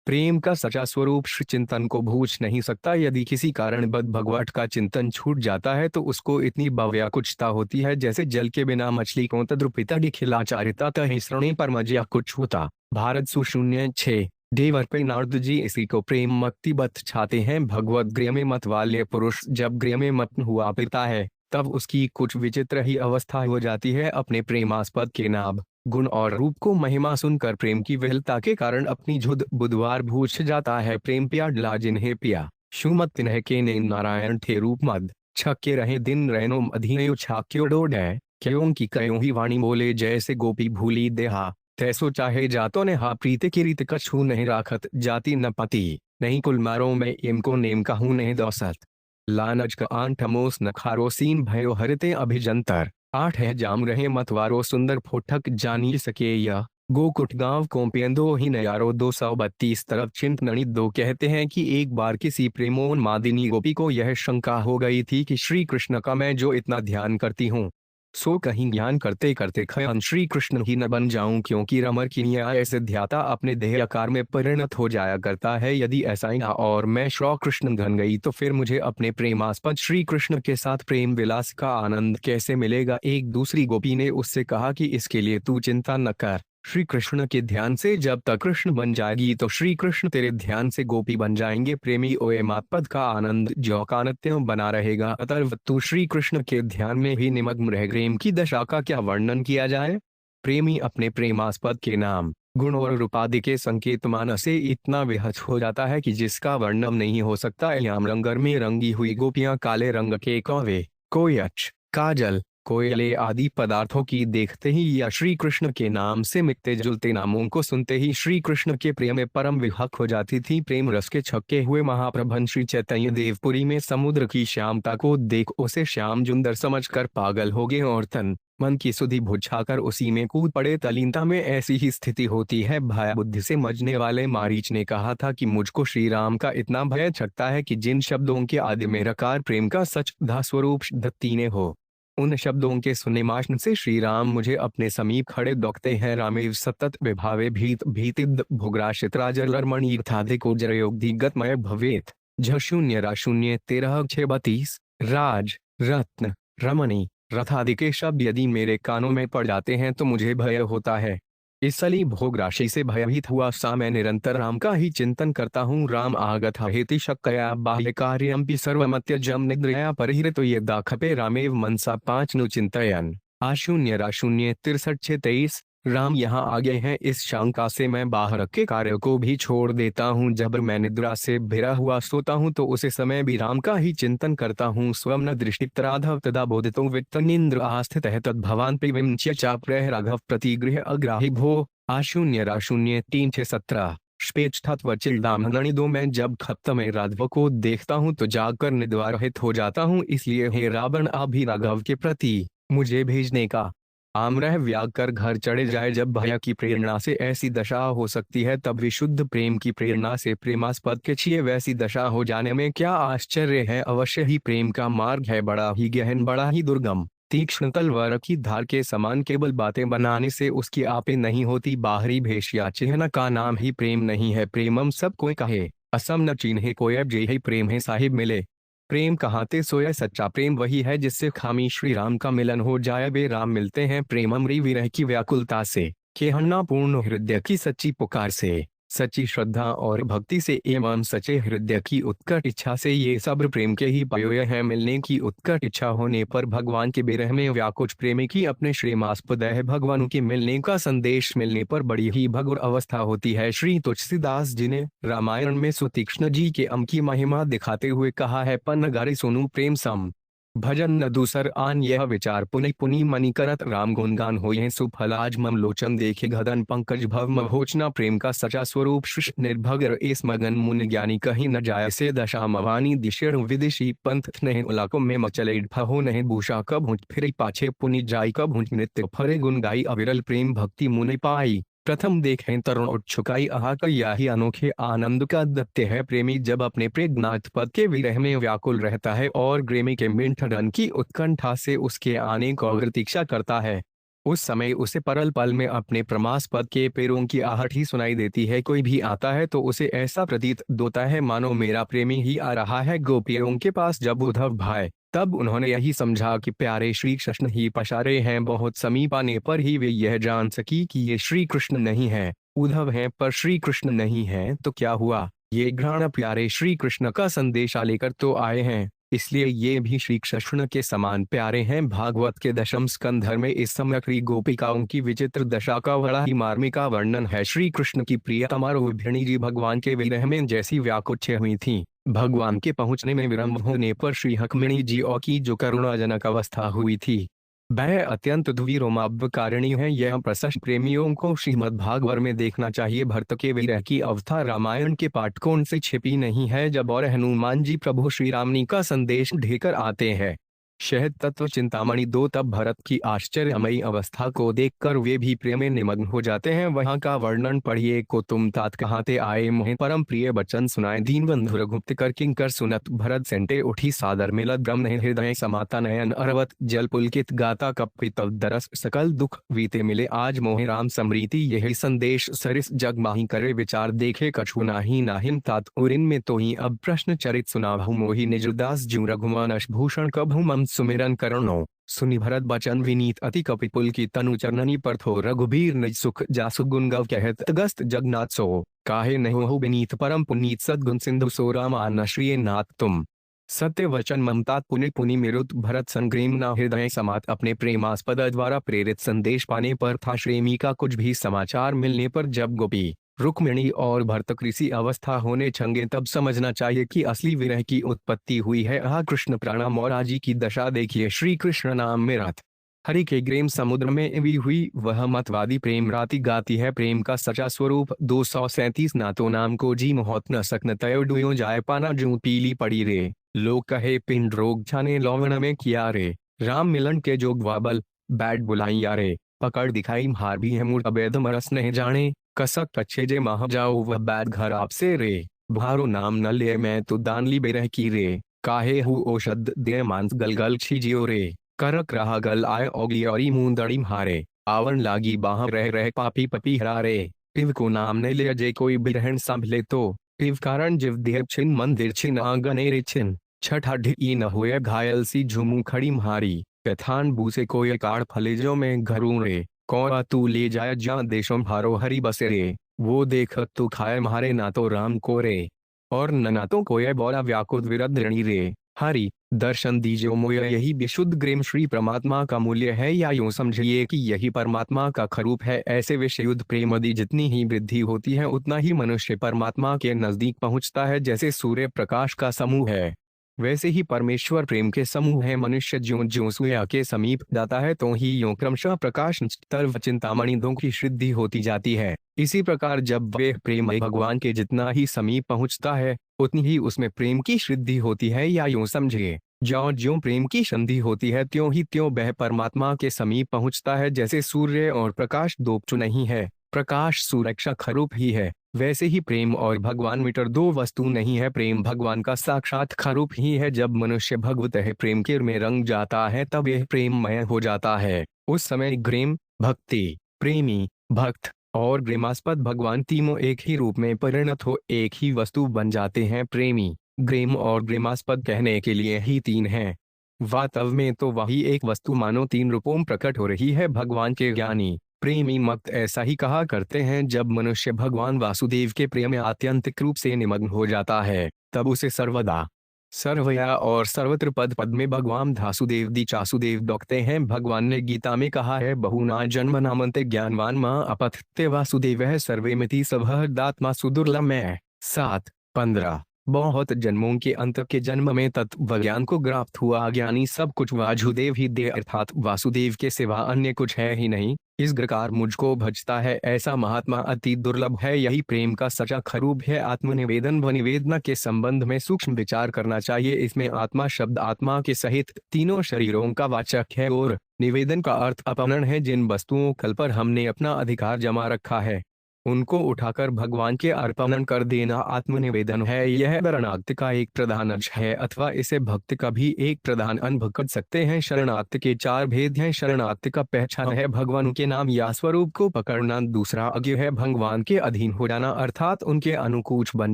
प्रेम का सच्चा स्वरूप श्री चिंतन को भूज नहीं सकता। यदि किसी कारणवश भगवत का चिंतन छूट जाता है तो उसको इतनी व्याकुलता होती है जैसे जल के बिना मछली को तद्रुपिता निखिलाचारिता तहिस्रणे पर मजिया कुछ होता। भारत 006 देवर पे नारद जी इसी को प्रेम मक्ति बत छाते हैं। भगवत गृह में मत वाले पुरुष जब गृह में मत हुआ पीता है तब उसकी कुछ विचित्र ही अवस्था हो जाती है। अपने प्रेमास्पद के नाम गुण और रूप को महिमा सुनकर प्रेम की विहलता के कारण अपनी झुद बुधवार भूछ जाता है। प्रेम पिया डला जिन्हें पिया सुमत तिन्ह के ने नारायण थे रूप मद छक्के रहे दिन रैनो अधीनो छाक्यो डोड है क्यों की कयों ही वाणी बोले जैसे गोपी भूली देहा तैसो चाहे जातो ने हा प्रीति की रीत कछू नहीं राखत जाति न पति नहीं कुल मारो मैं एम को नेम कहूँ नहीं दौसत लानज का आन ठमोस न खारोसीन भयो हरते अभिजंतर 8 है जाम रहे मतवारो सुंदर फोठक जानी सके या गोकुट गांव कोम्पेंदो ही नयारो 232 तरफ चिंत नणित दो कहते हैं कि एक बार किसी प्रेमोन्मादिनी गोपी को यह शंका हो गई थी कि श्री कृष्ण का मैं जो इतना ध्यान करती हूँ सो कहीं ज्ञान करते करते खयान श्री कृष्ण ही न बन जाऊं क्योंकि रमर की न्याय ऐसे ध्याता अपने देह आकार में परिणत हो जाया करता है। यदि ऐसा ही और मैं श्री कृष्ण घन गई तो फिर मुझे अपने प्रेमास्पद श्री कृष्ण के साथ प्रेम विलास का आनंद कैसे मिलेगा। एक दूसरी गोपी ने उससे कहा कि इसके लिए तू चिंता न कर, श्री कृष्ण के ध्यान से जब तक कृष्ण बन जाएगी तो श्री कृष्ण तेरे ध्यान से गोपी बन जाएंगे। प्रेमी ओए मातपद का आनंद जो का नित्य बना रहेगा। अतर्व तू श्री कृष्ण के ध्यान में ही निमग्न रह। प्रेम की दशा का क्या वर्णन किया जाए। प्रेमी अपने प्रेमास्पद के नाम गुण और रूपादि के संकेत मान से इतना विहत हो जाता है कि जिसका वर्णन नहीं हो सकता। याम रंगर में रंगी हुई गोपियां काले रंग के कौवे कोयच काजल कोयले आदि पदार्थों की देखते ही या श्री कृष्ण के नाम से मिलते जुलते नामों को सुनते ही श्री कृष्ण के प्रेम में परम विहक हो जाती थी। प्रेम रस के छक्के हुए महाप्रभन श्री चैतन्य देवपुरी में समुद्र की श्यामता को देख उसे श्याम जुंदर समझकर पागल हो गए और तन मन की सुधि भुझाकर उसी में कूद पड़े। तलीनता में ऐसी ही स्थिति होती है। भय बुद्धि से मजने वाले मारीच ने कहा था कि मुझको श्री राम का इतना भय छकता है कि जिन शब्दों के आदि में रकार प्रेम का सच धा स्वरूप दत्तीने हो उन शब्दों के सुने माशन से श्री राम मुझे अपने समीप खड़े दौड़ते हैं। रामेव सतत विभावे भीत भीतिद भुग्राशित राजरमणी को जरयोगधि गतमय भवेत झशून्य राशून्य 13:32 राज रत्न रमणी रथादि के शब्द यदि मेरे कानों में पड़ जाते हैं तो मुझे भय होता है। इसलिए भोग राशि से भयभीत हुआ सा मैं निरंतर राम का ही चिंतन करता हूँ। राम आगत हेति शक्कया बाह्य कार्यमपि सर्वमत्यजम निद्रया परिहृतो यदा खपे रामेव मनसा 5 नु चिंतयन आशून्य राशून्य 63:23 राम यहाँ आ गए हैं। इस शंका से मैं बाहर के कार्य को भी छोड़ देता हूँ। जब मैं निद्रा से भिरा हुआ सोता हूँ तो उसे समय भी राम का ही चिंतन करता हूँ। स्वप्न दृष्टि तराधव तदा बोधितो वित्तनिंद्र आस्थित है तद्भवान प्रिविंच्य चाप्रह राघव प्रतिगृह अग्राही भो आशून्य राशून्य 3:17 स्पेच्छत्वचिल्दामणि मैं जब खप्त में राघव को देखता हूँ तो जागकर निद्रारहित हो जाता हूँ। इसलिए हे रावण आप भी राघव के प्रति मुझे भेजने का आमरह व्याग कर घर चढ़े जाए। जब भय की प्रेरणा से ऐसी दशा हो सकती है तब विशुद्ध प्रेम की प्रेरणा से प्रेमास्पद के छिए वैसी दशा हो जाने में क्या आश्चर्य है। अवश्य ही प्रेम का मार्ग है बड़ा ही गहन बड़ा ही दुर्गम। तीक्ष्ण तलवार की धार के समान केवल बातें बनाने से उसकी आपे नहीं होती। बाहरी भेष या चिन्ह का नाम ही प्रेम नहीं है। प्रेमम सब कोई कहे असम न चिन्हे कोय जे ही प्रेम है साहिब मिले। प्रेम कहाते सोया सच्चा प्रेम वही है जिससे खामी श्री राम का मिलन हो जाए। वे राम मिलते हैं प्रेममरी विरह की व्याकुलता से खेहन्ना पूर्ण हृदय की सच्ची पुकार से सच्ची श्रद्धा और भक्ति से एवं सच्चे हृदय की उत्कट इच्छा से। ये सब प्रेम के ही पयोय है। मिलने की उत्कट इच्छा होने पर भगवान के विरह में व्याकुल प्रेमी की अपने श्रेमास्पद है। भगवान के मिलने का संदेश मिलने पर बड़ी ही भगुर अवस्था होती है। श्री तुलसीदास जी ने रामायण में सुतीक्ष्ण जी के अम की महिमा दिखाते हुए कहा है पन्न गारी सोनू प्रेम सम भजन न दूसर आन यह विचार पुनि पुनि मनि करत राम गुणगान होये सुफलाज मम लोचन देखे घदन पंकज भव मभोचना। प्रेम का सचा स्वरूप शिष्ट निर्भगर एस मगन मुन ज्ञानी कहीं न जाय से दशा मवानी दिशेण विदिशी पंथ नहीं उलाको में मचले फहो नहीं भूषा कब हुँ फिर पाछे पुनि जाई कब हुँ नित्य फरे गुण गाई अविरल प्रेम भक्ति मुनि पाई। प्रथम देखें तरुण उठ छुकाई आहा का यही अनोखे आनंद का दत्य है। प्रेमी जब अपने प्रेगनाथ पद के विरह में व्याकुल रहता है और ग्रेमी के मिंठ रन की उत्कंठा से उसके आने को प्रतीक्षा करता है उस समय उसे परल पल में अपने प्रमास्पद के पैरों की आहट ही सुनाई देती है। कोई भी आता है तो उसे ऐसा प्रतीत होता है मानो मेरा प्रेमी ही आ रहा है। गोपियों के पास जब उद्धव भाई, तब उन्होंने यही समझा कि प्यारे श्री कृष्ण ही पशारे हैं। बहुत समीप आने पर ही वे यह जान सकी कि ये श्री कृष्ण नहीं है, उद्धव हैं पर श्री कृष्ण नहीं है। तो क्या हुआ, ये घृण प्यारे श्री कृष्ण का संदेशा लेकर तो आए हैं, इसलिए ये भी श्री कृष्ण के समान प्यारे हैं। भागवत के दशम स्कंध में इस समय गोपिकाओं की विचित्र दशा का बड़ा ही मार्मिक वर्णन है। श्री कृष्ण की प्रियतमा रोहिणी जी भगवान के विरह में जैसी व्याकुल हुई थी, भगवान के पहुंचने में विलंब होने पर श्री रुक्मिणी जी और की जो करुणाजनक अवस्था हुई थी, वह अत्यंत द्विरोमाब्धकारिणी है। यह प्रशस्त प्रेमियों को श्रीमद् भागवत में देखना चाहिए। भरत के विरह की अवस्था रामायण के पाठकों से छिपी नहीं है। जब और हनुमान जी प्रभु श्री रामनी का संदेश ढेकर आते हैं शहद तत्व चिंतामणि दो, तब भरत की आश्चर्यमयी अवस्था को देखकर वे भी प्रेम में निमग्न हो जाते हैं। वहां का वर्णन पढ़िए। को तुम तात कहाते आए मोहे परम प्रिय बचन सुनाए, दीन बंधु रघुपति कर किंकर सुनत, भरत सेंटे उठी सादर मिलत, ब्रह्म हृदय समाता नयन अरवत, जल पुलकित गाता कपित दरस, सकल दुख वीते मिले आज मोहे राम समरीति, यही संदेश सरिस जग माही करे विचार, देखे कछु नाही नाहिम तात उरिन में तो ही अब प्रश्न चरित सुनाभु मोहि निज उदास ज्यों रघुमानस भूषण कभु मम सुमिरन करणो, सुनि भरत बचन विनीत अति कपिपुल की तनु चरणनी पर थो, रघुबीर निज सुख जासु गुण गव कहत गस्त जगन्नाथ सो, काहे नहीं हो विनीत परम पुनीत सद्गुण सिंधु सो राम श्री नाथ तुम, सत्य वचन ममता पुनि पुनि मेरुत, भरत संग्रेम न हृदय समात, अपने प्रेमास्पद द्वारा प्रेरित संदेश पाने पर था श्रेमी का कुछ भी समाचार मिलने पर जब गोपी रुक्मिणी और भरत कृषि अवस्था होने छंगे, तब समझना चाहिए कि असली विरह की उत्पत्ति हुई है। कृष्ण प्राणम और आजी की दशा देखिए। श्री कृष्ण नाम में रात हरि के ग्रेम समुद्र में भी हुई, वह मतवादी प्रेम राति गाती है। प्रेम का सचा स्वरूप 237 ना तो नाम को जी मोहत न सकन तय डुयो जाए पाना जू पीली पड़ी रे, लोग कहे पिंड रोग छाने लौवण में किया रे, राम मिलन के जोग वाबल बैठ बुलाई यारे, पकड़ दिखाई हार भी है मूर अबेद मरस नहीं जाने, कसक कच्छे जे माह जाओ वह बैद घर आपसे रे, भारो नाम न ले मैं तो दान ली बेरह की रे, काहे हु औषध दे मांस गलगल छिजियो रे, करक रहा गल आए ओगी और मुंदड़ी हारे, आवन लागी बाह रह रह पापी पपी हरारे, पिव को नाम न ले जे कोई बिरहन संभले तो, पिव कारण जिव देव छिन मंदिर छिन आंगने रे छिन, छठा ढी न हुए घायल सी झुमू खड़ी म्हारी, पैथान बूसे कोय काड़ फलेजों में घरू रे, कौरा तू ले जाए जहाँ देशों भारो हरी बसे रे, वो देख तू खाए मारे ना तो राम को रे, और न तो कोय बोला व्याकुल विरद ऋणी रे, हरि दर्शन दीजिए मोय यही विशुद्ध ग्रेम श्री परमात्मा का मूल्य है, या यूं समझिए कि यही परमात्मा का खरूप है। ऐसे विषयुद्ध प्रेम यदि जितनी ही वृद्धि होती है उतना ही मनुष्य परमात्मा के नजदीक पहुंचता है। जैसे सूर्य प्रकाश का समूह है, वैसे ही परमेश्वर प्रेम के समूह है। मनुष्य ज्यों ज्यों सूर्य के समीप जाता है तो ही यों क्रमशः प्रकाश तरव चिंतामणि दो की सिद्धि होती जाती है। इसी प्रकार जब वे प्रेम भगवान के जितना ही समीप पहुंचता है उतनी ही उसमें प्रेम की सिद्धि होती है। या यूं समझिए, ज्यों ज्यों प्रेम की संधि होती है त्यों ही त्यों वह परमात्मा के समीप पहुंचता है। जैसे सूर्य और प्रकाश दो वस्तु नहीं है, प्रकाश सूर्य का खरूप ही है, वैसे ही प्रेम और भगवान मीटर दो वस्तु नहीं है, प्रेम भगवान का साक्षात खरूप ही है। जब मनुष्य भगवत है प्रेम के में रंग जाता है तब यह प्रेममय हो जाता है। उस समय ग्रेम, भक्ति, प्रेमी, भक्त और ग्रेमास्पद भगवान तीनों एक ही रूप में परिणत हो एक ही वस्तु बन जाते हैं। प्रेमी, ग्रेम और ग्रेमास्पद कहने के लिए ही तीन हैं, वास्तव में तो वही एक वस्तु मानो तीन रूपों प्रकट हो रही है। भगवान के ज्ञानी प्रेमी मक्त ऐसा ही कहा करते हैं। जब मनुष्य भगवान वासुदेव के प्रेम में आत्यंतिक रूप से निमग्न हो जाता है तब उसे सर्वदा, सर्वया और सर्वत्र पद पद में भगवान धासुदेव दी चासुदेव डॉकते हैं। भगवान ने गीता में कहा है, बहुना जन्म नामंते ज्ञानवान मां अपथते वासुदेव सर्वेमिति सभदात्मा सुदुर्लभ में 7:15। बहुत जन्मों के अंत के जन्म में तत्व ज्ञान को प्राप्त हुआ ज्ञानी सब कुछ वासुदेव ही दे, अर्थात वासुदेव के सिवा अन्य कुछ है ही नहीं। इस प्रकार मुझको भजता है ऐसा महात्मा अति दुर्लभ है। यही प्रेम का सच्चा खरूप है। आत्मनिवेदन व निवेदना के संबंध में सूक्ष्म विचार करना चाहिए। इसमें आत्मा शब्द आत्मा के सहित तीनों शरीरों का वाचक है और निवेदन का अर्थ अपहरण है, जिन वस्तुओं कल पर हमने अपना अधिकार जमा रखा है। उनको उठाकर भगवान के अर्पण कर देना आत्मनिवेदन है। यह शरणागति का एक प्रधान अंश है, अथवा इसे भक्त का भी एक प्रधान अंग कर सकते हैं। शरणागति के चार भेद हैं। शरणागति का पहचान है भगवान के नाम या स्वरूप को पकड़ना। दूसरा अज्ञ है भगवान के अधीन हो जाना, अर्थात उनके अनुकूच बन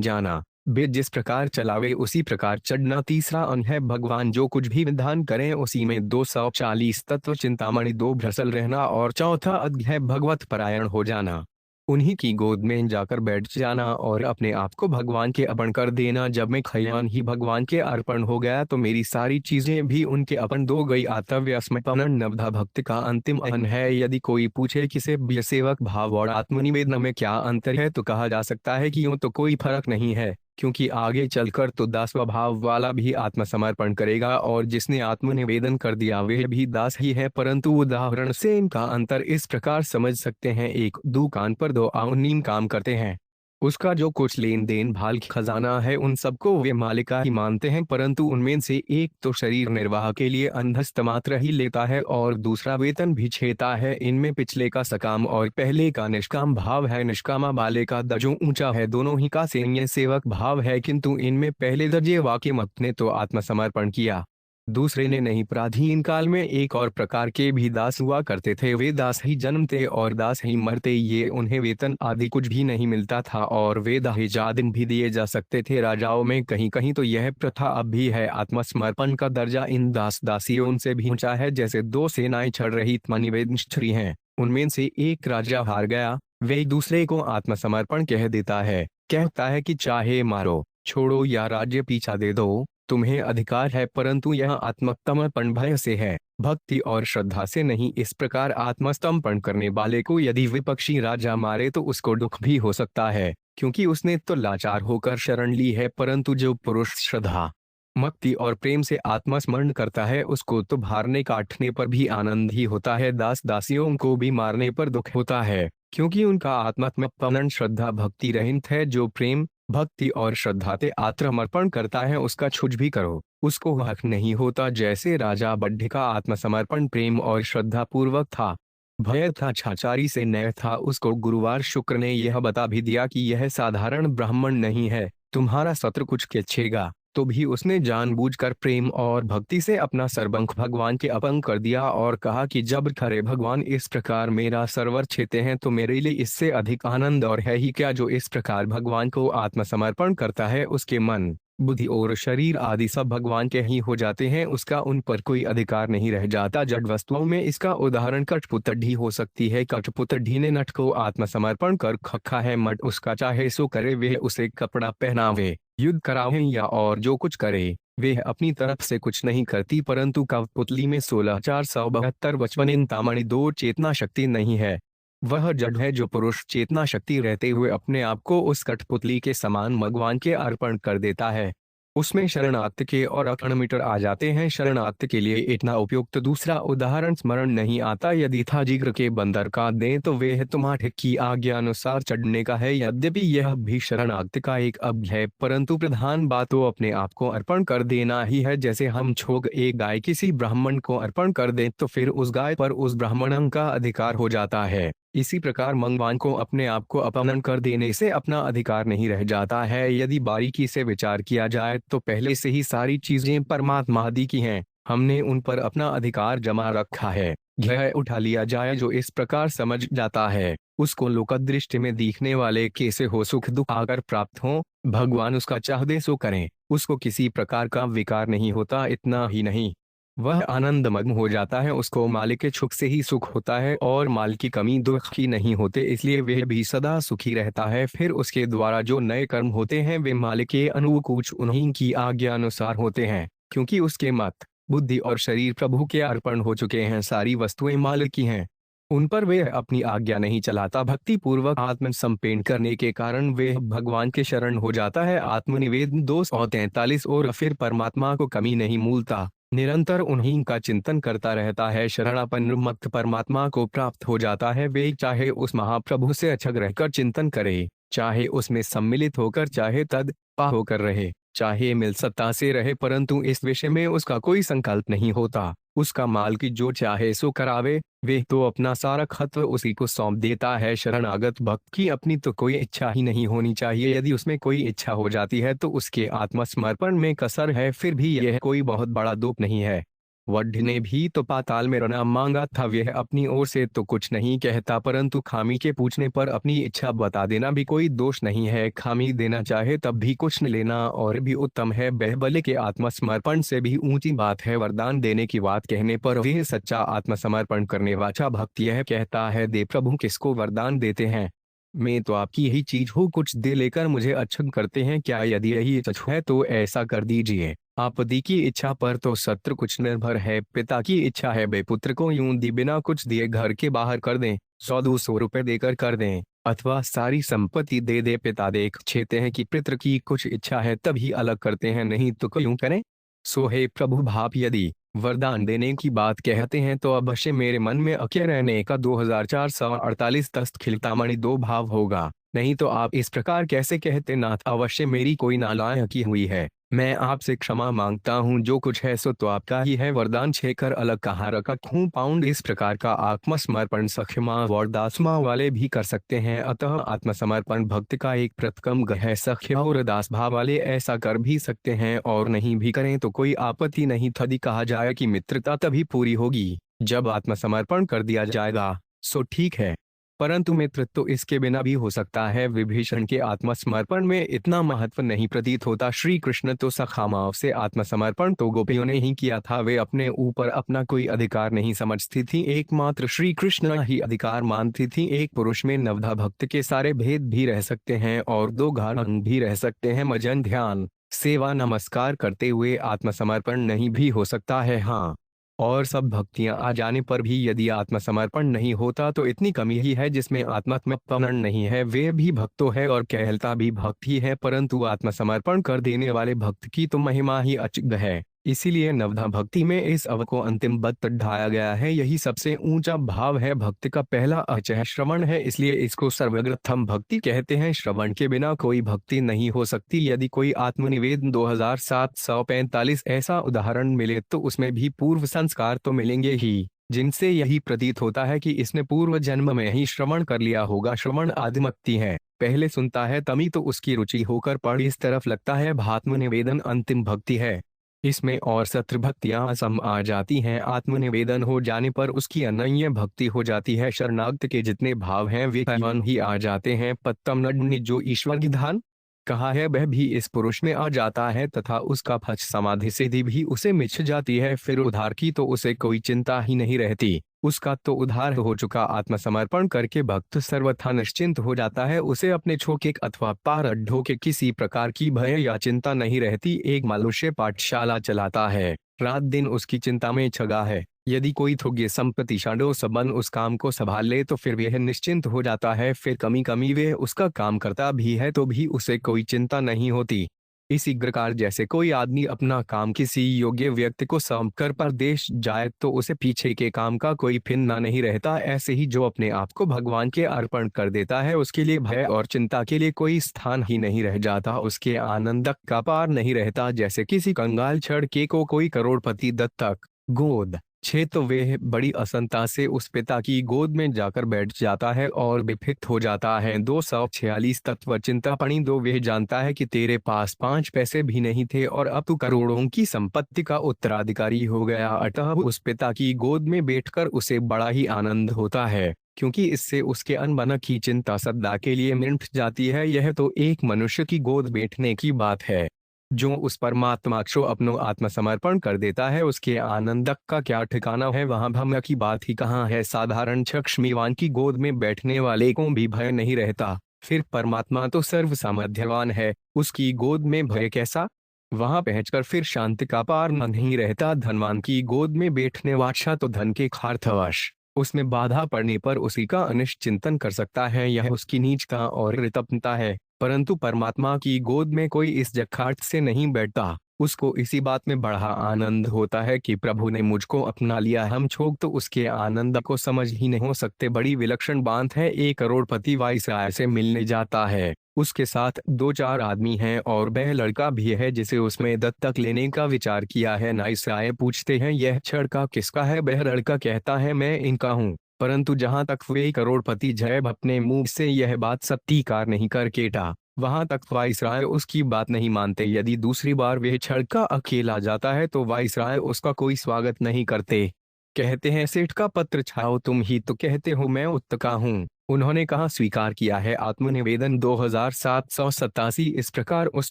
जाना। वे जिस प्रकार चलावे उसी प्रकार चढ़ना। तीसरा अंग है भगवान जो कुछ भी विधान करें उसी में 240 तत्व चिंतामणि दो भ्रसल रहना। और चौथा अज्ञ है भगवत परायण हो जाना, उन्हीं की गोद में जाकर बैठ जाना और अपने आप को भगवान के अर्पण कर देना। जब मैं खयान ही भगवान के अर्पण हो गया तो मेरी सारी चीजें भी उनके अर्पण हो गई। आतव्य समर्पण नवधा भक्ति का अंतिम अहन है। यदि कोई पूछे कि सेव्य सेवक भाव और आत्मनिवेदन में क्या अंतर है तो कहा जा सकता है कि यूं तो कोई फर्क नहीं है, क्योंकि आगे चलकर तो दास स्वभाव वाला भी आत्मसमर्पण करेगा और जिसने आत्मनिवेदन कर दिया वह भी दास ही है। परंतु उदाहरण से इनका अंतर इस प्रकार समझ सकते हैं, एक दुकान पर दो नीम काम करते हैं। उसका जो कुछ लेन देन भाल खजाना है उन सबको वे मालिका ही मानते हैं, परंतु उनमें से एक तो शरीर निर्वाह के लिए अंधस्त मात्र ही लेता है और दूसरा वेतन भी छेता है। इनमें पिछले का सकाम और पहले का निष्काम भाव है। निष्कामा वाले का दर्जों ऊंचा है, दोनों ही का सैन्य सेवक भाव है, किंतु इनमें पहले दर्जे वाक्य मत ने तो आत्मसमर्पण किया, दूसरे ने नहीं। प्राचीन काल में एक और प्रकार के भी दास हुआ करते थे। वे दास ही जन्मते और दास ही मरते। ये उन्हें वेतन आदि कुछ भी नहीं मिलता था और वे दहेज आदि भी दिए जा सकते थे। राजाओं में कहीं कहीं तो यह प्रथा अब भी है। आत्मसमर्पण का दर्जा इन दास दासियों से भी ऊंचा है। जैसे दो सेनाएं चढ़ रही आत्मनिवेदनशील हैं, उनमें से एक राजा हार गया, वे दूसरे को आत्मसमर्पण कह देता है, कहता है कि चाहे मारो छोड़ो या राज्य पीछा दे दो, तुम्हें अधिकार है, परंतु यह आत्मसमर्पण भय से है, भक्ति और श्रद्धा से नहीं। इस प्रकार आत्मसमर्पण करने वाले को यदि विपक्षी राजा मारे तो उसको दुख भी हो सकता है, क्योंकि उसने तो लाचार होकर शरण ली है। परंतु जो पुरुष श्रद्धा भक्ति और प्रेम से आत्मस्मरण करता है उसको तो मारने काटने पर भी आनंद ही होता है। दास दासियों को भी मारने पर दुख होता है, क्योंकि उनका आत्मसमर्पण श्रद्धा भक्ति रहित है। जो प्रेम भक्ति और श्रद्धा से आत्मसमर्पण करता है उसका कुछ भी करो उसको हक नहीं होता। जैसे राजा बड्ढे का आत्मसमर्पण प्रेम और श्रद्धा पूर्वक था, भय था, छाछारी से नय था। उसको गुरुवार शुक्र ने यह बता भी दिया कि यह साधारण ब्राह्मण नहीं है, तुम्हारा शत्रु कुछ खींचेगा, तो भी उसने जानबूझकर प्रेम और भक्ति से अपना सर्वंख भगवान के अर्पण कर दिया और कहा कि जब खरे भगवान इस प्रकार मेरा सर्वर छेते हैं तो मेरे लिए इससे अधिक आनंद और है ही क्या। जो इस प्रकार भगवान को आत्मसमर्पण करता है उसके मन बुद्धि और शरीर आदि सब भगवान के ही हो जाते हैं, उसका उन पर कोई अधिकार नहीं रह जाता। जड़ वस्तुओं में इसका उदाहरण कठपुतली हो सकती है। कठपुतली ने नट को आत्मसमर्पण कर रखा है, मठ उसका चाहे सो करे, वह उसे कपड़ा पहनावे, युद्ध करावे या और जो कुछ करे, वे अपनी तरफ से कुछ नहीं करती। परंतु कठपुतली में 16,472 वचन तामणि दो चेतना शक्ति नहीं है। वह जड़ है जो पुरुष चेतना शक्ति रहते हुए अपने आप को उस कठपुतली के समान भगवान के अर्पण कर देता है। उसमें शरणागति के और अखंड मीटर आ जाते हैं। शरणागति के लिए इतना उपयुक्त दूसरा उदाहरण स्मरण नहीं आता। यदि था जिग्र के बंदर का दें तो वह तुम्हारे की आज्ञा अनुसार चढ़ने का है। यद्यपि यह भी शरणागति का एक अभ है, परंतु प्रधान बात तो अपने आप को अर्पण कर देना ही है। जैसे हम छोग एक गाय किसी ब्राह्मण को अर्पण कर दें तो फिर उस गाय पर उस ब्राह्मण का अधिकार हो जाता है। इसी प्रकार भगवान को अपने आप को अर्पण कर देने से अपना अधिकार नहीं रह जाता है। यदि बारीकी से विचार किया जाए तो पहले से ही सारी चीजें परमात्मा आदि की हैं, हमने उन पर अपना अधिकार जमा रखा है। यह उठा लिया जाए जो इस प्रकार समझ जाता है उसको लोक दृष्टि में दिखने वाले कैसे हो सुख दुख आकर प्राप्त हो, भगवान उसका चाहते सो करें, उसको किसी प्रकार का विकार नहीं होता। इतना ही नहीं, वह आनंदमग्न हो जाता है, उसको मालिक के सुख से ही सुख होता है और माल की कमी दुख की नहीं होते, इसलिए वह भी सदा सुखी रहता है। फिर उसके द्वारा जो नए कर्म होते हैं वे मालिक के अनुकूल उन्हीं की आज्ञा अनुसार होते हैं, क्योंकि उसके मत बुद्धि और शरीर प्रभु के अर्पण हो चुके हैं। सारी वस्तुएं मालिक की हैं, उन पर वे अपनी आज्ञा नहीं चलाता। भक्ति पूर्वक आत्मसंपेन करने के कारण वे भगवान के शरण हो जाता है। आत्मनिवेदन 243। और फिर परमात्मा को कमी नहीं मूलता, निरंतर उन्हीं का चिंतन करता रहता है। शरणापन्न मुक्त परमात्मा को प्राप्त हो जाता है। वे चाहे उस महाप्रभु से अछग रहकर चिंतन करे, चाहे उसमें सम्मिलित होकर, चाहे तद पा होकर रहे। चाहे मिल सत्ता से रहे, परंतु इस विषय में उसका कोई संकल्प नहीं होता। उसका माल की जो चाहे सो करावे, वे तो अपना सारा खत्व उसी को सौंप देता है। शरणागत भक्त की अपनी तो कोई इच्छा ही नहीं होनी चाहिए। यदि उसमें कोई इच्छा हो जाती है तो उसके आत्मसमर्पण में कसर है, फिर भी यह कोई बहुत बड़ा दोष नहीं है। वड्ढ ने भी तो पाताल में रहना मांगा था। वह अपनी ओर से तो कुछ नहीं कहता, परंतु खामी के पूछने पर अपनी इच्छा बता देना भी कोई दोष नहीं है। खामी देना चाहे तब भी कुछ न लेना और भी उत्तम है। बहबले के आत्मसमर्पण से भी ऊंची बात है। वरदान देने की बात कहने पर वह सच्चा आत्मसमर्पण करने वाला भक्त यह कहता है, दे प्रभु, किसको वरदान देते हैं? मैं तो आपकी यही चीज हूँ, कुछ दे लेकर मुझे अक्षम करते हैं क्या? यदि यही सच है तो ऐसा कर दीजिए। आपदी की इच्छा पर तो सत्र कुछ निर्भर है। पिता की इच्छा है वे पुत्र को यूं दी बिना कुछ दिए घर के बाहर कर दें, 100-200 रुपए देकर कर दें, अथवा सारी संपत्ति दे दे। पिता देख छेते हैं कि पुत्र की कुछ इच्छा है तभी अलग करते हैं, नहीं तो क्यों करें? सो हे प्रभु, भाप यदि वरदान देने की बात कहते हैं तो अवश्य मेरे मन में अक्य रहने का 2448 तस्त खिलतामणि 2 भाव होगा। नहीं तो आप इस प्रकार कैसे कहते नाथ? अवश्य मेरी कोई नालायकी हुई है। मैं आपसे क्षमा मांगता हूँ। जो कुछ है सो तो आपका ही है। वरदान छेकर अलग कहाँ रखा हूँ पाउंड? इस प्रकार का आत्मसमर्पण सख्यमा और दासमा वाले भी कर सकते हैं। अतः आत्मसमर्पण भक्त का एक प्रथम गुण है। सख्य और दास भाव वाले ऐसा कर भी सकते हैं और नहीं भी करें तो कोई आपत्ति नहीं। यदि कहा जाए कि मित्रता तभी पूरी होगी जब आत्मसमर्पण कर दिया जाएगा, सो ठीक है, परंतु मित्र तो इसके बिना भी हो सकता है। विभीषण के आत्मसमर्पण में इतना महत्व नहीं प्रतीत होता। श्री कृष्ण तो सखामाव से आत्मसमर्पण तो गोपियों ने ही किया था। वे अपने ऊपर अपना कोई अधिकार नहीं समझती थी, एकमात्र श्री कृष्ण ही अधिकार मानती थी। एक पुरुष में नवधा भक्त के सारे भेद भी रह सकते हैं और 2 गाढ़ अंग भी रह सकते हैं। मजन ध्यान सेवा नमस्कार करते हुए आत्मसमर्पण नहीं भी हो सकता है। हाँ, और सब भक्तियां आ जाने पर भी यदि आत्मसमर्पण नहीं होता तो इतनी कमी ही है जिसमें आत्मसमर्पण नहीं है। वे भी भक्त तो है और कहलता भी भक्त ही है, परंतु आत्मसमर्पण कर देने वाले भक्त की तो महिमा ही अचूक है। इसीलिए नवधा भक्ति में इस अव को अंतिम बत ढाया गया है। यही सबसे ऊंचा भाव है। भक्त का पहला अचह श्रवण है, इसलिए इसको सर्वप्रथम भक्ति कहते हैं। श्रवण के बिना कोई भक्ति नहीं हो सकती। यदि कोई आत्मनिवेदन 2745 ऐसा उदाहरण मिले तो उसमें भी पूर्व संस्कार तो मिलेंगे ही, जिनसे यही प्रतीत होता है कि इसने पूर्व जन्म में ही श्रवण कर लिया होगा। श्रवण आदिमक्ति है, पहले सुनता है तभी तो उसकी रुचि होकर पढ़ इस तरफ लगता है। आत्मनिवेदन अंतिम भक्ति है। इसमें और सत्र भक्तियां सम आ जाती हैं। आत्मनिवेदन हो जाने पर उसकी अनन्य भक्ति हो जाती है। शरणागत के जितने भाव हैं वे मन ही आ जाते हैं। पत्तम ने जो ईश्वर विधान कहा है वह भी इस पुरुष में आ जाता है तथा उसका फच समाधि सिद्धि भी उसे मिछ जाती है। फिर उद्धार की तो उसे कोई चिंता ही नहीं रहती। उसका तो उद्धार हो चुका। आत्मसमर्पण करके भक्त सर्वथा निश्चिंत हो जाता है। उसे अपने छोके अथवा पार अड्ढों के किसी प्रकार की भय या चिंता नहीं रहती। एक मनुष्य पाठशाला चलाता है, रात दिन उसकी चिंता में छगा है। यदि कोई थोग्य संपत्ति शाडो सबन उस काम को संभाल ले तो फिर वह निश्चिंत हो जाता है। फिर कमी कमी वह उसका काम करता भी है तो भी उसे कोई चिंता नहीं होती। इसी प्रकार जैसे कोई आदमी अपना काम किसी योग्य व्यक्ति को सौंप कर परदेश जाए तो उसे पीछे के काम का कोई फिन्ना नहीं रहता, ऐसे ही जो अपने आप को भगवान के अर्पण कर देता है उसके लिए भय और चिंता के लिए कोई स्थान ही नहीं रह जाता। उसके आनंद का पार नहीं रहता। जैसे किसी कंगाल छड़ के को कोई करोड़पति दत्तक गोद छे तो वे बड़ी असंता से उस पिता की गोद में जाकर बैठ जाता है और विफिक्त हो जाता है। 246 तत्व चिंतापणी 2 वह जानता है कि तेरे पास 5 पैसे भी नहीं थे और अब तू करोड़ों की संपत्ति का उत्तराधिकारी हो गया। अतः उस पिता की गोद में बैठकर उसे बड़ा ही आनंद होता है, क्योंकि इससे उसके अनबन की चिंता सदा के लिए मिट जाती है। यह तो एक मनुष्य की गोद बैठने की बात है। जो उस परमात्मा को अपनो आत्मसमर्पण कर देता है उसके आनंद का क्या ठिकाना है। वहां भय की बात ही कहाँ है। साधारण चक्षमीवान की गोद में बैठने वाले को भी भय नहीं रहता, फिर परमात्मा तो सर्व सामर्थ्यवान है, उसकी गोद में भय कैसा? वहां पहुंचकर फिर शांति का पार नहीं रहता। धनवान की गोद में बैठने वाला तो धन के खार्थवश उसमें बाधा पड़ने पर उसी का अनिष्ट चिंतन कर सकता है। यह उसकी नीचता और रितपनता है। परंतु परमात्मा की गोद में कोई इस जखार्थ से नहीं बैठता। उसको इसी बात में बड़ा आनंद होता है कि प्रभु ने मुझको अपना लिया। हम छोक तो उसके आनंद को समझ ही नहीं हो सकते। बड़ी विलक्षण बात है। 1 करोड़पति वाइसराय से मिलने जाता है, उसके साथ 2-4 आदमी हैं और वह लड़का भी है जिसे उसमें दत्तक लेने का विचार किया है। नाइस राय पूछते हैं, यह छड़का किसका है? वह लड़का कहता है, मैं इनका हूँ। परंतु जहां तक वे करोड़पति जैब अपने मुंह से यह बात सत्कार नहीं कर केटा, वहां तक वाइसराय उसकी बात नहीं मानते। यदि दूसरी बार वह छड़का अकेला जाता है तो वाइसराय उसका कोई स्वागत नहीं करते। कहते हैं, सेठ का पत्र छाओ, तुम ही तो कहते हो मैं उत्तका हूँ। उन्होंने कहा, स्वीकार किया है। आत्मनिवेदन 2787। इस प्रकार उस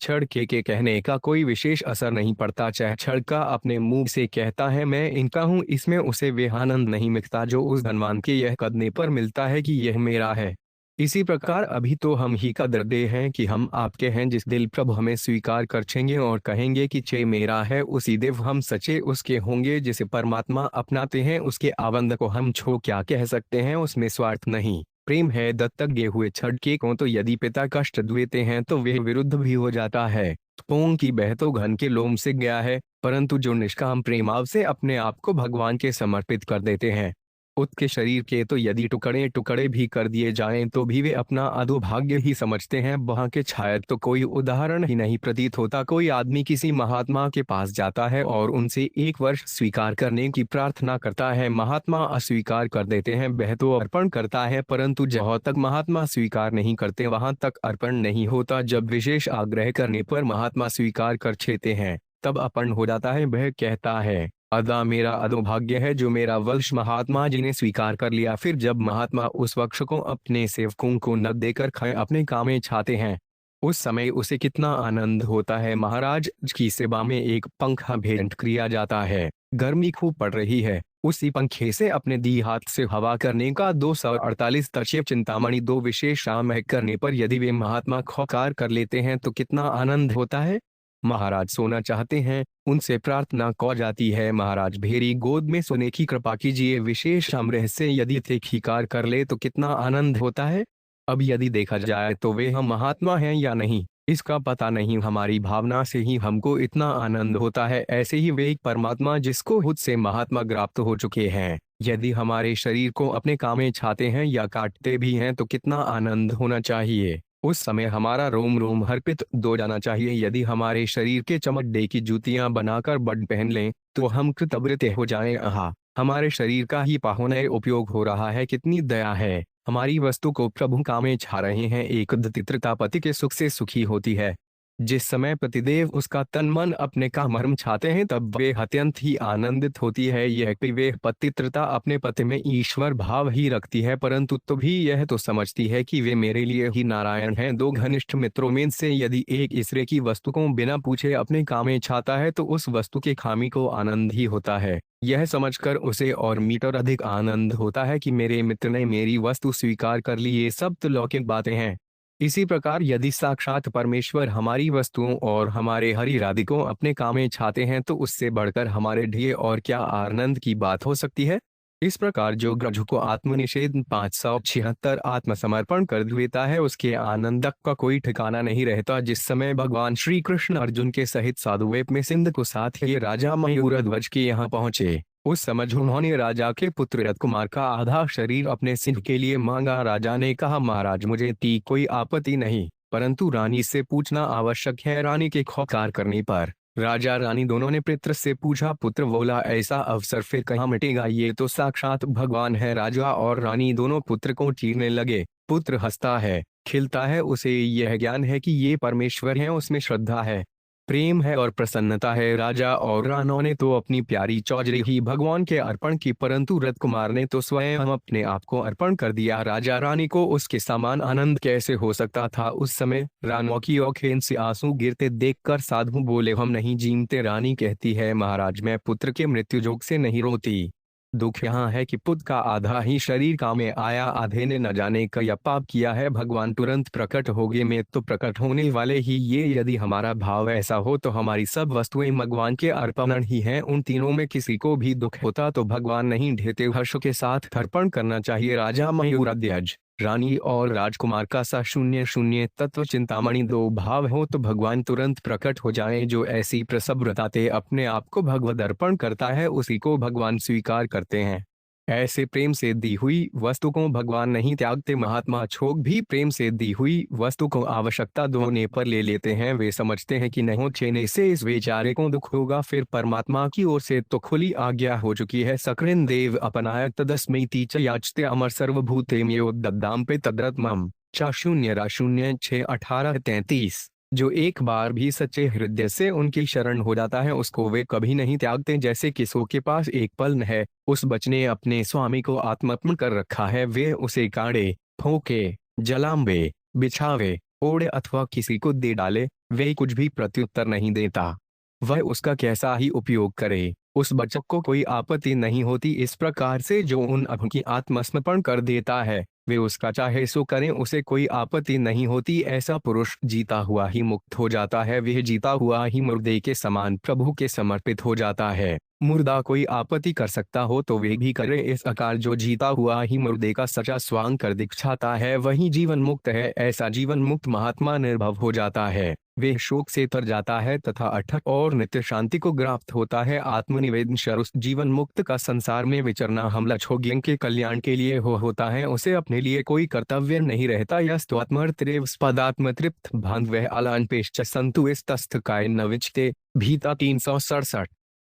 छड़के के कहने का कोई विशेष असर नहीं पड़ता। चाहे छड़का अपने मुंह से कहता है मैं इनका हूँ, इसमें उसे वे आनंद नहीं मिलता जो उस धनवान के यह कदने पर मिलता है कि यह मेरा है। इसी प्रकार अभी तो हम ही का दर्दे हैं कि हम आपके हैं। जिस दिल प्रभु हमें स्वीकार करछेंगे और कहेंगे कि चे मेरा है, उसी देव हम सचे उसके होंगे। जिसे परमात्मा अपनाते हैं उसके आबंद को हम छो क्या कह सकते हैं? उसमें स्वार्थ नहीं, प्रेम है। दत्तक दिए हुए छड़के को तो यदि पिता कष्ट देते हैं तो वे विरुद्ध भी हो जाता है। पोंग की बह तो घन के लोम से गया है, परंतु जो निष्काम प्रेमाव से अपने आप को भगवान के समर्पित कर देते हैं, उसके शरीर के तो यदि टुकड़े टुकड़े भी कर दिए जाएं तो भी वे अपना अधोभाग्य ही समझते हैं। वहां के शायद तो कोई उदाहरण ही नहीं प्रतीत होता। कोई आदमी किसी महात्मा के पास जाता है और उनसे 1 वर्ष स्वीकार करने की प्रार्थना करता है। महात्मा अस्वीकार कर देते हैं। वह तो अर्पण करता है, परंतु जहाँ तक महात्मा स्वीकार नहीं करते वहां तक अर्पण नहीं होता। जब विशेष आग्रह करने पर महात्मा स्वीकार कर लेते हैं तब अर्पण हो जाता है। वह कहता है, अदा मेरा अदोभाग्य है जो मेरा वंश महात्मा जी ने स्वीकार कर लिया। फिर जब महात्मा उस वंश को अपने सेवकों को न देकर खाए अपने काम में छाते हैं, उस समय उसे कितना आनंद होता है। महाराज की सेवा में एक पंखा भेंट किया जाता है। गर्मी खूब पड़ रही है, उसी पंखे से अपने दी हाथ से हवा करने का 248 तक्षेप चिंतामणि 2 विशेष शाम करने पर यदि वे महात्मा खोकार कर लेते हैं तो कितना आनंद होता है। महाराज सोना चाहते हैं, उनसे प्रार्थना को जाती है, महाराज भेरी गोद में सोने की कृपा कीजिए। विशेष अमृह से यदि थे खीकार कर ले तो कितना आनंद होता है। अब यदि देखा जाए तो वे हम महात्मा हैं या नहीं इसका पता नहीं, हमारी भावना से ही हमको इतना आनंद होता है। ऐसे ही वे एक परमात्मा जिसको खुद से महात्मा प्राप्त हो चुके हैं, यदि हमारे शरीर को अपने काम में छाते हैं या काटते भी हैं तो कितना आनंद होना चाहिए। उस समय हमारा रोम रोम हर्पित हो जाना चाहिए। यदि हमारे शरीर के चमड़े की जूतियां बनाकर बड पहन लें तो हम कृतज्ञ हो जाएं। आहा, हमारे शरीर का ही पाहुन उपयोग हो रहा है, कितनी दया है। हमारी वस्तु को प्रभु कामे छा रहे हैं। एक दत्तित्रता पति के सुख से सुखी होती है। जिस समय पतिदेव उसका तन मन अपने का मर्म छाते हैं तब वे अत्यंत ही आनंदित होती है। यह कि वे पतित्रता अपने पति में ईश्वर भाव ही रखती है, परंतु तो भी यह तो समझती है कि वे मेरे लिए ही नारायण हैं। 2 घनिष्ठ मित्रों में से यदि एक इसरे की वस्तु को बिना पूछे अपने काम में छाता है तो उस वस्तु के खामी को आनंद ही होता है। यह समझकर उसे और मीटर अधिक आनंद होता है कि मेरे मित्र ने मेरी वस्तु स्वीकार कर ली। ये सब तो लौकिक बातें हैं। इसी प्रकार यदि साक्षात परमेश्वर हमारी वस्तुओं और हमारे हरि राधि को अपने काम में छाते हैं तो उससे बढ़कर हमारे लिए और क्या आनंद की बात हो सकती है। इस प्रकार जो ग्रज को आत्मनिषेध 576 आत्मसमर्पण कर देता है उसके आनंदक का कोई ठिकाना नहीं रहता। जिस समय भगवान श्री कृष्ण अर्जुन के सहित साधुवेप में सिंध को साथ ये राजा मयूरध्वज के यहाँ पहुंचे, उस समय उन्होंने राजा के पुत्र रथ कुमार का आधा शरीर अपने सिंह के लिए मांगा। राजा ने कहा, महाराज मुझे ती कोई आपत्ति नहीं, परंतु रानी से पूछना आवश्यक है। रानी के खोकार करने पर राजा रानी दोनों ने पुत्र से पूछा। पुत्र बोला, ऐसा अवसर फिर कहाँ मिटेगा, ये तो साक्षात भगवान है। राजा और रानी दोनों पुत्र को चीरने लगे। पुत्र हंसता है, खिलता है, उसे यह ज्ञान है कि ये परमेश्वर है, उसमें श्रद्धा है, प्रेम है और प्रसन्नता है। राजा और रानों ने तो अपनी प्यारी चौजरी ही भगवान के अर्पण की, परंतु रथ कुमार ने तो स्वयं अपने आप को अर्पण कर दिया। राजा रानी को उसके समान आनंद कैसे हो सकता था। उस समय रानों की आंखें से आंसू गिरते देखकर साधु बोले, हम नहीं जीमते। रानी कहती है, महाराज मैं पुत्र के मृत्यु जोग से नहीं रोती। दुख यहाँ है कि पुत्र का आधा ही शरीर काम में आया, आधे ने न जाने क्या पाप किया है। भगवान तुरंत प्रकट हो गए, में तो प्रकट होने वाले ही ये। यदि हमारा भाव ऐसा हो तो हमारी सब वस्तुएं भगवान के अर्पण ही हैं। उन तीनों में किसी को भी दुख होता तो भगवान नहीं ढेते हर्ष के साथ अर्पण करना चाहिए। राजा मयूराध्वज, रानी और राजकुमार का सा 0 तत्व चिंतामणि 2 भाव हो तो भगवान तुरंत प्रकट हो जाए। जो ऐसी प्रसन्नताते अपने आप को भगवद अर्पण करता है उसी को भगवान स्वीकार करते हैं। ऐसे प्रेम से दी हुई वस्तु को भगवान नहीं त्यागते। महात्मा छोक भी प्रेम से दी हुई वस्तु को आवश्यकता होने पर ले लेते हैं। वे समझते हैं कि नहीं छेने से इस बेचारे को दुख होगा, फिर परमात्मा की ओर से तो खुली आज्ञा हो चुकी है। सकृन देव अपनाय तदस्मैति च याचते अमर सर्वभूतेम्यो दद्दाम पे तद्रत्मम चा 0-0-6-18-33। जो एक बार भी सच्चे हृदय से उनकी शरण हो जाता है उसको वे कभी नहीं त्यागते। जैसे किसों के पास एक पल है, उस बच्चे ने अपने स्वामी को आत्मर्पण कर रखा है, वे उसे काढ़े, फूके, जलांबे, बिछावे, ओढ़े अथवा किसी को दे डाले, वे कुछ भी प्रत्युत्तर नहीं देता। वह उसका कैसा ही उपयोग करे, उस बच्चे को कोई आपत्ति नहीं होती। इस प्रकार से जो उन अभु की आत्मसमर्पण कर देता है, वे उसका चाहे सो करें, उसे कोई आपत्ति नहीं होती। ऐसा पुरुष जीता हुआ ही मुक्त हो जाता है, वह जीता हुआ ही मुर्दे के समान प्रभु के समर्पित हो जाता है। मुर्दा कोई आपत्ति कर सकता हो तो वे भी करे, इस आकार जो जीता हुआ ही मुर्दे का सचा स्वांग कर दिखाता है वही जीवन मुक्त है। ऐसा जीवन मुक्त महात्मा निर्भव हो जाता है, वे शोक से तर जाता है तथा अठक और नित्य शांति को प्राप्त होता है। आत्मनिवेदन उस जीवन मुक्त का संसार में विचरना हमला छोग्यं के कल्याण के लिए होता है, उसे अपने लिए कोई कर्तव्य नहीं रहता। यह स्तोत्मर्त्रेव स्पदात्म तृप्त भांग वह अलान पेश्च संतु इस तस्थ काय न विचते भीता 367।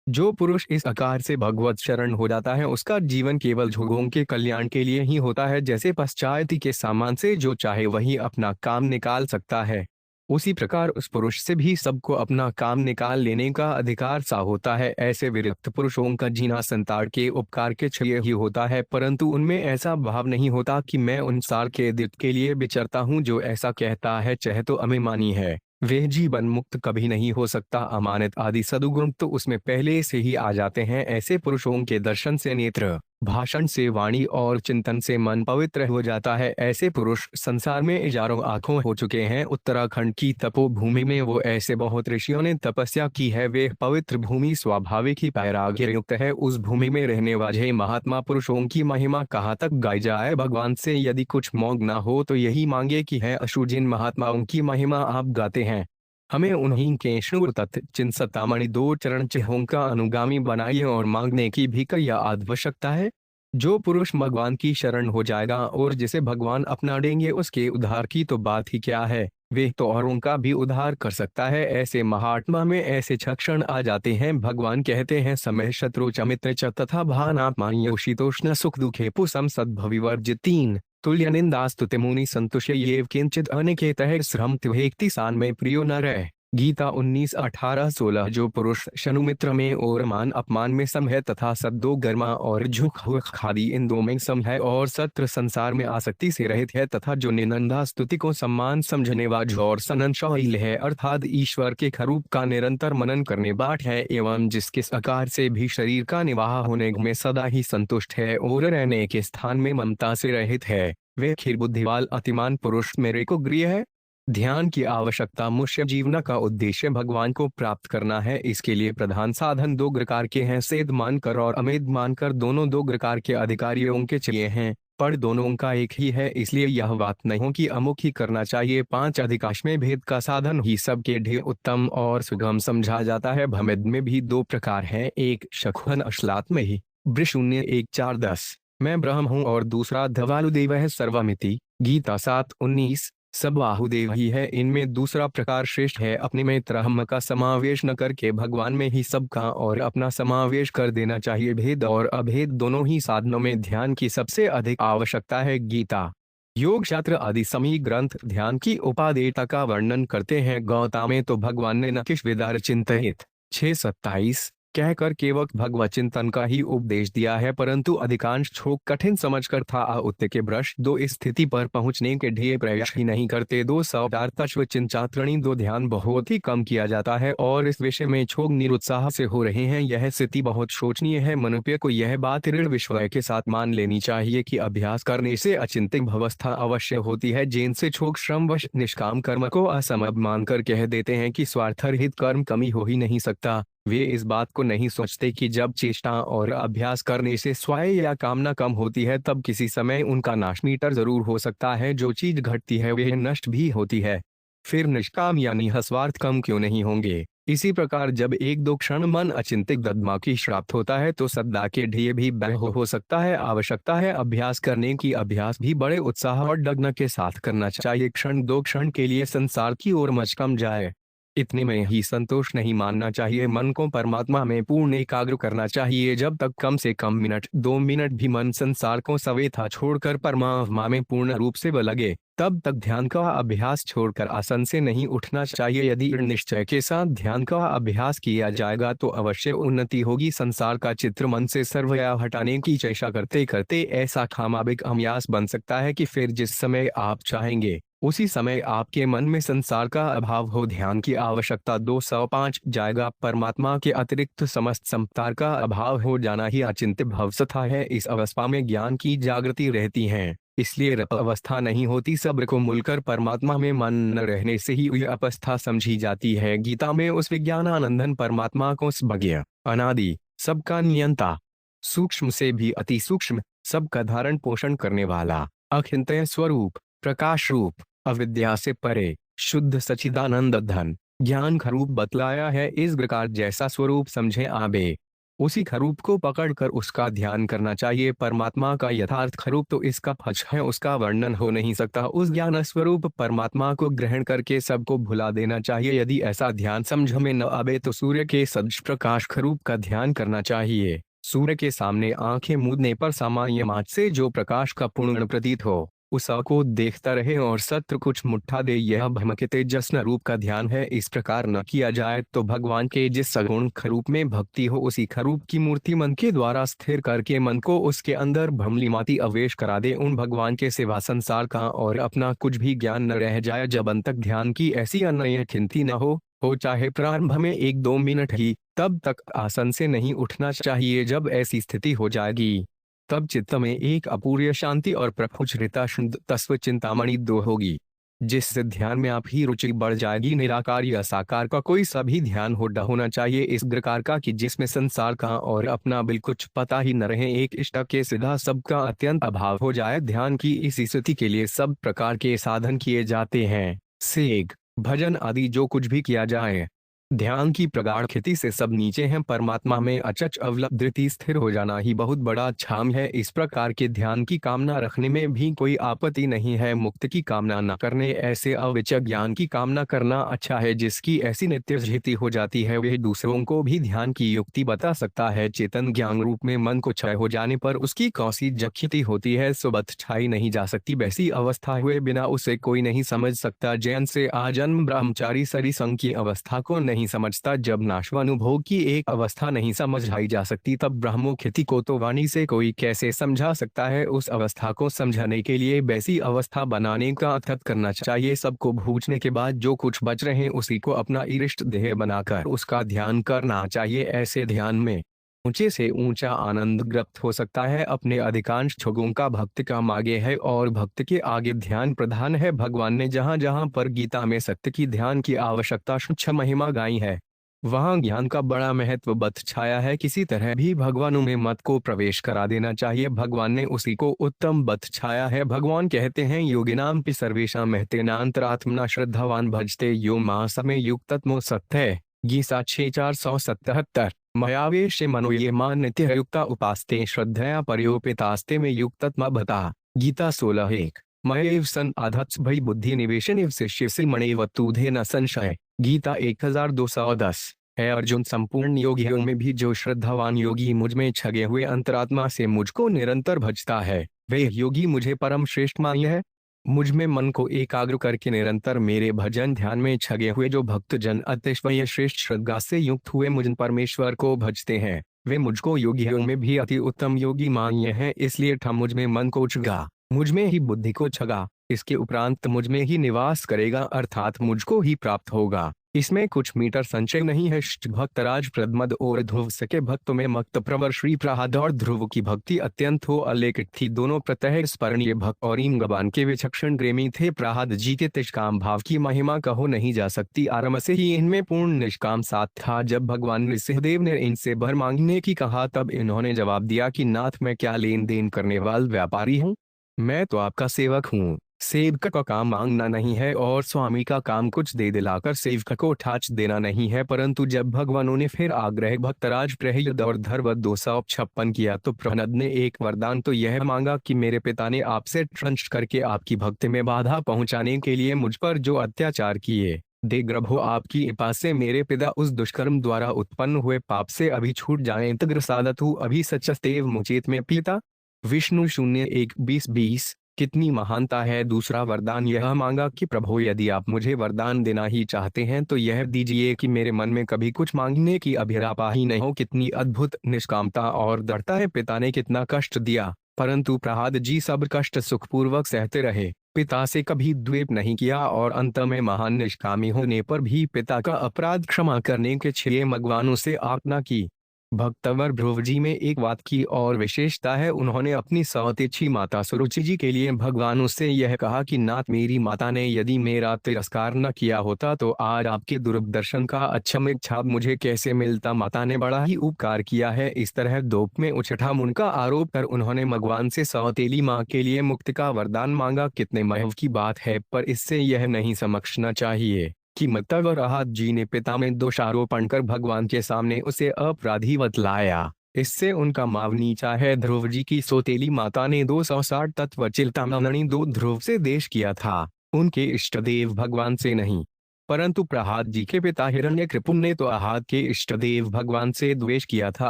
जो पुरुष इस आकार से भगवत शरण हो जाता है उसका जीवन केवल झोगों के कल्याण के लिए ही होता है। जैसे पश्चायती के सामान से जो चाहे वही अपना काम निकाल सकता है, उसी प्रकार उस पुरुष से भी सबको अपना काम निकाल लेने का अधिकार सा होता है। ऐसे विरक्त पुरुषों का जीना संताड़ के उपकार के लिए ही होता है, परंतु उनमें ऐसा भाव नहीं होता कि मैं उन सार के दित के लिए विचरता हूँ। जो ऐसा कहता है चाहे तो अभिमानी है, वह जीवन मुक्त कभी नहीं हो सकता। अमानत आदि सदुगुण तो उसमें पहले से ही आ जाते हैं। ऐसे पुरुषों के दर्शन से नेत्र, भाषण से वाणी और चिंतन से मन पवित्र हो जाता है। ऐसे पुरुष संसार में हजारों आंखों हो चुके हैं। उत्तराखंड की तपोभूमि में वो ऐसे बहुत ऋषियों ने तपस्या की है। वे पवित्र भूमि स्वाभाविक ही वैराग्य युक्त है। उस भूमि में रहने वाले महात्मा पुरुषों की महिमा कहाँ तक गाई जाए। भगवान से यदि कुछ मांग ना हो तो यही मांगे कि है अशु जिन महात्माओं की महिमा आप गाते हैं, हमें उन्हीं के शुभ तत्व चिंतामणि 2 चरण चिन्हों का अनुगामी बनाइए और मांगने की भी क्या आवश्यकता है। जो पुरुष भगवान की शरण हो जाएगा और जिसे भगवान अपना देंगे उसके उद्धार की तो बात ही क्या है, वे तो औरों का भी उद्धार कर सकता है। ऐसे महात्मा में ऐसे क्षण आ जाते हैं, भगवान कहते हैं समय शत्रु च मित्र च तथा भानात्मा शीतोष्ण सुख दुखे पुसम सद्भविवर्जित 3 तुल्य निंदास्तुति मुनि संतुष्य ये किंचित अनिकेतः श्रम त्वेक्ति सान में प्रियो न रह। गीता 19:18-16। जो पुरुष शनुमित्र में और मान अपमान में सम है तथा सद्दो गर्मा और झुक खादी इन दो में सम है और सत्र संसार में आसक्ति से रहित है तथा जो निंदा स्तुति को सम्मान समझने वाला और सननशील है अर्थात ईश्वर के स्वरूप का निरंतर मनन करने बाट है एवं जिसके आकार से भी शरीर का निवाह होने में सदा ही संतुष्ट है और रहने के स्थान में ममता से रहित है, वे खीर बुद्धिवाल अतिमान पुरुष मेरे को गृह है। ध्यान की आवश्यकता मनुष्य जीवन का उद्देश्य भगवान को प्राप्त करना है। इसके लिए प्रधान साधन 2 प्रकार के हैं, सेध मानकर और अमेध मानकर। दोनों 2 प्रकार के अधिकारियों के चाहिए हैं, पर दोनों का एक ही है, इसलिए यह बात नहीं हो कि अमुक ही करना चाहिए। 5 अधिकाश में भेद का साधन ही सबके ढेर उत्तम और सुगम समझा जाता है। भमेद में भी 2 प्रकार हैं, एक शकुन अश्लात में ही वृशून्य 1-4-10 मैं ब्रह्म हूँ और दूसरा धवालुदेव है सर्वमिति गीता 7-19 सब बाहुदेव ही है। इनमें दूसरा प्रकार श्रेष्ठ है, अपने में त्रहम का समावेश न करके भगवान में ही सबका और अपना समावेश कर देना चाहिए। भेद और अभेद दोनों ही साधनों में ध्यान की सबसे अधिक आवश्यकता है। गीता योग शास्त्र आदि समी ग्रंथ ध्यान की उपादेयता का वर्णन करते हैं। गौता में तो भगवान ने न किस विदार चिंतित 6:27 कहकर केवल भगवत चिंतन का ही उपदेश दिया है, परंतु अधिकांश छोक कठिन समझकर था उत्ते के ब्रश 2 इस स्थिति पर पहुंचने के ढेर प्रयास ही नहीं करते। 2 सौदार तत्व चिंतात्रणी 2 ध्यान बहुत ही कम किया जाता है और इस विषय में छोक निरुत्साह से हो रहे हैं। यह स्थिति बहुत शोचनीय है। मनुष्य को यह बात दृढ़ विश्वास के साथ मान लेनी चाहिए कि अभ्यास करने से अचिंतित अवस्था अवश्य होती है, जिनसे छोक श्रमवश निष्काम कर्म को असंभव मानकर कह देते हैं कि स्वार्थरहित कर्म कमी हो ही नहीं सकता। वे इस बात को नहीं सोचते कि जब चेष्टा और अभ्यास करने से स्वयं या कामना कम होती है तब किसी समय उनका नाश मीटर जरूर हो सकता है। जो चीज घटती है वह नष्ट भी होती है, फिर निष्काम यानी हस्वार्थ कम क्यों नहीं होंगे। इसी प्रकार जब एक दो क्षण मन अचिंतित दद्मा की श्राप्त होता है तो सद्दा के ढिए भी बह हो सकता है। आवश्यकता है अभ्यास करने की। अभ्यास भी बड़े उत्साह और डगन के साथ करना चाहिए। क्षण दो क्षण के लिए संसार की ओर मचकम जाए, इतने में ही संतोष नहीं मानना चाहिए। मन को परमात्मा में पूर्ण एकाग्र करना चाहिए। जब तक कम से कम मिनट 2 मिनट भी मन संसार को सवेथा छोड़कर परमात्मा में पूर्ण रूप से लगे, तब तक ध्यान का अभ्यास छोड़कर आसन से नहीं उठना चाहिए। यदि निश्चय के साथ ध्यान का अभ्यास किया जाएगा तो अवश्य उन्नति होगी। संसार का चित्र मन से सर्वया हटाने की चेष्टा करते करते ऐसा खामाबिक अभ्यास बन सकता है कि फिर जिस समय आप चाहेंगे उसी समय आपके मन में संसार का अभाव हो। ध्यान की आवश्यकता 205 जाएगा। परमात्मा के अतिरिक्त समस्त संसार का अभाव हो जाना ही अचिंत्य भवसथा है। इस अवस्था में ज्ञान की जागृति रहती है, इसलिए रप अवस्था नहीं होती। सब्र को मूलकर परमात्मा में मन न रहने से ही यह अवस्था समझी जाती है। गीता में उस विज्ञानानंदन परमात्मा को सर्वज्ञ, अनादि, सबका नियंता, सूक्ष्म से भी अति सूक्ष्म, सबका धारण पोषण करने वाला, अचिंत्य स्वरूप, प्रकाश रूप, अविद्या से परे, शुद्ध सच्चिदानंद धन, ज्ञान खरूप बतलाया है। इस प्रकार जैसा स्वरूप समझे आबे, उसी खरूप को पकड़कर उसका ध्यान करना चाहिए। परमात्मा का यथार्थ खरूप तो इसका फच है, उसका वर्णन हो नहीं सकता। उस ज्ञान स्वरूप परमात्मा को ग्रहण करके सबको भुला देना चाहिए। यदि ऐसा ध्यान समझ में न आवे तो सूर्य के सदृश प्रकाश खरूप का ध्यान करना चाहिए। सूर्य के सामने आंखें मूंदने पर सामान्य माच से जो प्रकाश का पूर्ण प्रतीत हो, उसको देखता रहे और सत्र कुछ मुट्ठा दे, यह ब्रह्म के तेजस्न रूप का ध्यान है। इस प्रकार न किया जाए तो भगवान के जिस सगुण खरूप में भक्ति हो, उसी खरूप की मूर्ति मन के द्वारा स्थिर करके मन को उसके अंदर भ्रमलिमाती अवेश करा दे। उन भगवान के सिवा संसार का और अपना कुछ भी ज्ञान न रह जाए। जब अंत तक ध्यान की ऐसी अन्य चिंती न हो चाहे प्रारंभ में 1-2 मिनट ही, तब तक आसन से नहीं उठना चाहिए। जब ऐसी स्थिति हो जाएगी तब चित्त में एक अपूर्य शांति और प्रफुल्लिता शुद्ध तत्व चिंतामणि दो होगी, जिससे ध्यान में आप ही रुचि बढ़ जाएगी। निराकार या साकार का कोई सभी ध्यान होना चाहिए, इस प्रकार का कि जिसमें संसार का और अपना बिल्कुल पता ही न रहे। एक इष्ट के सीधा सबका अत्यंत अभाव हो जाए। ध्यान की इस स्थिति के लिए सब प्रकार के साधन किए जाते हैं, सेग, भजन आदि जो कुछ भी किया जाए। ध्यान की प्रगाढ़ खेती से सब नीचे हैं। परमात्मा में अचच अवलब्धि स्थिर हो जाना ही बहुत बड़ा क्षाम है। इस प्रकार के ध्यान की कामना रखने में भी कोई आपत्ति नहीं है। मुक्त की कामना न करने, ऐसे अविचल ज्ञान की कामना करना अच्छा है। जिसकी ऐसी नित्य स्थिति हो जाती है वह दूसरों को भी ध्यान की युक्ति बता सकता है। चेतन ज्ञान रूप में मन को क्षय हो जाने पर उसकी कौसी जख्यति होती है, सुबत छाई नहीं जा सकती। वैसी अवस्था हुए बिना उसे कोई नहीं समझ सकता। जैन से आजन्म ब्रह्मचारी सरी संग की अवस्था को नहीं समझता। जब नाश्वानुभोग की एक अवस्था नहीं समझाई जा सकती तब ब्रह्मोख्यति को तो वाणी से कोई कैसे समझा सकता है। उस अवस्था को समझाने के लिए वैसी अवस्था बनाने का अथक करना चाहिए। सबको भूजने के बाद जो कुछ बच रहे उसी को अपना इष्ट देह बनाकर उसका ध्यान करना चाहिए। ऐसे ध्यान में ऊंचे से ऊंचा आनंद ग्रप्त हो सकता है। अपने अधिकांश छोगों का भक्त का आगे है और भक्त के आगे ध्यान प्रधान है। भगवान ने जहां जहां पर गीता में सत्य की ध्यान की आवश्यकता महिमा गाई है, वहां ज्ञान का बड़ा महत्व बत छाया है। किसी तरह भी भगवानों में मत को प्रवेश करा देना चाहिए। भगवान ने उसी को उत्तम बत छाया है। भगवान कहते हैं, योगिनाम पि सर्वेषां महतेनांतरात्मना श्रद्धावान भजते यो मां समय युक्तत्मो सत्य। गीता 6:477। मयावेश मनो ये मान नित्य युक्ता उपास्ते श्रद्धया पर्योपितास्ते में युक्तत्म बता। गीता 16:1। मयैव सन आधत्स भई बुद्धि निवेशन शिष्य से मणेव तूधे न संशय। गीता 1210। है अर्जुन, संपूर्ण योगियों में भी जो श्रद्धावान योगी मुझ में छगे हुए अंतरात्मा से मुझको निरंतर भजता है, वे योगी मुझे परम श्रेष्ठ मान्य है। मुझ में मन को एकाग्र करके निरंतर मेरे भजन ध्यान में छगे हुए जो भक्त जन अतिशय श्रेष्ठ श्रद्धा से युक्त हुए मुझ परमेश्वर को भजते हैं, वे मुझको योगियों में भी अति उत्तम योगी मान्य हैं। इसलिए मुझ में मन को छगा, मुझ में ही बुद्धि को छगा, इसके उपरांत मुझ में ही निवास करेगा, अर्थात मुझको ही प्राप्त होगा। इसमें कुछ मीटर संचय नहीं है। भक्तराज प्रदमद और ध्रुव सके भक्तों में मक्त प्रवर श्री प्रहलाद और ध्रुव की भक्ति अत्यंत हो अलेखित थी। दोनों प्रत्यह स्मरणीय भक्त और इंगबान के विचक्षण प्रेमी थे। प्रहलाद जी के निष्काम भाव की महिमा कहो नहीं जा सकती। आरंभ से ही इनमें पूर्ण निष्काम साथ था। जब भगवान नृसिंहदेव ने इनसे भर मांगने की कहा तब इन्होंने जवाब दिया कि नाथ, मैं क्या लेन देन करने वाला व्यापारी हूँ, मैं तो आपका सेवक हूँ। सेवक का काम मांगना नहीं है और स्वामी का काम कुछ दे दिलाकर सेवक को ठाच देना नहीं है। परंतु जब भगवानों ने फिर आग्रह भक्तराज प्रहलाद और धर्व 256 किया तो प्रहलाद ने एक वरदान तो यह मांगा कि मेरे पिता ने आपसे ट्रंच करके आपकी भक्ति में बाधा पहुंचाने के लिए मुझ पर जो अत्याचार किए, देग्रभो आपकी कृपा से मेरे पिता उस दुष्कर्म द्वारा उत्पन्न हुए पाप से अभी छूट जाएं। तग्र साधतु अभी सचस्तेव मुचेत में पिता। विष्णु 01-20-20। कितनी महानता है। दूसरा वरदान यह मांगा कि प्रभु यदि आप मुझे वरदान देना ही चाहते हैं तो यह दीजिए कि मेरे मन में कभी कुछ मांगने की अभिलाषा ही नहीं हो। कितनी अद्भुत निष्कामता और दृढ़ता है। पिता ने कितना कष्ट दिया परंतु प्रहलाद जी सब कष्ट सुखपूर्वक सहते रहे, पिता से कभी द्वेष नहीं किया और अंत में महान निष्कामी होने पर भी पिता का अपराध क्षमा करने के 6 भगवानों से आज्ञा की। भक्तवर ध्रुव जी में एक बात की और विशेषता है, उन्होंने अपनी सौतेछी माता सुरुचि जी के लिए भगवानों से यह कहा कि नाथ मेरी माता ने यदि मेरा तिरस्कार न किया होता तो आज आपके दूरदर्शन का अक्षम छाप मुझे कैसे मिलता। माता ने बड़ा ही उपकार किया है। इस तरह दोप में उछठा मुन का आरोप कर उन्होंने भगवान से सौतेली माँ के लिए मुक्ति का वरदान मांगा। कितने महत्व की बात है, पर इससे यह नहीं समझना चाहिए कि प्रहलाद जी ने पिता में दोषारोपण कर भगवान के सामने उसे अपराधी बतलाया। इससे उनका माव नीचा है। ध्रुव जी की सौतेली माता ने 260 तत्व चिंतामणि 2 ध्रुव से देश किया था, उनके इष्ट देव भगवान से नहीं। परंतु प्रहलाद जी के पिता हिरण्यकृपु ने तो आहत के इष्ट देव भगवान से द्वेष किया था।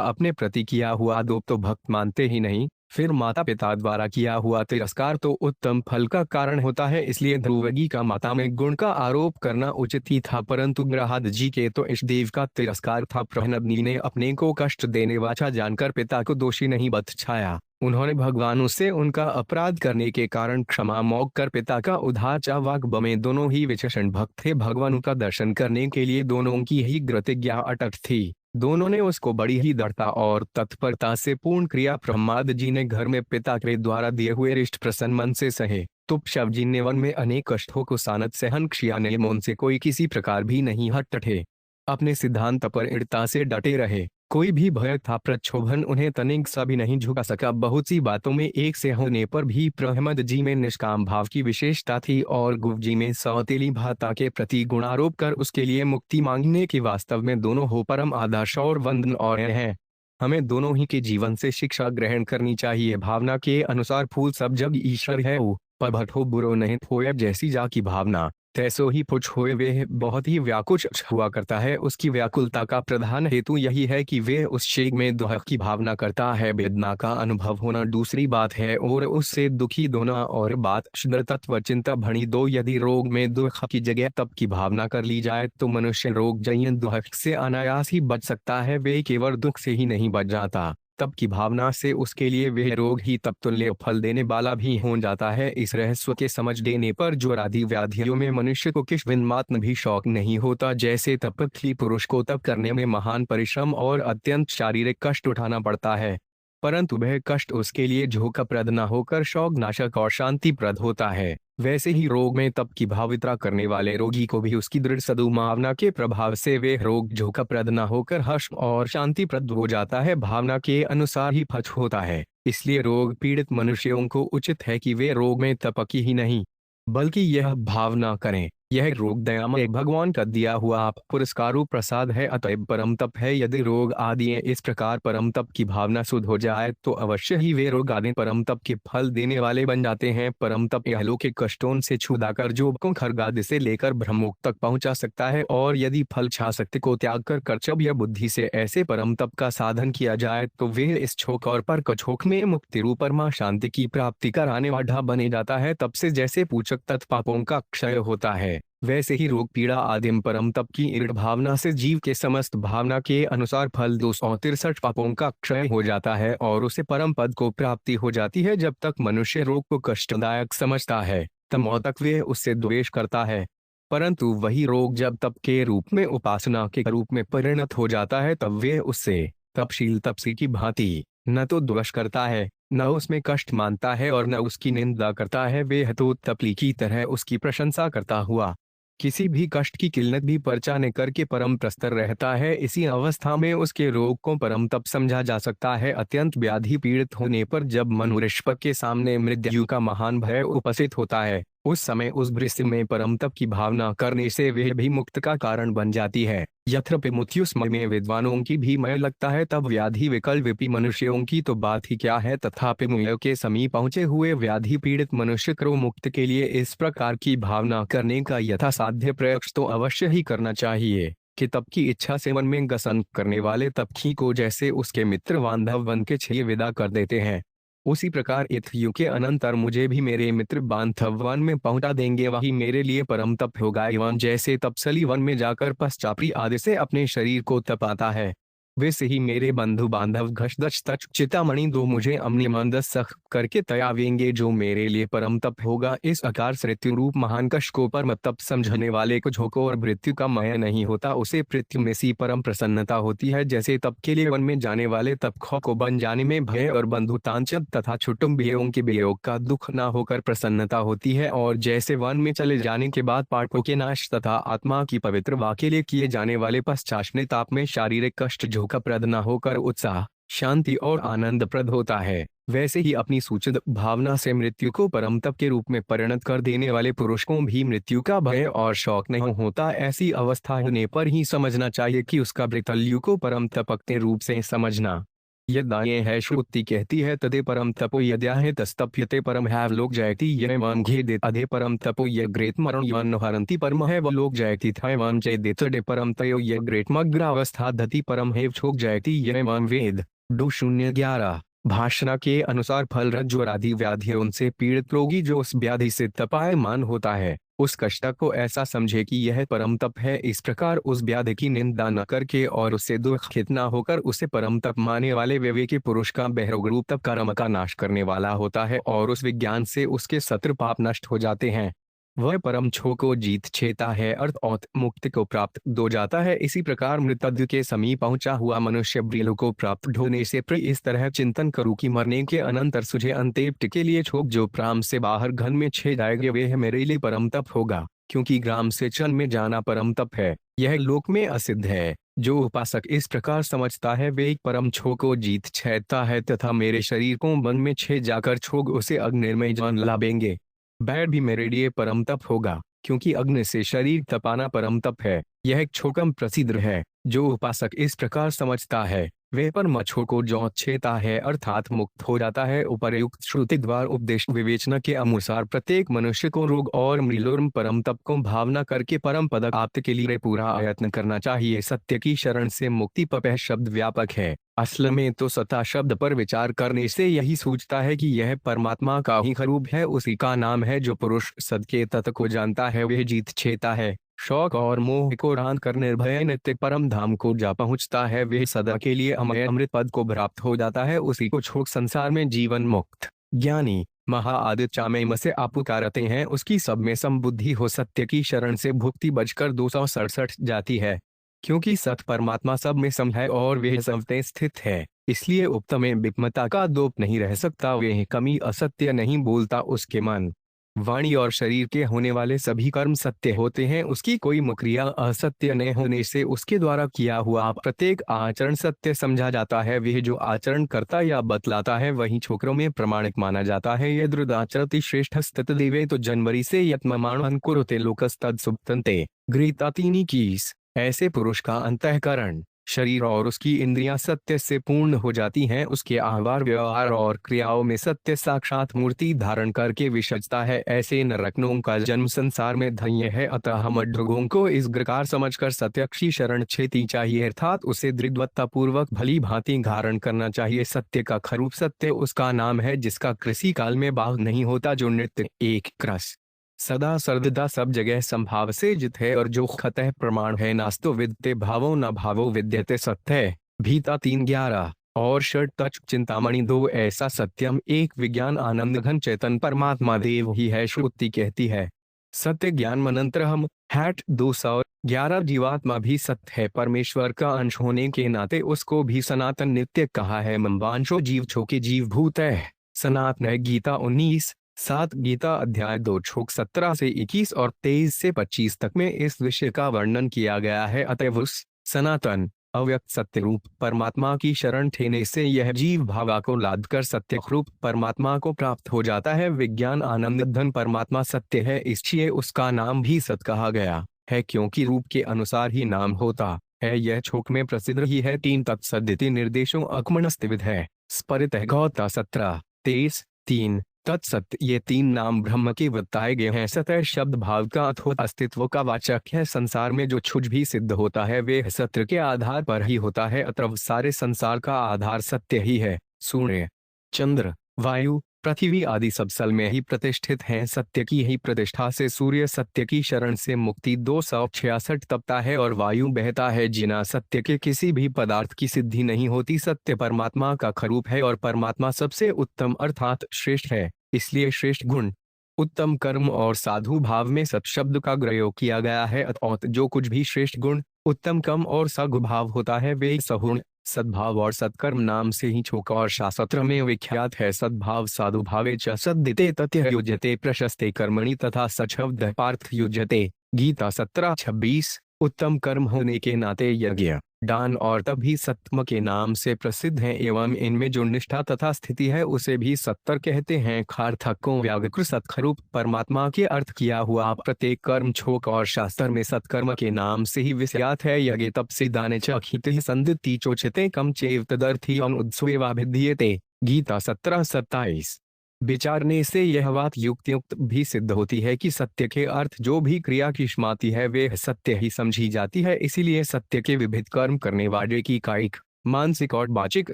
अपने प्रति किया हुआ दोष तो भक्त मानते ही नहीं, फिर माता पिता द्वारा किया हुआ तिरस्कार तो उत्तम फल का कारण होता है। इसलिए ध्रुवगी का माता में गुण का आरोप करना उचित ही था, परंतु प्रहलाद जी के तो इष्ट देव का तिरस्कार था। प्रहलाद ने अपने को कष्ट देने वाचा जानकर पिता को दोषी नहीं बतलाया। उन्होंने भगवानों से उनका अपराध करने के कारण क्षमा मांग कर पिता का उद्धार चाहा। में दोनों ही विचक्षण भक्त थे। भगवान का दर्शन करने के लिए दोनों की ही प्रतिज्ञा अटट थी। दोनों ने उसको बड़ी ही दृढ़ता और तत्परता से पूर्ण किया। प्रहलाद जी ने घर में पिता के द्वारा दिए हुए रिष्ट प्रसन्न मन से सहे, तो शव जी ने वन में अनेक कष्टों को सानत सहन किया। ने मन से कोई किसी प्रकार भी नहीं हटे, अपने सिद्धांत पर दृढ़ता से डटे रहे। कोई भी भय था प्रक्षोभन उन्हें तनिक सा भी नहीं झुका सका। बहुत सी बातों में एक से होने पर भी प्रहलाद जी में निष्काम भाव की विशेषता थी और गुप्त जी में सौतेली भाता के प्रति गुणारोप कर उसके लिए मुक्ति मांगने की वास्तव में दोनों हो परम आदर्श और वंदन और है। हमें दोनों ही के जीवन से शिक्षा ग्रहण करनी चाहिए। भावना के अनुसार फूल सब जग ईश्वर है ओ, पर भटो बुरो नहीं होए। जैसी जा की भावना तैसो ही पुछ होए। वे बहुत ही व्याकुल हुआ करता है। उसकी व्याकुलता का प्रधान हेतु यही है कि वे उस शेग में दुख की भावना करता है। वेदना का अनुभव होना दूसरी बात है और उससे दुखी दोना और बात। शुद्ध तत्व चिंता भणी दो। यदि रोग में दुख की जगह तप की भावना कर ली जाए तो मनुष्य रोग जन्य दुख से अनायास ही बच सकता है। वे केवल दुख से ही नहीं बच जाता, तप की भावना से उसके लिए वह रोग ही तप तुल्य फल देने वाला भी हो जाता है। इस रहस्य के समझ लेने पर ज्वर आदि व्याधियों में मनुष्य को किस बिंदुमात्र भी शौक नहीं होता। जैसे तपस्वी पुरुष को तप करने में महान परिश्रम और अत्यंत शारीरिक कष्ट उठाना पड़ता है, परंतु वह कष्ट उसके लिए झोंकाप्रद न होकर शौक नाशक और शांतिप्रद होता है, वैसे ही रोग में तप की भावित्रा करने वाले रोगी को भी उसकी दृढ़ सद्भावना के प्रभाव से वे रोग झोंकाप्रद न होकर हर्ष और शांतिप्रद हो जाता है। भावना के अनुसार ही फच होता है। इसलिए रोग पीड़ित मनुष्यों को उचित है कि वे रोग में तप की ही नहीं बल्कि यह भावना करें, यह रोग दयामय भगवान का दिया हुआ आप पुरस्कारों प्रसाद है, अतएव परम तप है। यदि रोग आदि इस प्रकार परम तप की भावना शुद्ध हो जाए तो अवश्य ही वे रोग आदि परम तप के फल देने वाले बन जाते हैं। परम तप यह के कष्टों से छुड़ाकर जो को खरगाद से लेकर ब्रह्मोक तक पहुंचा सकता है। और यदि फल छाशक्ति को त्याग कर कर्तव्य या बुद्धि से ऐसे परम तप का साधन किया जाए तो वे इस छोक और पर कछोक में मुक्ति रूप परमा शांति की प्राप्ति कराने वाला बने जाता है। तप से जैसे पूछक तत्पापों का क्षय होता है, वैसे ही रोग पीड़ा आदिम परम तप की दृढ़ भावना से जीव के समस्त भावना के अनुसार फल 263 पापों का क्षय हो जाता है और उसे परम पद को प्राप्ति हो जाती है। जब तक मनुष्य रोग को कष्टदायक समझता है तब तक वे उससे द्वेष करता है, परंतु वही रोग जब तप के रूप में उपासना के रूप में परिणत हो जाता है तब वे उससे तपशील तपसी की भांति न तो द्वेष करता है, न उसमें कष्ट मानता है और न उसकी निंदा करता है। वे तो तपली की तरह उसकी प्रशंसा करता हुआ किसी भी कष्ट की किल्लत भी परचा न करके परम प्रस्तर रहता है। इसी अवस्था में उसके रोग को परम तप समझा जा सकता है। अत्यंत व्याधि पीड़ित होने पर जब मनुष्य के सामने मृत्यु का महान भय उपस्थित होता है उस समय उस दृश्य में परम तप की भावना करने से वह भी मुक्त का कारण बन जाती है। यथापि मुत्युस्म में विद्वानों की भी मय लगता है, तब व्याधि विकल विपी मनुष्यों की तो बात ही क्या है। तथापि मुय के समीप पहुंचे हुए व्याधि पीड़ित मनुष्य को मुक्त के लिए इस प्रकार की भावना करने का यथासाध्य प्रयास तो अवश्य ही करना चाहिए कि तप की इच्छा से मन में गसन करने वाले तपखी को जैसे उसके मित्र बांधव वन के छे विदा कर देते हैं, उसी प्रकार इस युग के अनंतर मुझे भी मेरे मित्र बांधव वन में पहुंचा देंगे, वही मेरे लिए परम तप होगा। एवं जैसे तपसली वन में जाकर पश्चापरी आदि से अपने शरीर को तपाता है, वैसे ही मेरे बंधु बांधव घषदच तच चितामणि दो मुझे अम्निमंदस सख करके तयावेंगे, जो मेरे लिए परम तप होगा। इस आकार से मृत्यु रूप महान कष्ट को परम तप समझने वाले को झोंको और मृत्यु का मय नहीं होता, उसे मृत्यु में सी परम प्रसन्नता होती है। जैसे तप के लिए वन में जाने वाले तपखो को बन जाने में भय और बंधु तांचब तथा कुटुंबियों के वियोग का दुख न होकर प्रसन्नता होती है, और जैसे वन में चले जाने के बाद पापों के नाश तथा आत्मा की पवित्र वा के लिए किए जाने वाले पश्चाशने ताप में शारीरिक कष्ट झोंकाप्रद न होकर उत्साह, शांति और आनंद प्रद होता है, वैसे ही अपनी सूचित भावना से मृत्यु को परम तप के रूप में परिणत कर देने वाले पुरुष को भी मृत्यु का भय और शौक नहीं होता। ऐसी अवस्था होने पर ही समझना चाहिए कि उसका मृत्यु को परम तप के रूप से समझना। यदाये है श्रुति कहती है तदे परम तपो यद्या है तस्तप्यते परम है लोक जयति ये वन घे अधे परम तपो ये ग्रेत मरण यन हरंती परम है व लोक जयति थे वन जय देतडे परम तयो ये ग्रेट मग्रावस्था धति परम है छोक जयति ये वन वेद 2:11। भाषणा के अनुसार फल रज्जु आदि व्याधियों से पीड़ित रोगी जो उस व्याधि से तपायमान होता है, उस कष्ट को ऐसा समझे कि यह परम तप है। इस प्रकार उस व्याधि की निंदा न करके और उससे दुखित न होकर उसे परम तप माने वाले विवेकी पुरुष का बहरोग रूप तप कर्म का नाश करने वाला होता है, और उस विज्ञान से उसके शत्रु पाप नष्ट हो जाते हैं। वह परम छो को जीत छेता है, अर्थ औत मुक्ति को प्राप्त हो जाता है। इसी प्रकार मृत्यु के समीप पहुंचा हुआ मनुष्य ब्रिल को प्राप्त होने से इस तरह चिंतन करूं कि मरने के अनंतर सुझे अंत्येष्टि के लिए छोक जो प्राम से बाहर घन में छे जाएगा वह मेरे लिए परम तप होगा, क्योंकि ग्राम से चन में जाना परम तप है, यह लोक में असिद्ध है। जो उपासक इस प्रकार समझता है वे एक परम छो को जीत छेता है तथा मेरे शरीर को वन में छे जाकर छोग उसे अग्निर्मय जान लावेंगे। बैर भी मेरे लिए परम तप होगा, क्योंकि अग्नि से शरीर तपाना परम तप है, यह एक छोकम प्रसिद्ध है। जो उपासक इस प्रकार समझता है वह परम छो को जो छेता है अर्थात मुक्त हो जाता है। उपर्युक्त श्रुति द्वार उपदेश विवेचना के अनुसार प्रत्येक मनुष्य को रोग और मृलोर्म परम तप को भावना करके परम पद प्राप्त के लिए पूरा प्रयत्न करना चाहिए। सत्य की शरण से मुक्ति पपह शब्द व्यापक है, असल में तो सता शब्द पर विचार करने से यही सूझता है कि यह परमात्मा का ही स्वरूप है, उसी का नाम है। जो पुरुष सद के तत्व को जानता है वह जीत छेता है, शौक और मोह को रांध कर निर्भय नित्य परम धाम को जा पहुंचता है, वह सदा के लिए अमय अमृत पद को प्राप्त हो जाता है। उसी को छोड़ संसार में जीवन मुक्त ज्ञानी महा आदित्य में से आपुकारते हैं, उसकी सब में समबुद्धि हो सत्य की शरण से भुक्ति बचकर 267 जाती है। क्योंकि सत परमात्मा सब में सम है और वह सबते स्थित है, इसलिए उपत में विपमता का दोप नहीं रह सकता। वह कमी असत्य नहीं बोलता, उसके मन वाणी और शरीर के होने वाले सभी कर्म सत्य होते हैं। उसकी कोई मुक्रिया असत्य न होने से उसके द्वारा किया हुआ प्रत्येक आचरण सत्य समझा जाता है। वह जो आचरण करता या बतलाता है वही छोकरों में प्रमाणिक माना जाता है। यह द्रुदाचरति श्रेष्ठ स्थित देवे तो जनवरी से यत्ममाण कुरुते लोकस्तद सुप्तन्ते गृहीतातीनी कीस। ऐसे पुरुष का अंतःकरण शरीर और उसकी इंद्रियां सत्य से पूर्ण हो जाती हैं, उसके आहार व्यवहार और क्रियाओं में सत्य साक्षात मूर्ति धारण करके विसजता है। ऐसे नरकनों का जन्म संसार में धन्य है। अतः हम अड्ढगों को इस प्रकार समझकर सत्य की शरण छेती चाहिए, अर्थात उसे दृढ़ता पूर्वक भली भांति धारण करना चाहिए। सत्य का खरूप सत्य उसका नाम है जिसका कृषि काल में बाह नहीं होता, जो नित्य एक क्रस सदा सर्वदा सब जगह संभाव से जित है, और जो खतः प्रमाण है नास्तो विद्यते भावो न भावो विद्यते सत्य भीता 3:11 और षट तच चिंतामणि 2। ऐसा सत्यम एक विज्ञान आनंद घन चेतन परमात्मा देव ही है, श्रुति कहती है। सत्य ज्ञान मनंत्र हम हैट 211 जीवात्मा भी सत्य है, परमेश्वर का अंश होने के नाते उसको भी सनातन नित्य कहा है। मम्बांशो जीव छो के जीव भूत है सनातन। गीता 19:7 गीता अध्याय 2 श्लोक 17 से 21 और 23 से 25 तक में इस विषय का वर्णन किया गया है। अतएव उस सनातन अव्यक्त सत्य रूप परमात्मा की शरण लेने से यह जीव भावा को लाद कर सत्य रूप परमात्मा को प्राप्त हो जाता है। विज्ञान आनंद धन परमात्मा सत्य है, इसलिए उसका नाम भी सत कहा गया है, क्योंकि रूप के अनुसार ही नाम होता है। यह छोक में प्रसिद्ध ही है। 3 तत्सदिति निर्देशों अकमनस्तिविद है स्परित गौता 17:23-3 तत्सत्य। ये 3 नाम ब्रह्म के बताए गए हैं। सत्य शब्द भाव का अथवा अस्तित्व का वाचक है। संसार में जो कुछ भी सिद्ध होता है वे सत्य के आधार पर ही होता है, अतः सारे संसार का आधार सत्य ही है। सूर्य, चंद्र, वायु, पृथ्वी आदि सब सल में ही प्रतिष्ठित हैं। सत्य की ही प्रतिष्ठा से सूर्य सत्य की शरण से मुक्ति 266 तपता है और वायु बहता है। जिना सत्य के किसी भी पदार्थ की सिद्धि नहीं होती। सत्य परमात्मा का खरूप है और परमात्मा सबसे उत्तम अर्थात श्रेष्ठ है, इसलिए श्रेष्ठ गुण, उत्तम कर्म और साधु भाव में सत शब्द का प्रयोग किया गया है। अतः जो कुछ भी श्रेष्ठ गुण, उत्तम कर्म और सद्भाव होता है वे सगुण, सद्भाव और सत्कर्म नाम से ही छोक और शास्त्र में विख्यात है। सद्भाव साधुभावे च सद्दिते तथ्य युज्यते प्रशस्ते कर्मणि तथा सच्छब्द पार्थ युज्यते। गीता 17:26। उत्तम कर्म होने के नाते यज्ञ, दान और तप भी सत्म के नाम से प्रसिद्ध हैं एवं इनमें जो निष्ठा तथा स्थिति है उसे भी सत्तर कहते हैं। खार्थक को व्याघ्र सत्खरूप परमात्मा के अर्थ किया हुआ प्रत्येक कर्म छोक और शास्त्र में सत्कर्म के नाम से ही विख्यात है। यज्ञ तप से दाने चखिते संदिति चोचिते कम चेव तदर्थी अनुद्स्वेवाभिधीयते। गीता 17:27। विचारने से यह बात युक्तियुक्त भी सिद्ध होती है कि सत्य के अर्थ जो भी क्रिया की समाती है वे सत्य ही समझी जाती है। इसीलिए सत्य के विविध कर्म करने वाले की कायिक, मानसिक और वाचिक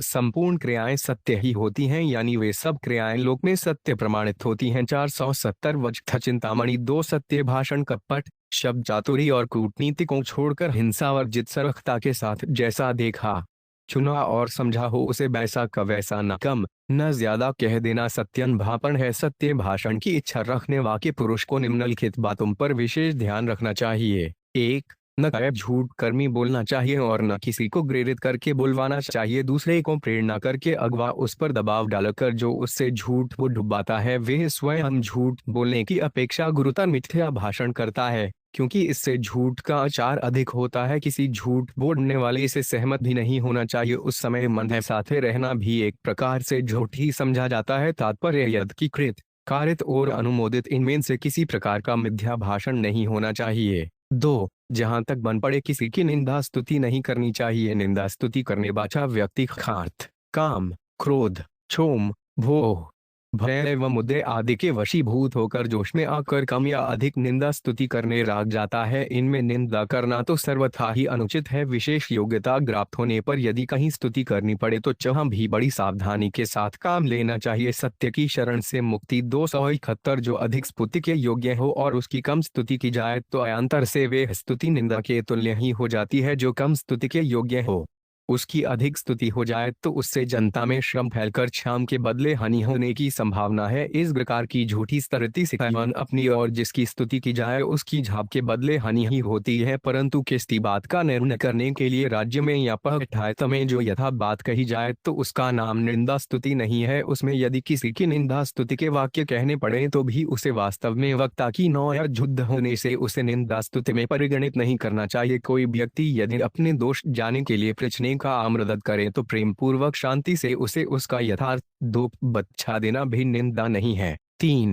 संपूर्ण क्रियाएं सत्य ही होती हैं, यानी वे सब क्रियाएं लोक में सत्य प्रमाणित होती हैं। 470 वज्र चिंतामणि 2 सत्य भाषण कपट शब्द चातुरी और कूटनीति को छोड़कर हिंसा वर्जित सरखता के साथ जैसा देखा चुना और समझा हो उसे वैसा का वैसा न कम न ज्यादा कह देना सत्यनुभूपण है। सत्य भाषण की इच्छा रखने वाले पुरुष को निम्नलिखित बातों पर विशेष ध्यान रखना चाहिए। 1. न कभी झूठ कर्मी बोलना चाहिए और न किसी को प्रेरित करके बुलवाना चाहिए। दूसरे को प्रेरणा करके अगवा उस पर दबाव डालकर जो उससे झूठ वो डुबाता है वे स्वयं झूठ बोलने की अपेक्षा गुरुतर मिथ्या भाषण करता है, क्योंकि इससे झूठ का आचार अधिक होता है। किसी झूठ बोलने वाले से सहमत भी नहीं होना चाहिए। उस समय मन साथे रहना भी एक प्रकार से झूठ ही समझा जाता है। तात्पर्य यद की कृत, कारित और अनुमोदित इनमें से किसी प्रकार का मिथ्या भाषण नहीं होना चाहिए। 2. जहां तक बन पड़े किसी की निंदा स्तुति नहीं करनी चाहिए। निंदा स्तुति करने वाला व्यक्ति खार्थ, काम, क्रोध, क्षोम, भोह, भय एवं मुद्दे आदि के वशीभूत होकर जोश में आकर कम या अधिक निंदा स्तुति करने लाग जाता है। इनमें निंदा करना तो सर्वथा ही अनुचित है। विशेष योग्यता प्राप्त होने पर यदि कहीं स्तुति करनी पड़े तो वहाँ भी बड़ी सावधानी के साथ काम लेना चाहिए। सत्य की शरण से मुक्ति 271। जो अधिक स्तुति के योग्य हो और उसकी कम स्तुति की जाए तो अयांतर से वे स्तुति निंदा के तुल्य ही हो जाती है। जो कम स्तुति के योग्य हो उसकी अधिक स्तुति हो जाए तो उससे जनता में श्रम फैलकर क्षाम के बदले हानि होने की संभावना है। इस प्रकार की झूठी स्तुति से अपनी और जिसकी स्तुति की जाए उसकी झाप के बदले हानि ही होती है। परंतु किसी बात का निर्णय करने के लिए राज्य में या पंचायत में जो यथा बात कही जाए तो उसका नाम निंदा स्तुति नहीं है। उसमें यदि किसी की निंदा स्तुति के वाक्य कहने पड़े तो भी उसे वास्तव में वक्ता की नौ या युद्ध होने से उसे निंदा स्तुति में परिगणित नहीं करना चाहिए। कोई व्यक्ति यदि अपने दोष जाने के लिए प्रश्न का आमदद करे तो प्रेम पूर्वक शांति से उसे उसका यथार्थ दोष बता देना भी निंदा नहीं है। 3.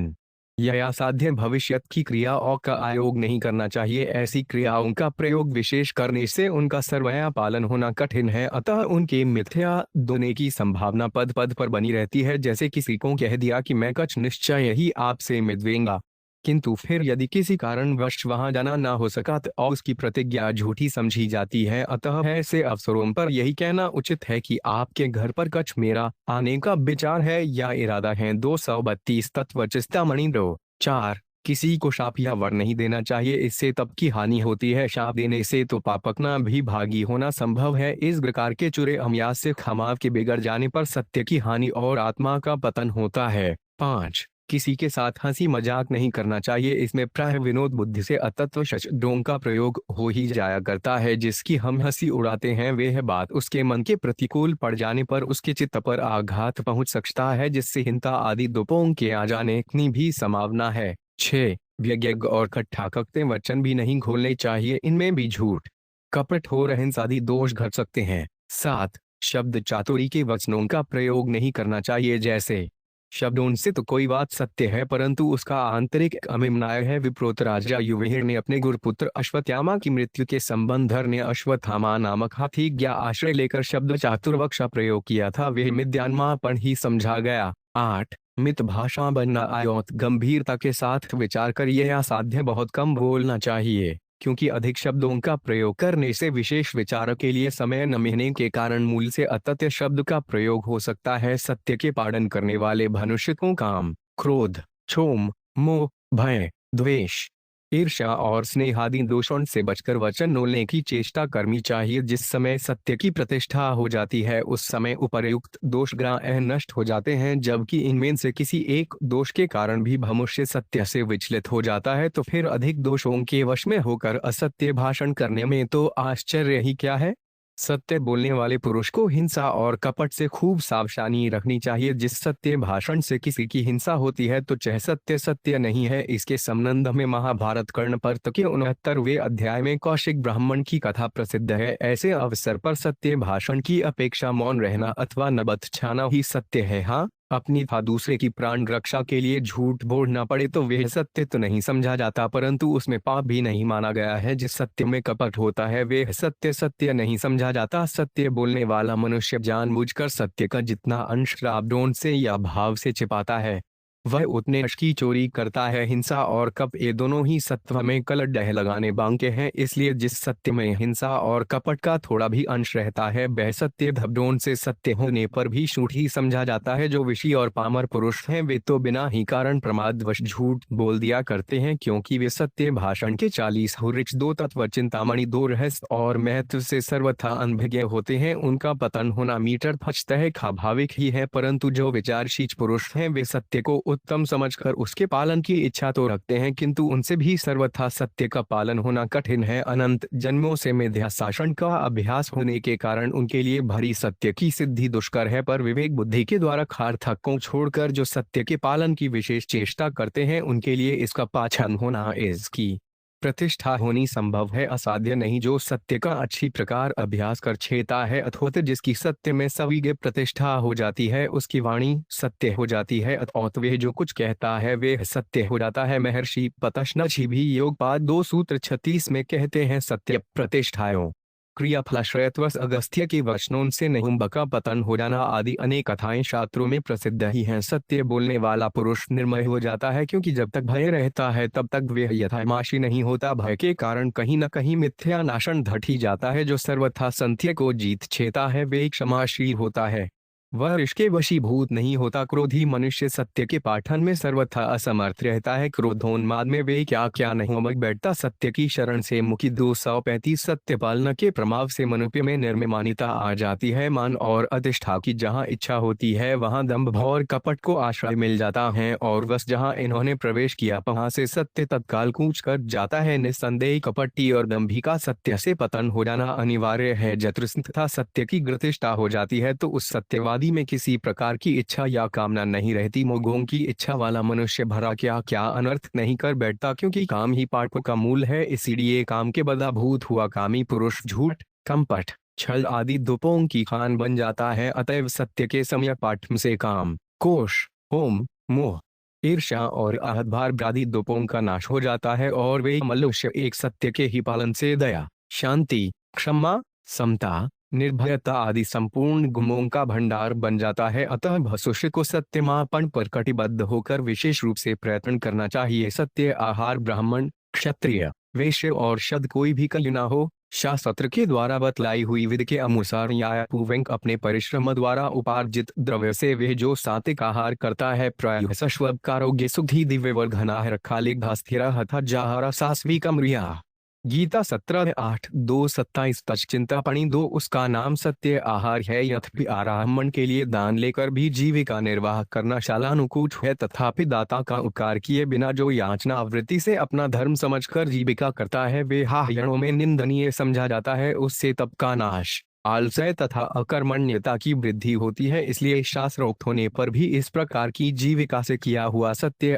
यह असाध्य भविष्य की क्रियाओं का आयोग नहीं करना चाहिए। ऐसी क्रियाओं का प्रयोग विशेष करने से उनका सर्वया पालन होना कठिन है, अतः उनके मिथ्या होने की संभावना पद पद पर बनी रहती है। जैसे किसी को कह दिया कि मैं कुछ निश्चय ही आपसे मिलूंगा, किंतु फिर यदि किसी कारणवश वहां जाना ना हो सका तो उसकी प्रतिज्ञा झूठी समझी जाती है। अतः ऐसे अवसरों पर यही कहना उचित है कि आपके घर पर कुछ मेरा आने का विचार है या इरादा है। 232 तत्व चिंतामणि 2। 4. किसी को शाप या वर नहीं देना चाहिए, इससे तप की हानि होती है। शाप देने से तो पापकना भी भागी होना संभव है। इस प्रकार के चुरे अमयास से खमाव के बिगड़ जाने पर सत्य की हानि और आत्मा का पतन होता है। 5. किसी के साथ हंसी मजाक नहीं करना चाहिए। इसमें प्राय विनोद बुद्धि से अतत्व शब्दों का प्रयोग हो ही जाया करता है। जिसकी हम हंसी उड़ाते हैं वह बात उसके मन के प्रतिकूल पड़ जाने पर उसके चित्त पर आघात पहुंच सकता है, जिससे हिंसा आदि दोषों के आ जाने की भी संभावना है। 6. व्यज्ञ और खट्टा ककते वचन भी नहीं खोलने चाहिए। इनमें भी झूठ, कपट और अहिंसा आदि दोष घट सकते हैं। 7. शब्द चातुरी के वचनों का प्रयोग नहीं करना चाहिए, जैसे शब्दों से तो कोई बात सत्य है परंतु उसका आंतरिक अमिम्नाय है। विप्रोत राजा युवहीर ने अपने गुरुपुत्र अश्वत्थामा की मृत्यु के संबंधर ने अश्वत्थामा नामक हाथी का आश्रय लेकर शब्द चातुर्वक्ष प्रयोग किया था, वह मिथ्यात्मापन ही समझा गया। 8. मित भाषा बनना आयोत गंभीरता के साथ विचार कर यह असाध्य बहुत कम बोलना चाहिए, क्योंकि अधिक शब्दों का प्रयोग करने से विशेष विचार के लिए समय न मिलने के कारण मूल से अतत्य शब्द का प्रयोग हो सकता है। सत्य के पालन करने वाले मनुष्य को काम, क्रोध, क्षोभ, मोह, भय, द्वेष, ईर्ष्या और स्नेह आदि दोषों से बचकर वचन बोलने की चेष्टा करनी चाहिए। जिस समय सत्य की प्रतिष्ठा हो जाती है उस समय उपर्युक्त दोष ग्राह्य नष्ट हो जाते हैं, जबकि इनमें से किसी एक दोष के कारण भी मनुष्य सत्य से विचलित हो जाता है तो फिर अधिक दोषों के वश में होकर असत्य भाषण करने में तो आश्चर्य ही क्या है। सत्य बोलने वाले पुरुष को हिंसा और कपट से खूब सावधानी रखनी चाहिए। जिस सत्य भाषण से किसी की हिंसा होती है तो चाहे सत्य सत्य नहीं है। इसके संबंध में महाभारत कर्ण पर्व के 69वें अध्याय में कौशिक ब्राह्मण की कथा प्रसिद्ध है। ऐसे अवसर पर सत्य भाषण की अपेक्षा मौन रहना अथवा नबत छाना ही सत्य है। हाँ, अपनी था दूसरे की प्राण रक्षा के लिए झूठ बोलना पड़े तो वह सत्य तो नहीं समझा जाता परंतु उसमें पाप भी नहीं माना गया है। जिस सत्य में कपट होता है वह सत्य सत्य नहीं समझा जाता। सत्य बोलने वाला मनुष्य जानबूझकर सत्य का जितना अंश राबडोन से या भाव से छिपाता है वह उतने अंश की चोरी करता है। हिंसा और कपट ये दोनों ही सत्व में कलह लगाने बांके हैं, इसलिए जिस सत्य में हिंसा और कपट का थोड़ा भी अंश रहता है वह सत्य धबडोन से सत्य होने पर भी झूठ ही समझा जाता है। जो विषी और पामर पुरुष हैं वे तो बिना ही कारण प्रमादवश झूठ बोल दिया करते हैं, क्योंकि वे सत्य भाषण के 40 हुरिच 2 तत्व चिंतामणि 2 रहस्य और महत्व से सर्वथा अनभिज्ञ होते हैं। उनका पतन होना मीटर फचतः स्वाभाविक ही है, परंतु जो विचारशील पुरुष हैं वे सत्य को उत्तम समझकर उसके पालन की इच्छा तो रखते हैं, किंतु उनसे भी सर्वथा सत्य का पालन होना कठिन है। अनंत जन्मों से मिथ्या शासन का अभ्यास होने के कारण उनके लिए भरी सत्य की सिद्धि दुष्कर है, पर विवेक बुद्धि के द्वारा खार्थक को छोड़कर जो सत्य के पालन की विशेष चेष्टा करते हैं उनके लिए इसका पाचन होना, इसकी प्रतिष्ठा होनी संभव है, असाध्य नहीं। जो सत्य का अच्छी प्रकार अभ्यास कर छेता है अथवा जिसकी सत्य में सविज्ञ प्रतिष्ठा हो जाती है उसकी वाणी सत्य हो जाती है अथवा वह जो कुछ कहता है वह सत्य हो जाता है। महर्षि पतंजलि भी योगपाद 2 सूत्र 36 में कहते हैं, सत्य प्रतिष्ठाओं क्रियाफलाश्रयत्वस अगस्त्य के वचनों से निहुंभ का पतन हो जाना आदि अनेक कथाएं शास्त्रों में प्रसिद्ध ही हैं। सत्य बोलने वाला पुरुष निर्मय हो जाता है, क्योंकि जब तक भय रहता है तब तक वह यथामाशी नहीं होता। भय के कारण कहीं न कहीं मिथ्या नाशन घट ही जाता है। जो सर्वथा सत्य को जीत छेता है वह क्षमाशील होता है, वह इसके वशीभूत नहीं होता। क्रोधी मनुष्य सत्य के पाठन में सर्वथा असमर्थ रहता है। क्रोधोन्माद में वे क्या क्या नहीं उमग बैठता। सत्य की शरण से मुखी 235 सत्य पालना के प्रभाव से मनुष्य में निर्ममानिता आ जाती है। मान और अधिष्ठा की जहाँ इच्छा होती है वहाँ दंभ और कपट को आश्रय मिल जाता है, और बस जहाँ इन्होंने प्रवेश किया वहाँ से सत्य तत्काल कूच कर जाता है। निस्संदेह कपटी और दंभी का सत्य से पतन हो जाना अनिवार्य है। जतृष्णता सत्य की प्रतिष्ठा हो जाती है तो उस सत्यवादी में किसी प्रकार की इच्छा या कामना नहीं रहती। मोगों की इच्छा वाला मनुष्य भरा क्या क्या अनर्थ नहीं कर बैठता, क्योंकि काम ही पाप का मूल है। इसीलिए काम के बदाभूत हुआ कामी पुरुष झूठ, कपट, छल आदि दुपों की खान बन जाता है। अतएव सत्य के समय पाठ से काम, कोश, होम, मोह, ईर्ष्या और अहंभार आदि दुपों का नाश हो जाता है, और वे मनुष्य एक सत्य के ही पालन से दया, शांति, क्षमा, समता, निर्भयता आदि संपूर्ण गुणों का भंडार बन जाता है। अतः भसुष्य को सत्यमापन पर कटिबद्ध होकर विशेष रूप से प्रयत्न करना चाहिए। सत्य आहार ब्राह्मण, क्षत्रिय, वैश्य और शूद्र कोई भी कल न हो। शास्त्र के द्वारा बतलाई हुई विधि के अनुसार न्यायपूर्वक अपने परिश्रम द्वारा उपार्जित द्रव्य से वह जो सात्विक आहार करता है प्रायः सश्वकारोग्य सुधि दिव्य वर्धना रखालिक स्थिर हथा जाहारा सास्विकम रिया। गीता 17:8 2:27 तच चिंतामणि 2 उसका नाम सत्य आहार है। यद्यपि आरामण के लिए दान लेकर भी जीविका निर्वाह करना शालानुकूल है, तथापि दाता का उपकार किए बिना जो याचना आवृत्ति से अपना धर्म समझकर जीविका करता है वे हायणों में निंदनीय समझा जाता है। उससे तप का नाश, आलस्य तथा अकर्मण्यता की वृद्धि होती है। इसलिए शास्त्रोक्त होने पर भी इस प्रकार की जीविका से किया हुआ सत्य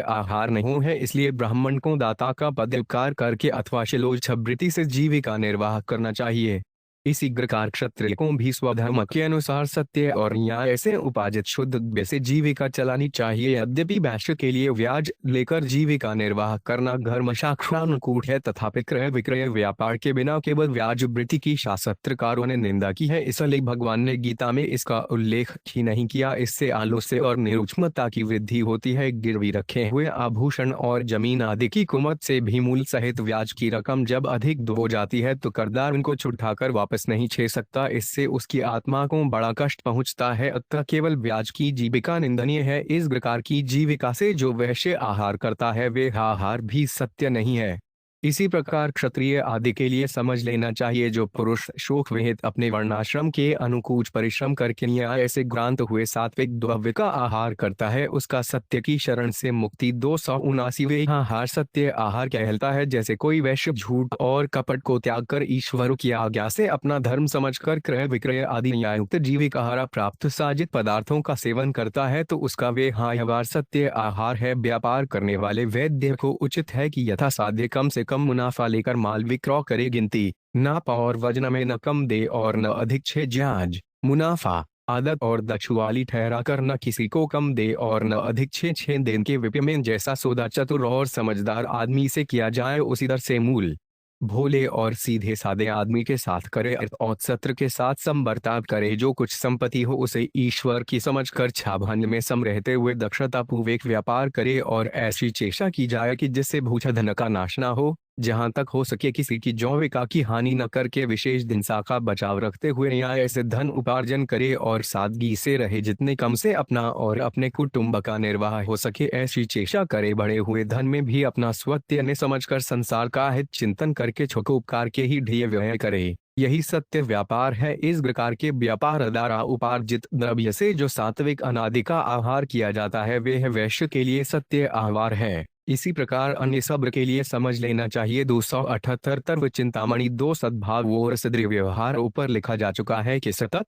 आहार नहीं है। इसलिए ब्राह्मण को दाता का पदकार करके अथवा शिलोच्छवृत्ति से जीविका निर्वाह करना चाहिए। इसी प्रकार क्षत्रिय को भी स्वधर्म के अनुसार सत्य और न्याय से उपार्जित शुद्ध द्रव्य से जीविका चलानी चाहिए। यद्यपि वैश्य के लिए ब्याज लेकर जीविका निर्वाह करना धर्म शास्त्रानुकूल है, तथापि क्रय विक्रय व्यापार के बिना केवल ब्याज वृत्ति की शास्त्रकारों ने निंदा की है। इसलिए भगवान ने गीता में इसका उल्लेख ही नहीं किया। इससे आलस्य और निरुचमता की वृद्धि होती है। गिरवी रखे हुए आभूषण और जमीन आदि की कुमत से भी मूल सहित ब्याज की रकम जब अधिक हो जाती है तो कर्जदार उनको छुड़ाकर वापस नहीं छे सकता। इससे उसकी आत्मा को बड़ा कष्ट पहुंचता है। अतः केवल ब्याज की जीविका निंदनीय है। इस प्रकार की जीविका से जो वैश्य आहार करता है वे आहार भी सत्य नहीं है। इसी प्रकार क्षत्रिय आदि के लिए समझ लेना चाहिए, जो पुरुष शोक विहित अपने वर्णाश्रम के अनुकूल परिश्रम करके न्याय से ग्रांत हुए सात्विक द्रव्य का आहार करता है, उसका सत्य की शरण से मुक्ति 279वें आहार सत्य आहार कहलाता है। जैसे कोई वैश्य झूठ और कपट को त्याग कर ईश्वर की आज्ञा से अपना धर्म समझकर क्रय विक्रय आदि न्यायुक्त जीविका प्राप्त साजित पदार्थों का सेवन करता है तो उसका वे आहार सत्य आहार है। व्यापार करने वाले वैद्य को उचित है कि यथासाध्य कम से कम मुनाफा लेकर माल विक्रय करे। गिनती नाप और वजन में न कम दे और न अधिक छे जाज मुनाफा आदत और दक्षवाली ठहरा कर न किसी को कम दे और न अधिक छे दिन के विपय में जैसा सौदा चतुर और समझदार आदमी से किया जाए उसी दर से मूल भोले और सीधे साधे आदमी के साथ करे और सत्र के साथ समबर्ताव करे। जो कुछ संपत्ति हो उसे ईश्वर की समझकर छाभन में सम रहते हुए दक्षतापूर्वक व्यापार करे और ऐसी चेष्टा की जाए कि जिससे भूषधन का नाश न हो। जहां तक हो सके किसी की जौविका की हानि न करके विशेष दिनसा का बचाव रखते हुए न्याय से धन उपार्जन करे और सादगी से रहे। जितने कम से अपना और अपने कुटुंब का निर्वाह हो सके ऐसी चेष्टा करे। बढ़े हुए धन में भी अपना स्वत्य ने समझकर संसार का हित चिंतन करके छोटोपकार के ही ध्येय व्यय करे। यही सत्य व्यापार है। इस प्रकार के व्यापार द्वारा उपार्जित द्रव्य से जो सात्विक अनादि का आहार किया जाता है वे वैश्य के लिए सत्य आहार है। इसी प्रकार अन्य सब्र के लिए समझ लेना चाहिए। 278 तर्व चिंतामणि 2 सद्भाव और सद्र व्यवहार ऊपर लिखा जा चुका है कि सतत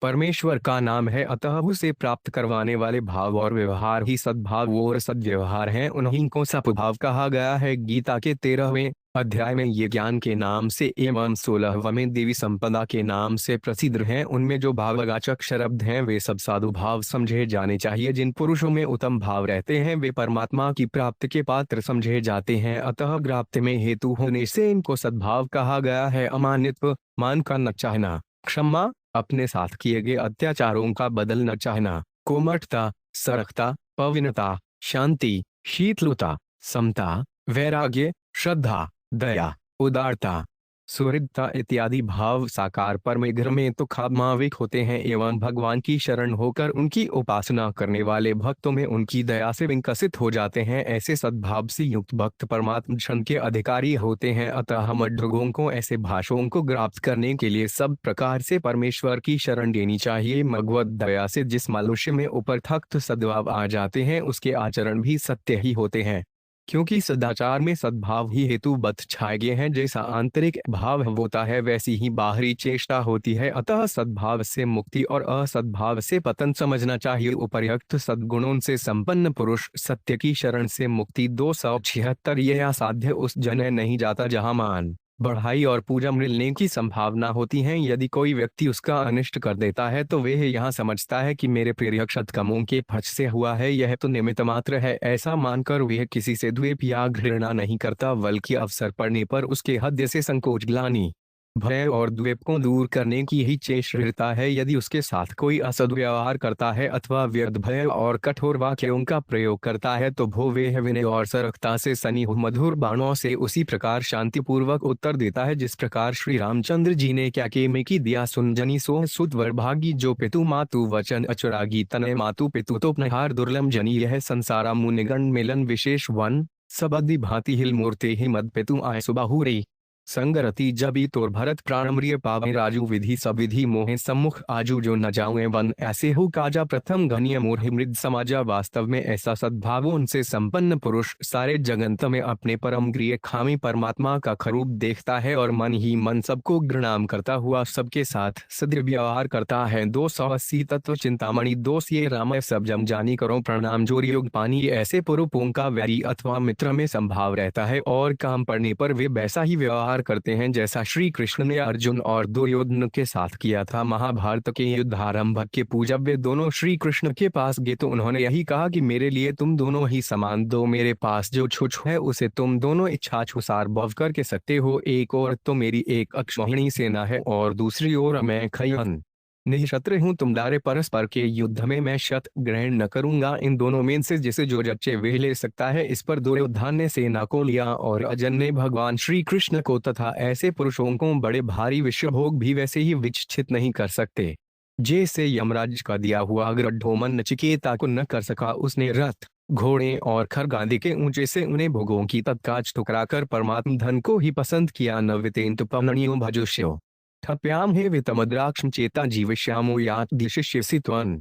परमेश्वर का नाम है, अतः उसे प्राप्त करवाने वाले भाव और व्यवहार ही सद्भाव और सद्व्यवहार हैं। उन्हीं को सद्भाव कहा गया है। गीता के 13वें अध्याय में ये ज्ञान के नाम से एवं 16वें देवी संपदा के नाम से प्रसिद्ध हैं। उनमें जो भाववाचक शब्द हैं वे सब साधु भाव समझे जाने चाहिए। जिन पुरुषों में उत्तम भाव रहते हैं वे परमात्मा की प्राप्ति के पात्र समझे जाते हैं, अतः प्राप्ति में हेतु होने से इनको सद्भाव कहा गया है। अमानित्व मान का न चाहना, क्षमा अपने साथ किए गए अत्याचारों का बदल न चाहना, कोमलता सरलता पवित्रता शांति शीतलता समता वैराग्य श्रद्धा दया उदारता सुहृदता इत्यादि भाव साकार परमेश्वर में तो खामाविक होते हैं एवं भगवान की शरण होकर उनकी उपासना करने वाले भक्तों में उनकी दया से विकसित हो जाते हैं। ऐसे सद्भाव से युक्त भक्त परमात्मा क्षण के अधिकारी होते हैं। अतः हम लोगों को ऐसे भाषों को प्राप्त करने के लिए सब प्रकार से परमेश्वर की शरण लेनी चाहिए। भगवत दया से जिस मनुष्य में उपरथक्त सद्भाव आ जाते हैं उसके आचरण भी सत्य ही होते हैं, क्योंकि सदाचार में सद्भाव ही हेतु बत छाए गए हैं। जैसा आंतरिक भाव होता है वैसी ही बाहरी चेष्टा होती है। अतः सद्भाव से मुक्ति और असद्भाव से पतन समझना चाहिए। उपर्युक्त सद्गुणों से संपन्न पुरुष सत्य की शरण से मुक्ति 276 यह असाध्य उस जगह नहीं जाता जहां मान बढ़ाई और पूजा मिलने की संभावना होती है। यदि कोई व्यक्ति उसका अनिष्ट कर देता है तो वह यहाँ समझता है कि मेरे प्रिय क्षतकमों के फच से हुआ है, यह तो निमित्त मात्र है। ऐसा मानकर वह किसी से द्वेष या घृणा नहीं करता, बल्कि अवसर पड़ने पर उसके हृदय से संकोच ग्लानि भय और द्वेष को दूर करने की ही चेष्टा है। यदि उसके साथ कोई असद्व्यवहार करता है अथवा व्यर्थ भय और कठोर वाक्यों का प्रयोग करता है तो वह विनय और सरलता से सनी मधुर बाणों से उसी प्रकार शांतिपूर्वक उत्तर देता है जिस प्रकार श्री रामचंद्र जी ने क्या के में की दिया सुन जनी सोह सुत वर्भागी जो पितु मातु वचन अचुरागी तनय मातु पितु तो नहार दुर्लम जनी यह संसारा मुनिगण मिलन विशेष वन सबदि भांति हिल मूर्ते ही मद पितु आय सुबाहु रे। संगरति जबी तोर भरत प्राणम्रिय पावे राजू विधि सविधि मोहे सम्मुख आजू जो न जाऊं वन ऐसे हो काजा प्रथम घनिय मोहि मृद समाजा। वास्तव में ऐसा सद्भाव उनसे संपन्न पुरुष सारे जगंत में अपने परम प्रिय खामी परमात्मा का खरूप देखता है और मन ही मन सबको घृणाम करता हुआ सबके साथ सदृढ़ व्यवहार करता है। 280 तत्व चिंतामणि दोष ये राम सब जम जानी करो प्रणाम जोर योग पानी। ऐसे पुरुषों का वैरी अथवा मित्र में संभाव रहता है और काम पड़ने पर वे वैसा ही व्यवहार करते हैं जैसा श्री कृष्ण ने अर्जुन और दुर्योधन के साथ किया था। महाभारत के युद्ध आरंभ के पूजब वे दोनों श्री कृष्ण के पास गए तो उन्होंने यही कहा कि मेरे लिए तुम दोनों ही समान दो, मेरे पास जो छुछ है उसे तुम दोनों इच्छानुसार भव करके सकते हो। एक और तो मेरी एक अक्षौहिणी सेना है और दूसरी ओर मैं खयन निशस्त्र हूँ। तुम्हारे परस्पर के युद्ध में मैं शत ग्रहण न करूंगा। इन दोनों में से जिसे जो जच्चे वे ले सकता है। इस पर दुर्योधन ने सेना को लिया और अर्जुन ने भगवान श्री कृष्ण को, तथा ऐसे पुरुषों को बड़े भारी विश्व भोग भी वैसे ही विच्छित नहीं कर सकते जैसे यमराज का दिया हुआ गृद्धोमन नचिकेता को न कर सका। उसने रथ घोड़े और खरग आदि के ऊंचे से उन्हें भोगों की तत्काच ठुकराकर परमात्म धन को ही पसंद किया। न वितेन तुपमणियों भजुष्यो ठप्याम हे वितमद्राक्ष चेता जीवश्यामो यात दिशिष्यसि त्वन्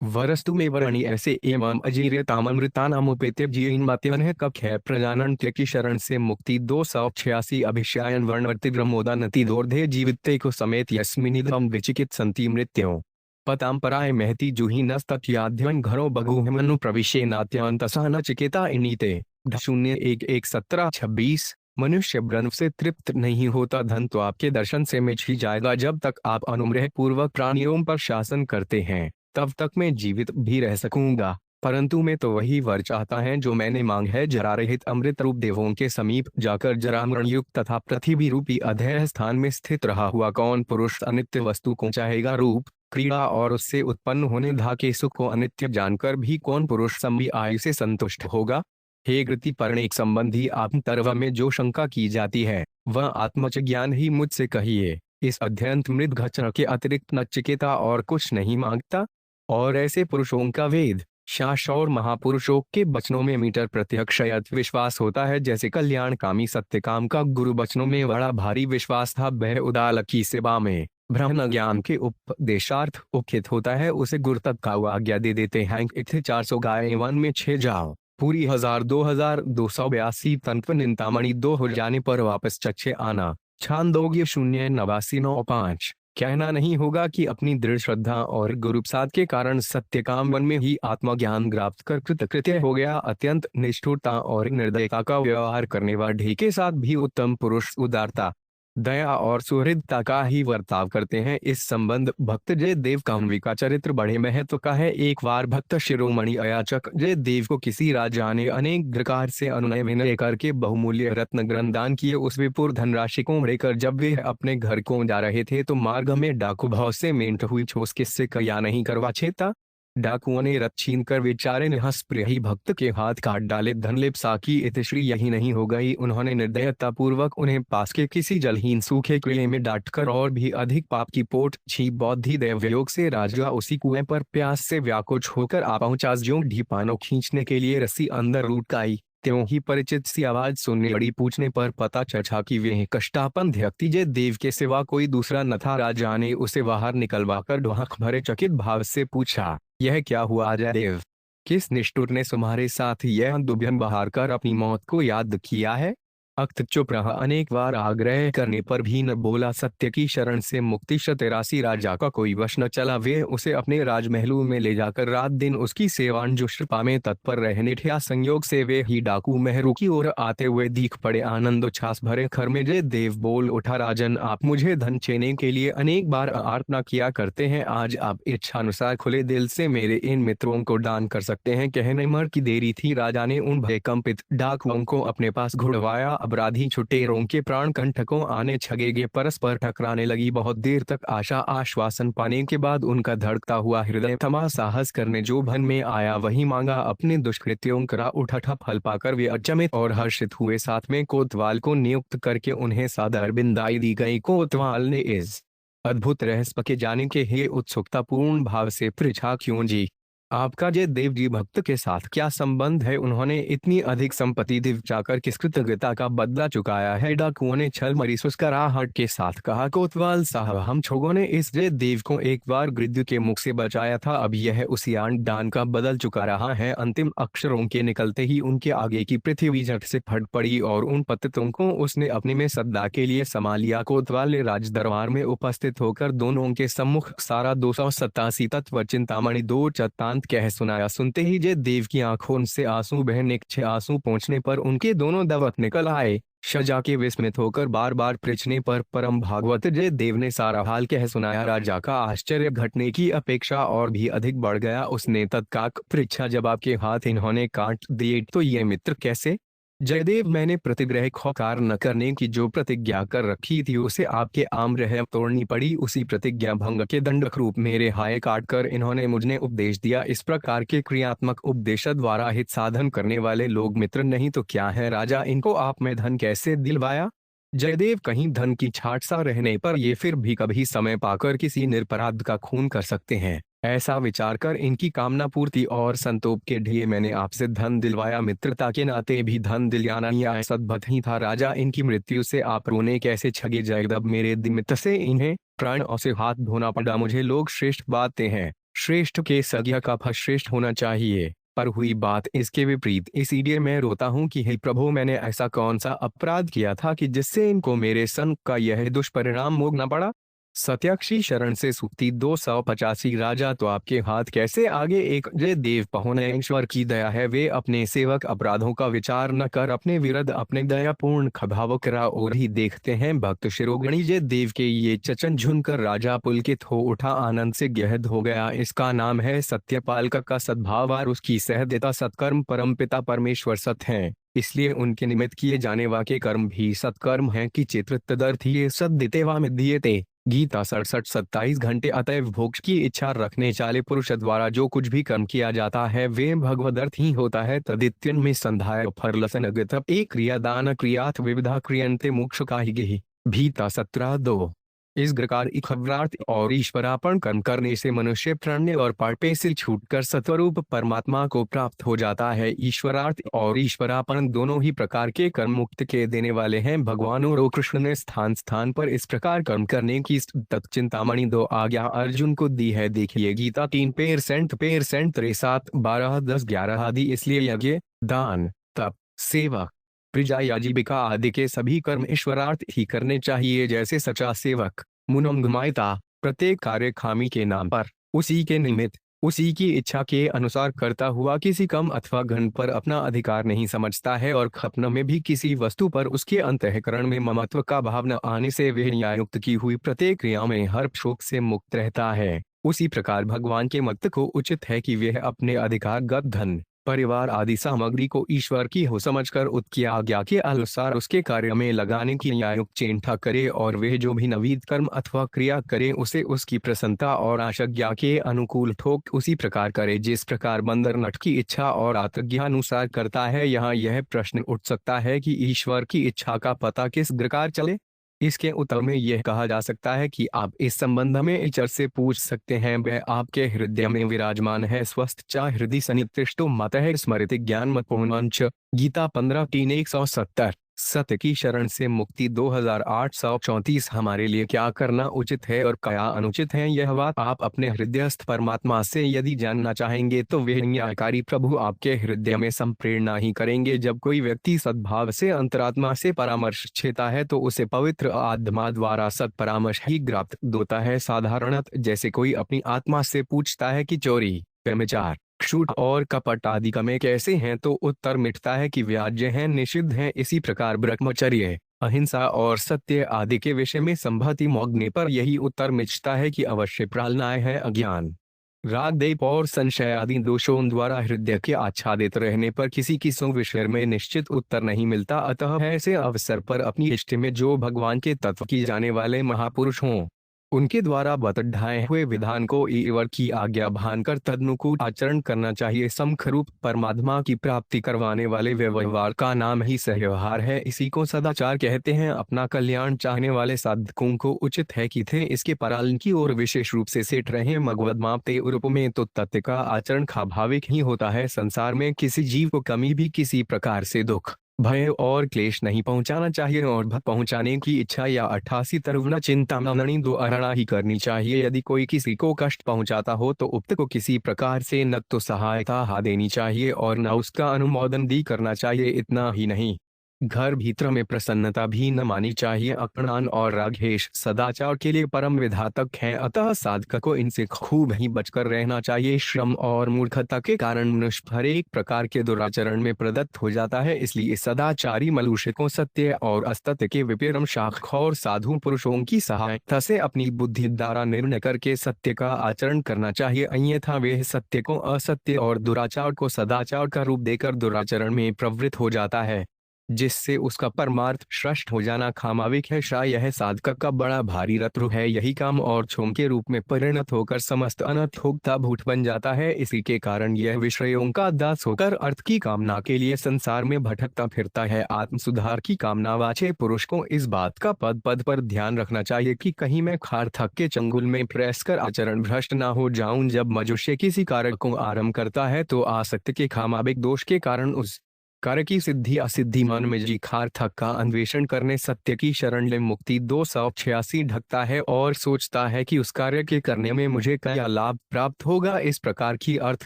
वरस्तु में वरणी ऐसे एवं अजीर्य तामृता नामोपेत्य जीन मात्यन है कप है प्रजानन की शरण से मुक्ति। 286 अभिषायन वर्णवर्ति ब्रह्मोदा नति दोर्धे जीविते को समेत यस्मिनिदम विचिकित संति मृत्यों पताम पराय महति जुही नस्तयाध्यन घरो बगु हिमनु प्रविशे नात्यांतसा न चिकेता इनीते 0111726। मनुष्य ब्रह्म से तृप्त नहीं होता। धन तो आपके दर्शन से मिट ही जाएगा। जब तक आप अनुग्रह पूर्वक प्राणियों पर शासन करते हैं तब तक मैं जीवित भी रह सकूंगा, परंतु मैं तो वही वर चाहता है जो मैंने मांग है। जरा रहित अमृत रूप देवों के समीप जाकर जरामरण युक्त तथा पृथ्वी रूपी अधेय स्थान में स्थित रहा हुआ कौन पुरुष अनित्य वस्तु को चाहेगा। रूप क्रीड़ा और उससे उत्पन्न होने धा के सुख को अनित्य जानकर भी कौन पुरुष लंबी आयु से संतुष्ट होगा। हे गति परिणेक संबंधी आत्मतर्व में जो शंका की जाती है वह आत्मच ज्ञान ही मुझसे कहिए। इस अध्यंत मृद घचर के अतिरिक्त नचिकेता और कुछ नहीं मांगता। और ऐसे पुरुषों का वेद शास्त्र और महापुरुषों के वचनों में मीटर प्रत्यक्षयत विश्वास होता है जैसे कल्याणकामी सत्यकाम का गुरु वचनों में बड़ा भारी विश्वास था। वह उदाल की सेवा में ब्रह्म ज्ञान के उपदेशार्थ उपहित होता है, उसे गुरु तत्काल आज्ञा दे देते हैं। इथे 400 गाय वन में 6 जाओ पूरी 2282 तंत्र निंतामणि 2 हो जाने पर वापस चच्छे आना। छांदोग्य 08995। कहना नहीं होगा कि अपनी दृढ़ श्रद्धा और गुरुप्रसाद के कारण सत्यकाम वन में ही आत्मज्ञान प्राप्त कर कृतकृत्य हो गया। अत्यंत निष्ठुरता और निर्दयता का व्यवहार करने वाले के साथ भी उत्तम पुरुष उदारता दया और सुहृदता का ही वर्ताव करते हैं। इस संबंध भक्त जय देव कामवी का चरित्र बड़े महत्व का है। एक बार भक्त शिरोमणि अयाचक जय देव को किसी राजा ने अनेक प्रकार से अनुनय विनय करके बहुमूल्य रत्न ग्रंथ दान किए। उस विपुल धनराशि को लेकर जब वे अपने घर को जा रहे थे तो मार्ग में डाकू भाव से मेंट हुई छोस किससे कया नहीं करवा छेता। डाकुओं ने रथ छीन कर बेचारे निहस्प्रिय भक्त के हाथ काट डाले। धनलिप्सा की इतिश्री यही नहीं हो गई, उन्होंने निर्दयता पूर्वक उन्हें पास के किसी जलहीन सूखे कुएं में डांटकर और भी अधिक पाप की पोट छीप बौद्धि दैवयोग से राजा उसी कुएं पर प्यास से व्याकुल होकर आ पहुंचा। ज्यों ढीपानो खींचने के लिए रस्सी अंदर लुढ़काई त्यों ही परिचित सी आवाज सुनने लड़ी। पूछने पर पता चला कि वे कष्टापन व्यक्ति जय देव के सिवा कोई दूसरा न था। राजा ने उसे बाहर निकलवाकर डोहक भरे चकित भाव से पूछा, यह क्या हुआ जयदेव? किस निष्ठुर ने तुम्हारे साथ यह दुभ्यन बहार कर अपनी मौत को याद किया है? अक्त चुप रहा। अनेक बार आग्रह करने पर भी न बोला। सत्य की शरण से मुक्ति 83 राजा का कोई वश न चला। वे उसे अपने राजमहलों में ले जाकर रात दिन उसकी सेवांजुष्टता में तत्पर रहने ठिया। संयोग से वे ही डाकू महरू की ओर आते हुए दिख पड़े। आनंद उच्छ्वास भरे खर में जय देव बोल उठा, राजन आप मुझे धन छीनने के लिए अनेक बार आर्तना किया करते हैं, आज आप इच्छानुसार खुले दिल से मेरे इन मित्रों को दान कर सकते हैं। कहने मर की देरी थी। राजा ने उन भयकंपित डाकुओं को अपने पास घुड़वाया। अपराधी छुटेरों के प्राण कंठकों आने छगेगे परस्पर टकराने लगी। बहुत देर तक आशा आश्वासन पाने के बाद उनका धड़कता हुआ हृदय थमा। साहस करने जो भन में आया वही मांगा। अपने दुष्कृत्यों करा उठा फल पाकर वे अचंभित और हर्षित हुए। साथ में कोतवाल को नियुक्त करके उन्हें सादर बिंदाई दी गई। कोतवाल ने इस अद्भुत रहस्य के जाने के हे उत्सुकता पूर्ण भाव से पृछा, क्यों जी? आपका जय देव जी भक्त के साथ क्या संबंध है? उन्होंने इतनी अधिक संपत्ति दिवचाकर किस कृतज्ञता का बदला चुकाया है? डाकुओं ने छल मरी मुस्कुराहट के साथ कहा। कोतवाल साहब, हम छोगों ने इस जय देव को एक बार गिद्ध के मुख से बचाया था, अब यह उसी डान का बदल चुका रहा है। अंतिम अक्षरों के निकलते ही उनके आगे की पृथ्वी झट से फट पड़ी और उन पतितों को उसने अपने में सदा के लिए समा लिया। कोतवाल ने राज दरबार में उपस्थित होकर दोनों के सम्मुख सारा 287 तत्व चिंतामणि दो चतांत कह सुनाया। सुनते ही जय देव की आंखों से आंसू बहने, 6 आंसू पहुंचने पर उनके दोनों दवक निकल आए। शजा के विस्मित होकर बार बार पूछने पर परम भागवत जय देव ने सारा हाल कह सुनाया। राजा का आश्चर्य घटने की अपेक्षा और भी अधिक बढ़ गया। उसने तत्काल परीक्षा जवाब के हाथ इन्होंने काट दिए। तो ये मित्र कैसे? जयदेव, मैंने प्रतिग्रह खोकार न करने की जो प्रतिज्ञा कर रखी थी उसे आपके आम्र तोड़नी पड़ी। उसी प्रतिज्ञा भंग के दंडक रूप मेरे हाय काट कर इन्होंने मुझे उपदेश दिया। इस प्रकार के क्रियात्मक उपदेश द्वारा हित साधन करने वाले लोग मित्र नहीं तो क्या है? राजा, इनको आप में धन कैसे दिलवाया? जयदेव, कहीं धन की छाट सा रहने पर ये फिर भी कभी समय पाकर किसी निरपराध का खून कर सकते हैं। ऐसा विचार कर इनकी कामना पूर्ति और संतोष के लिए मैंने आपसे धन दिलवाया। मित्रता के नाते भी धन दिलाना यह सद्बत ही था। राजा, इनकी मृत्यु से आप रोने कैसे छगे? जयदेव, मेरे निमित्त से इन्हें प्राणों से हाथ धोना पड़ा। मुझे लोग श्रेष्ठ बातें हैं, श्रेष्ठ के सज्ञा का फल श्रेष्ठ होना चाहिए, पर हुई बात इसके विपरीत। इसीलिए मैं रोता हूँ कि हे प्रभु, मैंने ऐसा कौन सा अपराध किया था कि जिससे इनको मेरे संग का यह दुष्परिणाम भोगना पड़ा? सत्याक्षी शरण से सूक्ति 285। राजा, तो आपके हाथ कैसे आगे? एक जय देव, पहुने ईश्वर की दया है, वे अपने सेवक अपराधों का विचार न कर अपने विरुद्ध अपने दयापूर्ण खभाव करा और ही देखते हैं। भक्त शिरोगणी जय देव के ये चचन झुनकर राजा पुलकित हो उठा, आनंद से गहद हो गया। इसका नाम है सत्यपाल का सद्भाव और उसकी सहृदयता। सत्कर्म परमपिता परमेश्वर सत हैं, इसलिए उनके निमित्त किए जाने वाके कर्म भी सत्कर्म हैं कि चित्र तदर्थ सद्दिते वामिद्यते। गीता 67-27 घंटे। अतएव मोक्ष की इच्छा रखने वाले पुरुष द्वारा जो कुछ भी कर्म किया जाता है वे भगवदर्थ ही होता है। तदित्यन में संध्याय फरलसन एक क्रियादान क्रियाथ विविधा क्रियंते मोक्ष का ही। भीता 17-2। इस प्रकार इखव्रार्थ और ईश्वरार्पण कर्म करने से मनुष्य प्रणय और पापे से छूटकर सत्वरूप परमात्मा को प्राप्त हो जाता है। ईश्वरार्थ और ईश्वरार्पण दोनों ही प्रकार के कर्म मुक्त के देने वाले हैं। भगवान और कृष्ण ने स्थान स्थान पर इस प्रकार कर्म करने की चिंतामणि 2 आज्ञा अर्जुन को दी है। देखिए गीता 3% 3 12 10 11 आदि। इसलिए यज्ञ, दान, तप, सेवा, प्रजा या जीविका आदि के सभी कर्म ईश्वरार्थ ही करने चाहिए। जैसे सच्चा सेवक मुनमगमायता प्रत्येक कार्य खामी के नाम पर, उसी के निमित्त, उसी की इच्छा के अनुसार करता हुआ किसी कम अथवा घन पर अपना अधिकार नहीं समझता है और खपन में भी किसी वस्तु पर उसके अंतःकरण में ममत्व का भाव न आने से वह न्यायुक्त की हुई प्रत्येक क्रिया में हर शोक से मुक्त रहता है। उसी प्रकार भगवान के भक्त को उचित है कि वह अपने अधिकारगत धन, परिवार आदि सामग्री को ईश्वर की हो समझकर उसकी आज्ञा के अनुसार उसके कार्य में लगाने की न्यायुक्त चेष्टा करे और वह जो भी नवीन कर्म अथवा क्रिया करे उसे उसकी प्रसन्नता और आज्ञा के अनुकूल ठोक उसी प्रकार करे जिस प्रकार बंदर नट की इच्छा और आज्ञानुसार करता है। यहाँ यह प्रश्न उठ सकता है कि ईश्वर की इच्छा का पता किस प्रकार चले? इसके उत्तर में यह कहा जा सकता है कि आप इस संबंध में ईश्वर से पूछ सकते हैं, वह आपके हृदय में विराजमान है। स्वस्थ चा हृदय सन्निष्टो मतः स्मृति ज्ञान मत पूर्णांच। गीता 15:3-170। सत्य की शरण से मुक्ति 2834। हमारे लिए क्या करना उचित है और क्या अनुचित है, यह बात आप अपने हृदयस्थ परमात्मा से यदि जानना चाहेंगे तो वे न्यायकारी प्रभु आपके हृदय में संप्रेरणा ही करेंगे। जब कोई व्यक्ति सद्भाव से अंतरात्मा से परामर्श छेता है तो उसे पवित्र आत्मा द्वारा सत्परामर्श ही प्राप्त होता है। साधारणतः जैसे कोई अपनी आत्मा से पूछता है कि चोरी, व्यभिचार, छूट और कपट आदि कमे कैसे हैं तो उत्तर मिटता है कि व्याज्य हैं, निषिद्ध हैं। इसी प्रकार ब्रह्मचर्य, अहिंसा और सत्य आदि के विषय में संभति मांगने पर यही उत्तर मिटता है कि अवश्य प्रालनाय है। अज्ञान, राग, देव और संशय आदि दोषों द्वारा हृदय के आच्छादित रहने पर किसी किसी विषय में निश्चित उत्तर नहीं मिलता। अतः ऐसे अवसर पर अपनी इष्ट में जो भगवान के तत्व की जाने वाले महापुरुष हों उनके द्वारा बतढ़ाए हुए विधान को ईश्वर की आज्ञा भानकर तदनुकूल आचरण करना चाहिए। समखरूप परमात्मा की प्राप्ति करवाने वाले व्यवहार का नाम ही सहव्यवहार है। इसी को सदाचार कहते हैं। अपना कल्याण चाहने वाले साधकों को उचित है कि थे इसके पालन की ओर विशेष रूप से सेठ रहे। मगवदमापते रूप में तो तत्व का आचरण स्वाभाविक ही होता है। संसार में किसी जीव को कमी भी किसी प्रकार से दुख भय और क्लेश नहीं पहुंचाना चाहिए और पहुंचाने की इच्छा या 88 तरुण चिंता मननी दो अरणा ही करनी चाहिए। यदि कोई किसी को कष्ट पहुंचाता हो तो उक्त को किसी प्रकार से न तो सहायता देनी चाहिए और न उसका अनुमोदन भी करना चाहिए। इतना ही नहीं, घर भीतर में प्रसन्नता भी न मानी चाहिए। अकड़ान और रागेश सदाचार के लिए परम विधातक हैं, अतः साधक को इनसे खूब ही बचकर रहना चाहिए। श्रम और मूर्खता के कारण मनुष्य हर एक प्रकार के दुराचरण में प्रदत्त हो जाता है। इसलिए सदाचारी मनुष्य को सत्य और असत्य के विपरीत शाख और साधु पुरुषों की सहायता से अपनी बुद्धि द्वारा निर्णय करके सत्य का आचरण करना चाहिए। अन्यथा वे सत्य को असत्य और दुराचार को सदाचार का रूप देकर दुराचरण में प्रवृत्त हो जाता है, जिससे उसका परमार्थ श्रेष्ठ हो जाना स्वाभाविक है। यह साधक का बड़ा भारी रत्न है। यही काम और क्षोभ के रूप में परिणत होकर समस्त अनर्थोक्ता भूत बन जाता है। इसी के कारण यह विषयों का दास होकर अर्थ की कामना के लिए संसार में भटकता फिरता है। आत्म सुधार की कामना वाचे पुरुष को इस बात का पद पद पर ध्यान रखना चाहिए कि कहीं मैं खार्थक के चंगुल में प्रेस कर आचरण भ्रष्ट न हो जाऊं। जब मनुष्य किसी कार्य को आरंभ करता है तो आसक्ति के स्वाभाविक दोष के कारण उस कार्य की सिद्धि असिद्धि मन में जी खार्थक का अन्वेषण करने सत्य की शरण ले मुक्ति 286 ढकता है और सोचता है कि उस कार्य के करने में मुझे क्या लाभ प्राप्त होगा। इस प्रकार की अर्थ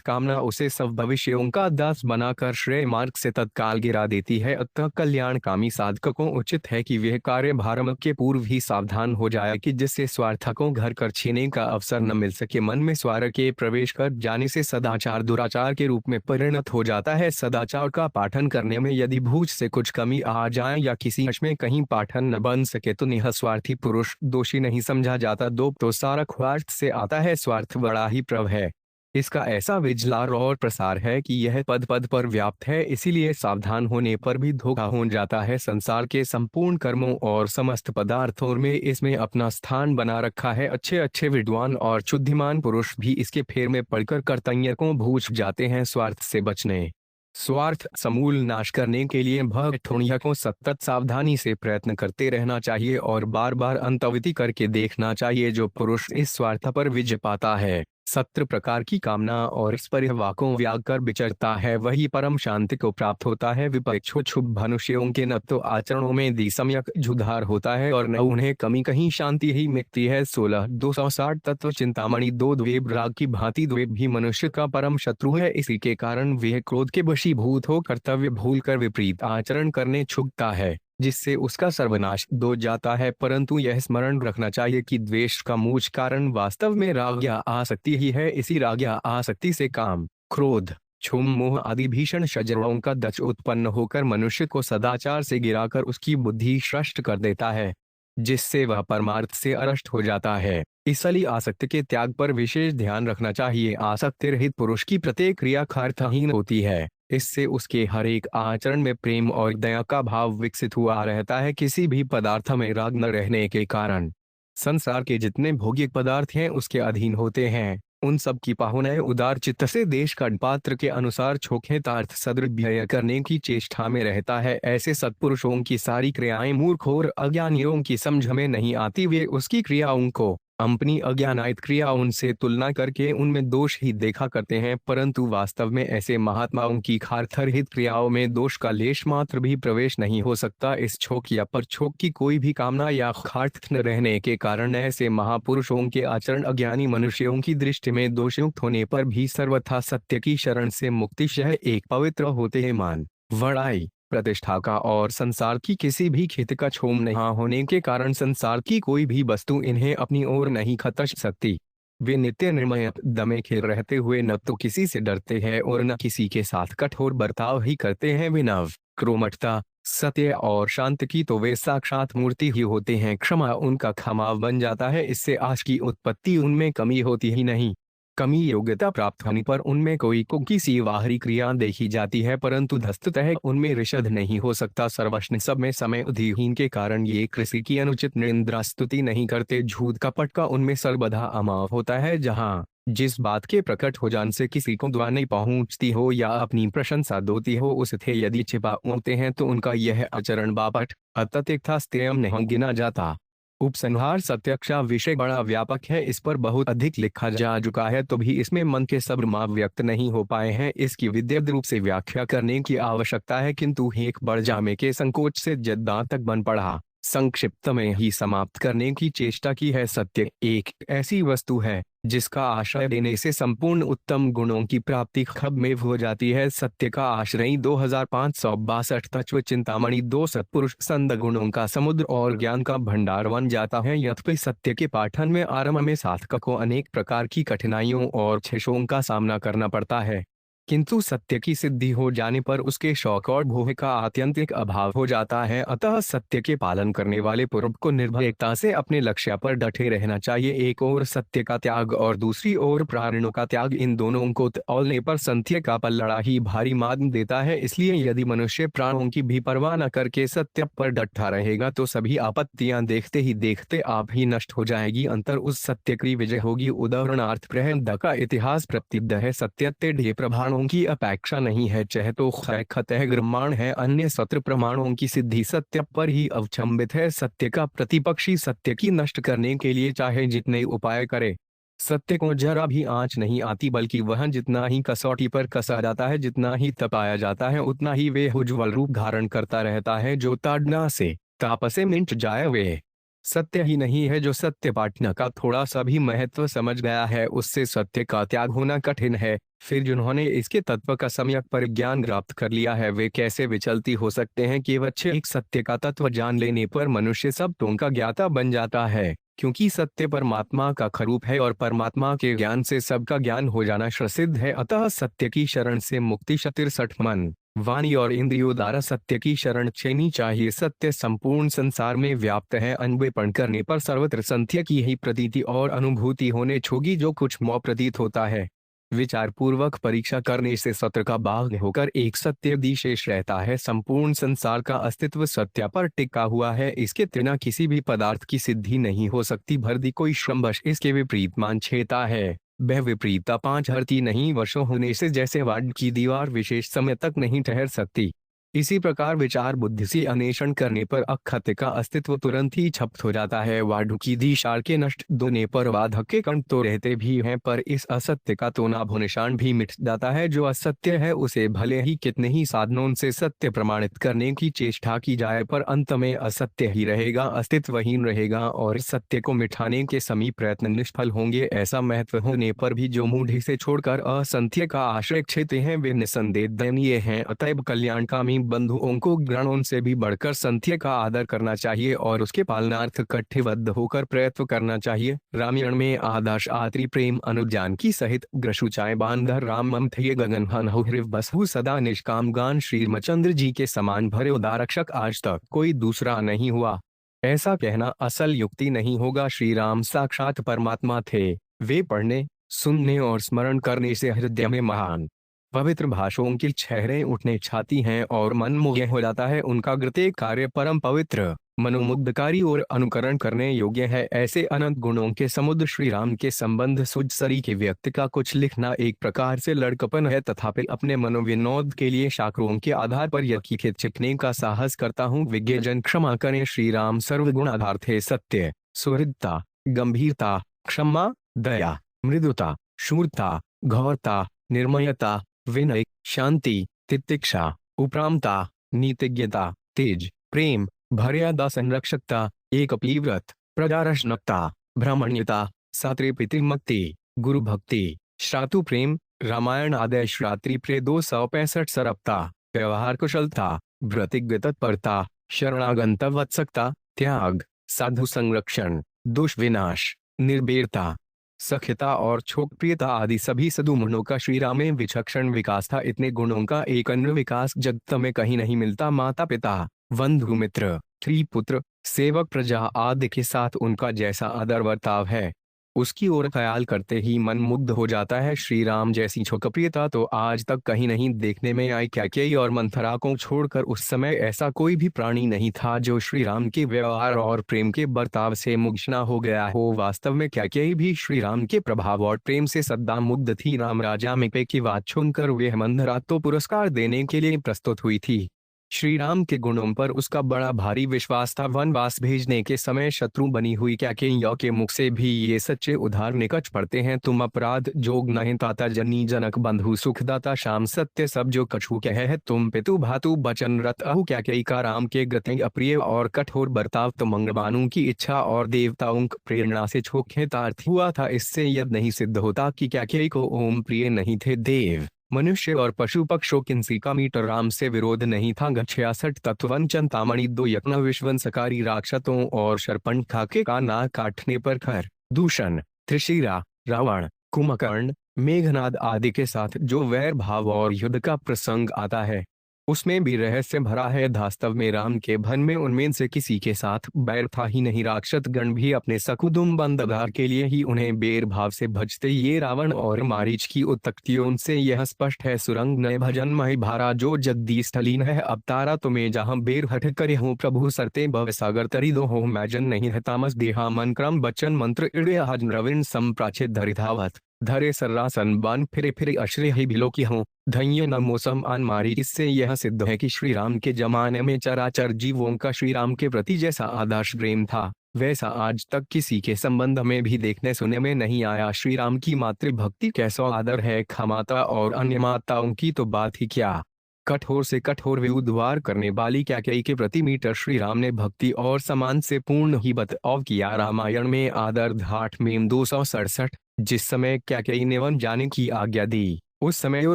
कामना उसे सब भविष्यों का दास बनाकर श्रेय मार्ग से तत्काल गिरा देती है। अतः कल्याणकामी साधक को उचित है कि वह कार्य प्रारंभ के पूर्व ही सावधान हो जाए कि जिससे स्वार्थ को घर कर छीने का अवसर न मिल सके। मन में स्वार्थ के प्रवेश कर जाने से सदाचार दुराचार के रूप में परिणत हो जाता है। सदाचार का पाठन करने में यदि भूज से कुछ कमी आ जाए या किसी अंश में कहीं पाठन न बन सके तो निःस्वार्थी पुरुष दोषी नहीं समझा जाता। दो तो सारा स्वार्थ से आता है। स्वार्थ बड़ा ही प्रबल है, इसका ऐसा विजलार और प्रसार है कि यह पद पद पर व्याप्त है। इसीलिए सावधान होने पर भी धोखा हो जाता है। संसार के संपूर्ण कर्मों और समस्त पदार्थों में इसमें अपना स्थान बना रखा है। अच्छे अच्छे विद्वान और शुद्धिमान पुरुष भी इसके फेर में पड़कर कर्तव्य को भूल जाते हैं। स्वार्थ से बचने, स्वार्थ समूल नाश करने के लिए भक्तों को सतत सावधानी से प्रयत्न करते रहना चाहिए और बार बार अंतर्विधि करके देखना चाहिए। जो पुरुष इस स्वार्थ पर विजय पाता है, 70 प्रकार की कामना और इस परिवाकों व्याग कर विचरता है, वही परम शांति को प्राप्त होता है। विपक्ष शुभ मनुष्यों के न तो आचरणों में दिसमयक जुधार होता है और न उन्हें कमी कहीं शांति ही मिलती है। 16 तत्व चिंतामणि दो द्वेब राग की भांति द्वेब भी मनुष्य का परम शत्रु है। इसी के कारण वह क्रोध के वशीभूत हो कर्तव्य भूलकर विपरीत आचरण करने झुकता है, जिससे उसका सर्वनाश हो जाता है। परंतु यह स्मरण रखना चाहिए कि द्वेष का मूल कारण वास्तव में राग या आसक्ति ही है। इसी राग या आसक्ति से काम, क्रोध, क्षुम, मोह आदि भीषण शजरों का दच उत्पन्न होकर मनुष्य को सदाचार से गिराकर उसकी बुद्धि भ्रष्ट कर देता है, जिससे वह परमार्थ से अरष्ट हो जाता है। इसलिए आसक्ति के त्याग पर विशेष ध्यान रखना चाहिए। आसक्ति रहित पुरुष की प्रत्येक क्रिया अर्थहीन होती है। इससे उसके हर एक आचरण में प्रेम और दया का भाव विकसित हुआ रहता है। किसी भी पदार्थ में राग न रहने के कारण संसार के जितने भौतिक पदार्थ हैं उसके अधीन होते हैं। उन सब की पाहुनाएं उदार चित्त से देश का पात्र के अनुसार छोखेतार्थ सदृव्यय करने की चेष्टा में रहता है। ऐसे सत्पुरुषों की सारी क्रियाएं मूर्ख और अज्ञानियों की समझ में नहीं आती। वे उसकी क्रियाओं को अपनी अज्ञानायत क्रियाओं से तुलना करके उनमें दोष ही देखा करते हैं, परंतु वास्तव में ऐसे महात्माओं की खार्थरहित क्रियाओं में दोष का लेश मात्र भी प्रवेश नहीं हो सकता। इस छोक या परछोक की कोई भी कामना या खार्थ न रहने के कारण ऐसे महापुरुषों के आचरण अज्ञानी मनुष्यों की दृष्टि में दोषयुक्त होने पर भी सर्वथा सत्य की शरण से मुक्तिशः एक पवित्र होते हैं। मान, बड़ाई, प्रतिष्ठा का और संसार की किसी भी खेत का क्षोभ नहीं होने के कारण संसार की कोई भी वस्तु इन्हें अपनी ओर नहीं खींच सकती। वे नित्य निर्मय दमे खेल रहते हुए न तो किसी से डरते हैं और न किसी के साथ कठोर बर्ताव ही करते हैं। विनम्र, क्रोमठता, सत्य और शांत की तो वे साक्षात मूर्ति ही होते हैं। क्षमा उनका खमाव बन जाता है। इससे आश की उत्पत्ति उनमें कमी होती ही नहीं। कमी योग्यता प्राप्त होने पर उनमें कोई को किसी बाहरी क्रिया देखी जाती है, परंतु वस्तुतः उनमें रिषद नहीं हो सकता। सर्वस्व सब में समय अधीन के कारण ये किसी की अनुचित निंदा स्तुति नहीं करते। झूठ कपट का उनमें सर्वदा अभाव होता है। जहाँ जिस बात के प्रकट हो जाने से किसी को दुआ नहीं पहुंचती हो या अपनी प्रशंसा दोती हो, उससे यदि छिपाते हैं तो उनका यह आचरण बापट अततिकथा स्तेयम नहीं गिना जाता। उपसंहार सत्यक्षा विषय बड़ा व्यापक है, इस पर बहुत अधिक लिखा जा चुका है, तो भी इसमें मन के सब माप व्यक्त नहीं हो पाए हैं। इसकी विद्युत रूप से व्याख्या करने की आवश्यकता है, किंतु एक बढ़ जाने के संकोच से जद्दा तक बन पड़ा। संक्षिप्त में ही समाप्त करने की चेष्टा की है। सत्य एक ऐसी वस्तु है जिसका आश्रय लेने से संपूर्ण उत्तम गुणों की प्राप्ति खब में हो जाती है। सत्य का आश्रय 2562 तत्व चिंतामणि 2 सत्पुरुष संद गुणों का समुद्र और ज्ञान का भंडार बन जाता है। यद्यपि सत्य के पाठन में आरंभ में साधक को अनेक प्रकार की कठिनाइयों और क्षोभों का सामना करना पड़ता है, किंतु सत्य की सिद्धि हो जाने पर उसके शौक और भोग का आत्यंतिक अभाव हो जाता है। अतः सत्य के पालन करने वाले पूर्व को निर्भयता से अपने लक्ष्य पर डटे रहना चाहिए। एक ओर सत्य का त्याग और दूसरी ओर प्राणों का त्याग, इन दोनों को तौलने पर सत्य का पल्लड़ा ही भारी मान देता है। इसलिए यदि मनुष्य प्राणों की भी परवाह न करके सत्य पर डटा रहेगा तो सभी आपत्तियां देखते ही देखते आप ही नष्ट हो जाएगी, अंतर उस सत्य की विजय होगी। उदाहरणार्थ प्रहलाद का इतिहास प्रसिद्ध है। सत्य टेढ़े प्रमाणों की अपेक्षा नहीं है, चाहे तो खतः ग्रमाण है। अन्य सत्र प्रमाणों की सिद्धि सत्य पर ही अवलंबित है। सत्य का प्रतिपक्षी सत्य की नष्ट करने के लिए चाहे जितने उपाय करे, सत्य को जरा भी आंच नहीं आती, बल्कि वह जितना ही कसौटी पर कसा जाता है, जितना ही तपाया जाता है, उतना ही वे उज्ज्वल रूप धारण करता रहता है। जो ताड़ना से ताप से मिट जाए वे सत्य ही नहीं है। जो सत्य पाठना का थोड़ा सा भी महत्व समझ गया है, उससे सत्य का त्याग होना कठिन है। फिर जिन्होंने इसके तत्व का सम्यक परिज्ञान प्राप्त कर लिया है, वे कैसे विचलती हो सकते हैं कि वह एक सत्य का तत्व जान लेने पर मनुष्य सब का ज्ञाता बन जाता है, क्योंकि सत्य परमात्मा का खरूप है और परमात्मा के ज्ञान से सबका ज्ञान हो जाना प्रसिद्ध है। अतः सत्य की शरण से मुक्ति 63 मन वाणी और इंद्रियों द्वारा सत्य की शरण लेनी चाहिए। सत्य संपूर्ण संसार में व्याप्त है। अन्वेषण करने पर सर्वत्र सत्य की ही प्रतीति और अनुभूति होने छोगी। जो कुछ मौ प्रतीत होता है, विचार पूर्वक परीक्षा करने से सत्य का भाग होकर एक सत्य विशेष रहता है। संपूर्ण संसार का अस्तित्व सत्य पर टिका हुआ है, इसके बिना किसी भी पदार्थ की सिद्धि नहीं हो सकती। भरदी कोई श्रमवश इसके विपरीत मान छेता है, वह विपरीतता 5 हरती नहीं वर्षों होने से जैसे वाड की दीवार विशेष समय तक नहीं ठहर सकती, इसी प्रकार विचार बुद्धि से अन्वेषण करने पर अखत्य का अस्तित्व तुरंत ही क्षप्त हो जाता है। वाडु की दिशार के नष्ट होने पर वाधक के कण तो रहते भी हैं, पर इस असत्य का तो नाभ निशान भी मिट जाता है। जो असत्य है उसे भले ही कितने ही साधनों से सत्य प्रमाणित करने की चेष्टा की जाए, पर अंत में असत्य ही रहेगा, अस्तित्वहीन रहेगा और सत्य को मिटाने के समीप प्रयत्न निष्फल होंगे। ऐसा महत्व होने पर भी जो मूढ़ी से छोड़कर असत्य का आश्रय लेते हैं वे निसंदेह दयनीय हैं। अतएव कल्याणकामी बंधुओं को गणों से भी बढ़कर सत्य का आदर करना चाहिए और उसके पालनार्थ कटिबद्ध होकर प्रयत्न करना चाहिए। रामायण में आदर्श आत्री प्रेम अनुजान की सहित ग्रशुचाए बांधर राम ममथे गगन हनुहृव बसहु सदा निष्काम गान। श्री रामचंद्र जी के समान भरे उदारक्षक आज तक कोई दूसरा नहीं हुआ, ऐसा कहना असल युक्ति नहीं होगा। श्री राम साक्षात परमात्मा थे। वे पढ़ने, सुनने और स्मरण करने से हृदय में महान पवित्र भाषाओं की छहरें उठने छाती हैं और मन मोह हो जाता है। उनका प्रत्येक कार्य परम पवित्र, मनोमुग्धकारी और अनुकरण करने योग्य है। ऐसे अनंत गुणों के समुद्र श्री राम के संबंध सुजसरी के व्यक्ति का कुछ लिखना एक प्रकार से लड़कपन है, तथापि अपने मनोविनोद के लिए शास्त्रों के आधार पर यह चिपने का साहस करता हूँ। विज्ञजन क्षमा करें। श्री राम सर्वगुण आधार थे। सत्य, सुहृदता, गंभीरता, क्षमा, दया, मृदुता, शूरता, घोरता, निर्मयता, विनय, शांति, तितिक्षा, उपरामता, नीतिज्ञता, तेज, प्रेम, मर्यादा संरक्षकता, एक व्रत, प्रजारक्षणता, ब्राह्मण्यता, सात्रे पितृमक्ति, गुरु भक्ति, श्रातु प्रेम, रामायण आदय श्रात्रि प्रे 265 सरपता, व्यवहार कुशलता, व्रतिज्ञ तत्परता, शरणागंत वत्सकता, त्याग, साधु संरक्षण, दुष्विनाश, निर्भीरता, सख्यता और छोकप्रियता आदि सभी सद्गुणों का श्री राम में विचक्षण विकास था। इतने गुणों का एक अन्य विकास जगत में कहीं नहीं मिलता। माता पिता, बंधु मित्र, स्त्री पुत्र, सेवक प्रजा आदि के साथ उनका जैसा आदर बर्ताव है, उसकी ओर ख्याल करते ही मन मुग्ध हो जाता है। श्री राम जैसी लोकप्रियता तो आज तक कहीं नहीं देखने में आई। कैकेयी और मंथरा को छोड़कर उस समय ऐसा कोई भी प्राणी नहीं था जो श्री राम के व्यवहार और प्रेम के बर्ताव से मुग्ध न हो गया हो। वास्तव में कैकेयी भी श्री राम के प्रभाव और प्रेम से सदा मुग्ध थी। राम राजा मिपे की बात सुनकर वह मंथरा तो पुरस्कार देने के लिए प्रस्तुत हुई थी। श्री राम के गुणों पर उसका बड़ा भारी विश्वास था। वनवास भेजने के समय शत्रु बनी हुई कैकेयी के मुख से भी ये सच्चे उद्धार निकट पड़ते हैं। तुम अपराध जोग नहीं ताता जनी जनक बंधु सुखदाता श्याम सत्य सब जो कछु कह है तुम पितु भातु बचन रत अहु। कैकेयी का राम के गति अप्रिय और कठोर बर्ताव तो मंगलवानों की इच्छा और देवताओं की प्रेरणा से छोखेतार्थ हुआ था। इससे यह नहीं सिद्ध होता कि कैकेयी को ओम प्रिय नहीं थे। देव मनुष्य और पशु पक्षों किन्सी का मीटर राम से विरोध नहीं था। 66 तत्वन चिंतामणि 2 यज्ञ विश्वंसकारी राक्षसों और शर्पणखा के का नाक काटने पर खर दूषण त्रिशिरा रावण कुंभकर्ण मेघनाद आदि के साथ जो वैर भाव और युद्ध का प्रसंग आता है उसमें भी रहस्य भरा है। वास्तव में राम के भन में उनमें से किसी के साथ बैर था ही नहीं। राक्षस गण भी अपने सकुदुम बंदगार के लिए ही उन्हें बेर भाव से भजते। ये रावण और मारीच की उत्तक्तियों से यह स्पष्ट है। सुरंग नय भजन मही भारा जो जगदी स्थलीन है अवतारा तुम्हें जहाँ बेर हट करे हूँ प्रभु सरते भव सागर तरी दो हो मैजन नहीं है तामस देहा मन क्रम बच्चन मंत्र इड़े हज रविन संप्राचित धरिधावत धरे सर्रासन बान फिरे फिरे अश्रे ही बिलो की हूँ धन्य न मौसम आन मारी। इससे यह सिद्ध है कि श्री राम के जमाने में चराचर जीवों का श्री राम के प्रति जैसा आदर्श प्रेम था वैसा आज तक किसी के संबंध में भी देखने सुनने में नहीं आया। श्री राम की मातृभक्ति कैसा आदर है। खमाता और अन्य माताओं की तो बात ही क्या। कठोर से कठोर विद्वार करने वाली कैकेयी के प्रति मीटर श्री राम ने भक्ति और सम्मान से पूर्ण ही बर्ताव किया। रामायण में आदर घाट में 267 जिस समय कैकेयी ने वन जाने की आज्ञा दी उस समय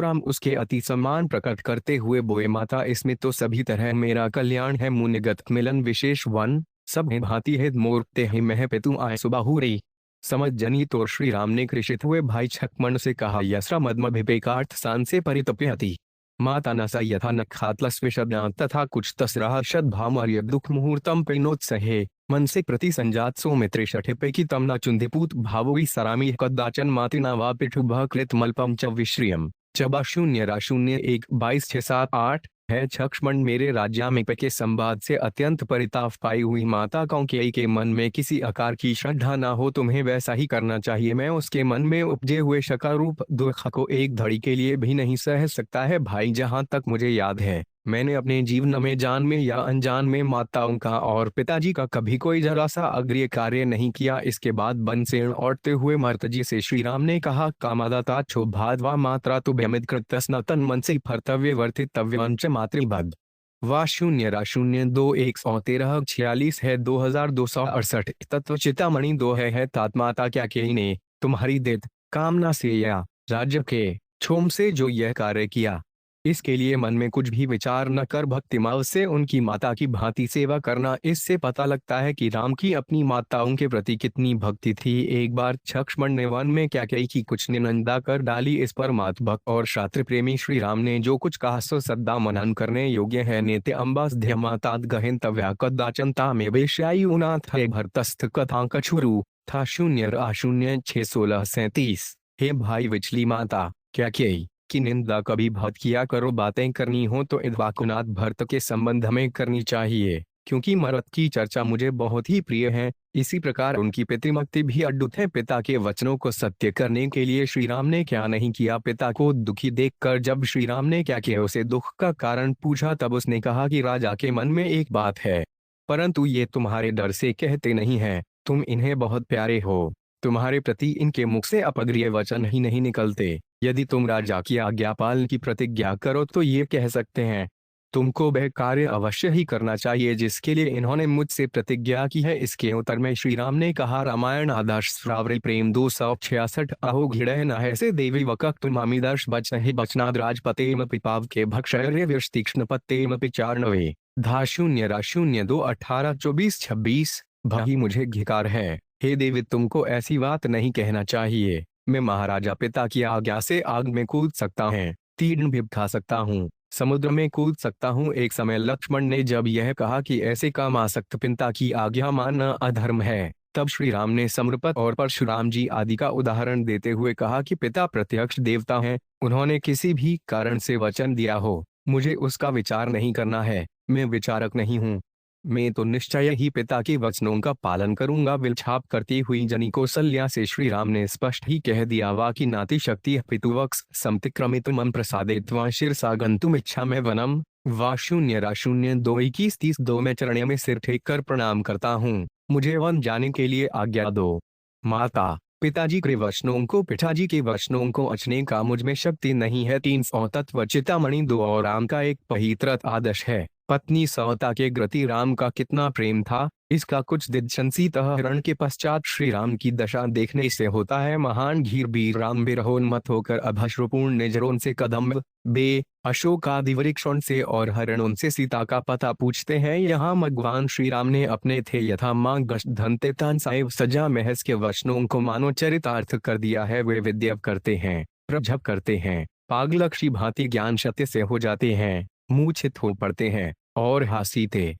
राम उसके अति सम्मान प्रकट करते हुए बोए माता इसमें तो सभी तरह मेरा कल्याण है मुनिगत मिलन विशेष वन सब भांति है मोरते ही मह पितु आय सुबाहु रे समझ जनी। तो श्री राम ने कृषित हुए भाई छक्मण से कहा यस्रा मदमभिपेकार्थ सान से परितप्यति माता नसा यथा न खातलस्विशब्द तथा कुछ तसराह सद्भामर्य दुख मुहूर्तम प्रणोत्सहे मन से प्रति संजात सौमित्रे शठिपे की तमना चुंदिपूत भावोई सरामी कदाचन मातिना वा पिठुभ कृत मल्पम च विश्रियम चबा 0:1 22:6-7-8 है। छक्ष्मण मेरे राज्यामिप के संवाद से अत्यंत परिताप पाई हुई माता कौकेयी के मन में किसी आकार की श्रद्धा न हो तुम्हें वैसा ही करना चाहिए। मैं उसके मन में उपजे हुए शकारूप दुख को एक घड़ी के लिए भी नहीं सह सकता है। भाई जहाँ तक मुझे याद है मैंने अपने जीवन में जान में या अनजान में माताओं का और पिताजी का कभी कोई जरा सा अग्रिय कार्य नहीं किया। इसके बाद बनसेन औरते हुए मर्तजी से श्री राम ने कहा कामादाता क्षोभाद्वा मात्रा तो व्यमित कृतस्नतन मन से फर्तव्य वर्तितव्यंच मातृबद्ध वा 0:02-113-46 है 2268 तत्व चितामणि 2 है तात्माता कैकेयी ने तुम्हारी दित कामना से या राज्य के क्षोभ से जो यह कार्य किया इसके लिए मन में कुछ भी विचार न कर भक्तिमाव से उनकी माता की भांति सेवा करना। इससे पता लगता है कि राम की अपनी माताओं के प्रति कितनी भक्ति थी। एक बार छक्ष्मण ने वन में कैकेयी की कुछ निंदा कर डाली। इस पर मातभक्त और शास्त्र प्रेमी श्री राम ने जो कुछ कहा सो सदा मनन करने योग्य है। नेत्य अम्बास ध्यमाताद गहन तव्या कदाचनता में वेश्यायुनाथ है भरतस्थ कथा कछुरु था 0:06-16-37। हे भाई विचली माता कैकेयी की निंदा कभी भक्त किया करो। बातें करनी हो तो इक्ष्वाकुनाथ भरत के संबंध में करनी चाहिए क्योंकि मरद की चर्चा मुझे बहुत ही प्रिय है। इसी प्रकार उनकी पितृभक्ति भी अद्भुत है। पिता के वचनों को सत्य करने के लिए श्री राम ने क्या नहीं किया। पिता को दुखी देखकर जब श्री राम ने क्या किया उसे दुख का कारण पूछा तब उसने कहा कि राजा के मन में एक बात है परंतु ये तुम्हारे डर से कहते नहीं है। तुम इन्हें बहुत प्यारे हो तुम्हारे प्रति इनके मुख से अपग्रिय वचन ही नहीं निकलते। यदि तुम राजा की आज्ञा पालन की प्रतिज्ञा करो तो ये कह सकते हैं तुमको वह कार्य अवश्य ही करना चाहिए जिसके लिए इन्होंने मुझसे प्रतिज्ञा की है। इसके उत्तर में श्री राम ने कहा रामायण आदर्श श्रावरी प्रेम 266 अहो घिड़े न से देवी वकक तुमामीदर्श बचहि बचनाद राजपतेम पिपाव के भक्षय तीक्ष्ण पत्तेम पिचारणवे धा 0:02-18-24-26 भाई मुझे धिक्कार है। हे देवी तुमको ऐसी बात नहीं कहना चाहिए। मैं महाराजा पिता की आज्ञा से आग में कूद सकता हूँ तीर्ण भी खा सकता हूँ समुद्र में कूद सकता हूँ। एक समय लक्ष्मण ने जब यह कहा कि ऐसे कामासक्त पिता की आज्ञा मानना अधर्म है तब श्री राम ने समर्पत और परशुराम जी आदि का उदाहरण देते हुए कहा कि पिता प्रत्यक्ष देवता हैं, उन्होंने किसी भी कारण से वचन दिया हो, मुझे उसका विचार नहीं करना है, मैं विचारक नहीं हूँ। मैं तो निश्चय ही पिता के वचनों का पालन करूंगा। विलछाप करती हुई जनी कौसल्या से श्री राम ने स्पष्ट ही कह दिया, वा की नाति शक्ति पितुवक्स समतिक्रमित मम प्रसादित्वा शिरसा गंतुम इच्छा में वनम वा शून्य रा शून्य 2:21-30 में चरणों में सिर टेक कर प्रणाम करता हूँ, मुझे वन जाने के लिए आज्ञा दो। माता पिताजी के वचनों को पिताजी के वचनों को अचने का मुझ में शक्ति नहीं है। 300 तत्व चितामणि 2 और राम का एक पवित्र आदर्श है। पत्नी सवता के प्रति राम का कितना प्रेम था, इसका कुछ दिदशंसीतः हरण के पश्चात श्री राम की दशा देखने से होता है। महान घीर बीर राम बिरहोन्मत्त होकर अभश्रुपूर्ण निजरों से कदम्ब बे अशोक आदि वृक्षों से और हरणों से सीता का पता पूछते हैं। यहाँ भगवान श्री राम ने अपने थे यथा मां धनते तानसाएव सजा महस के वचनों को मानो चरितार्थ कर दिया है। वे विद्या करते हैं, प्रजप करते हैं, पागलक्षी भांति ज्ञान सत्य से हो जाते हैं, मूर्छित हो पड़ते हैं और हासीते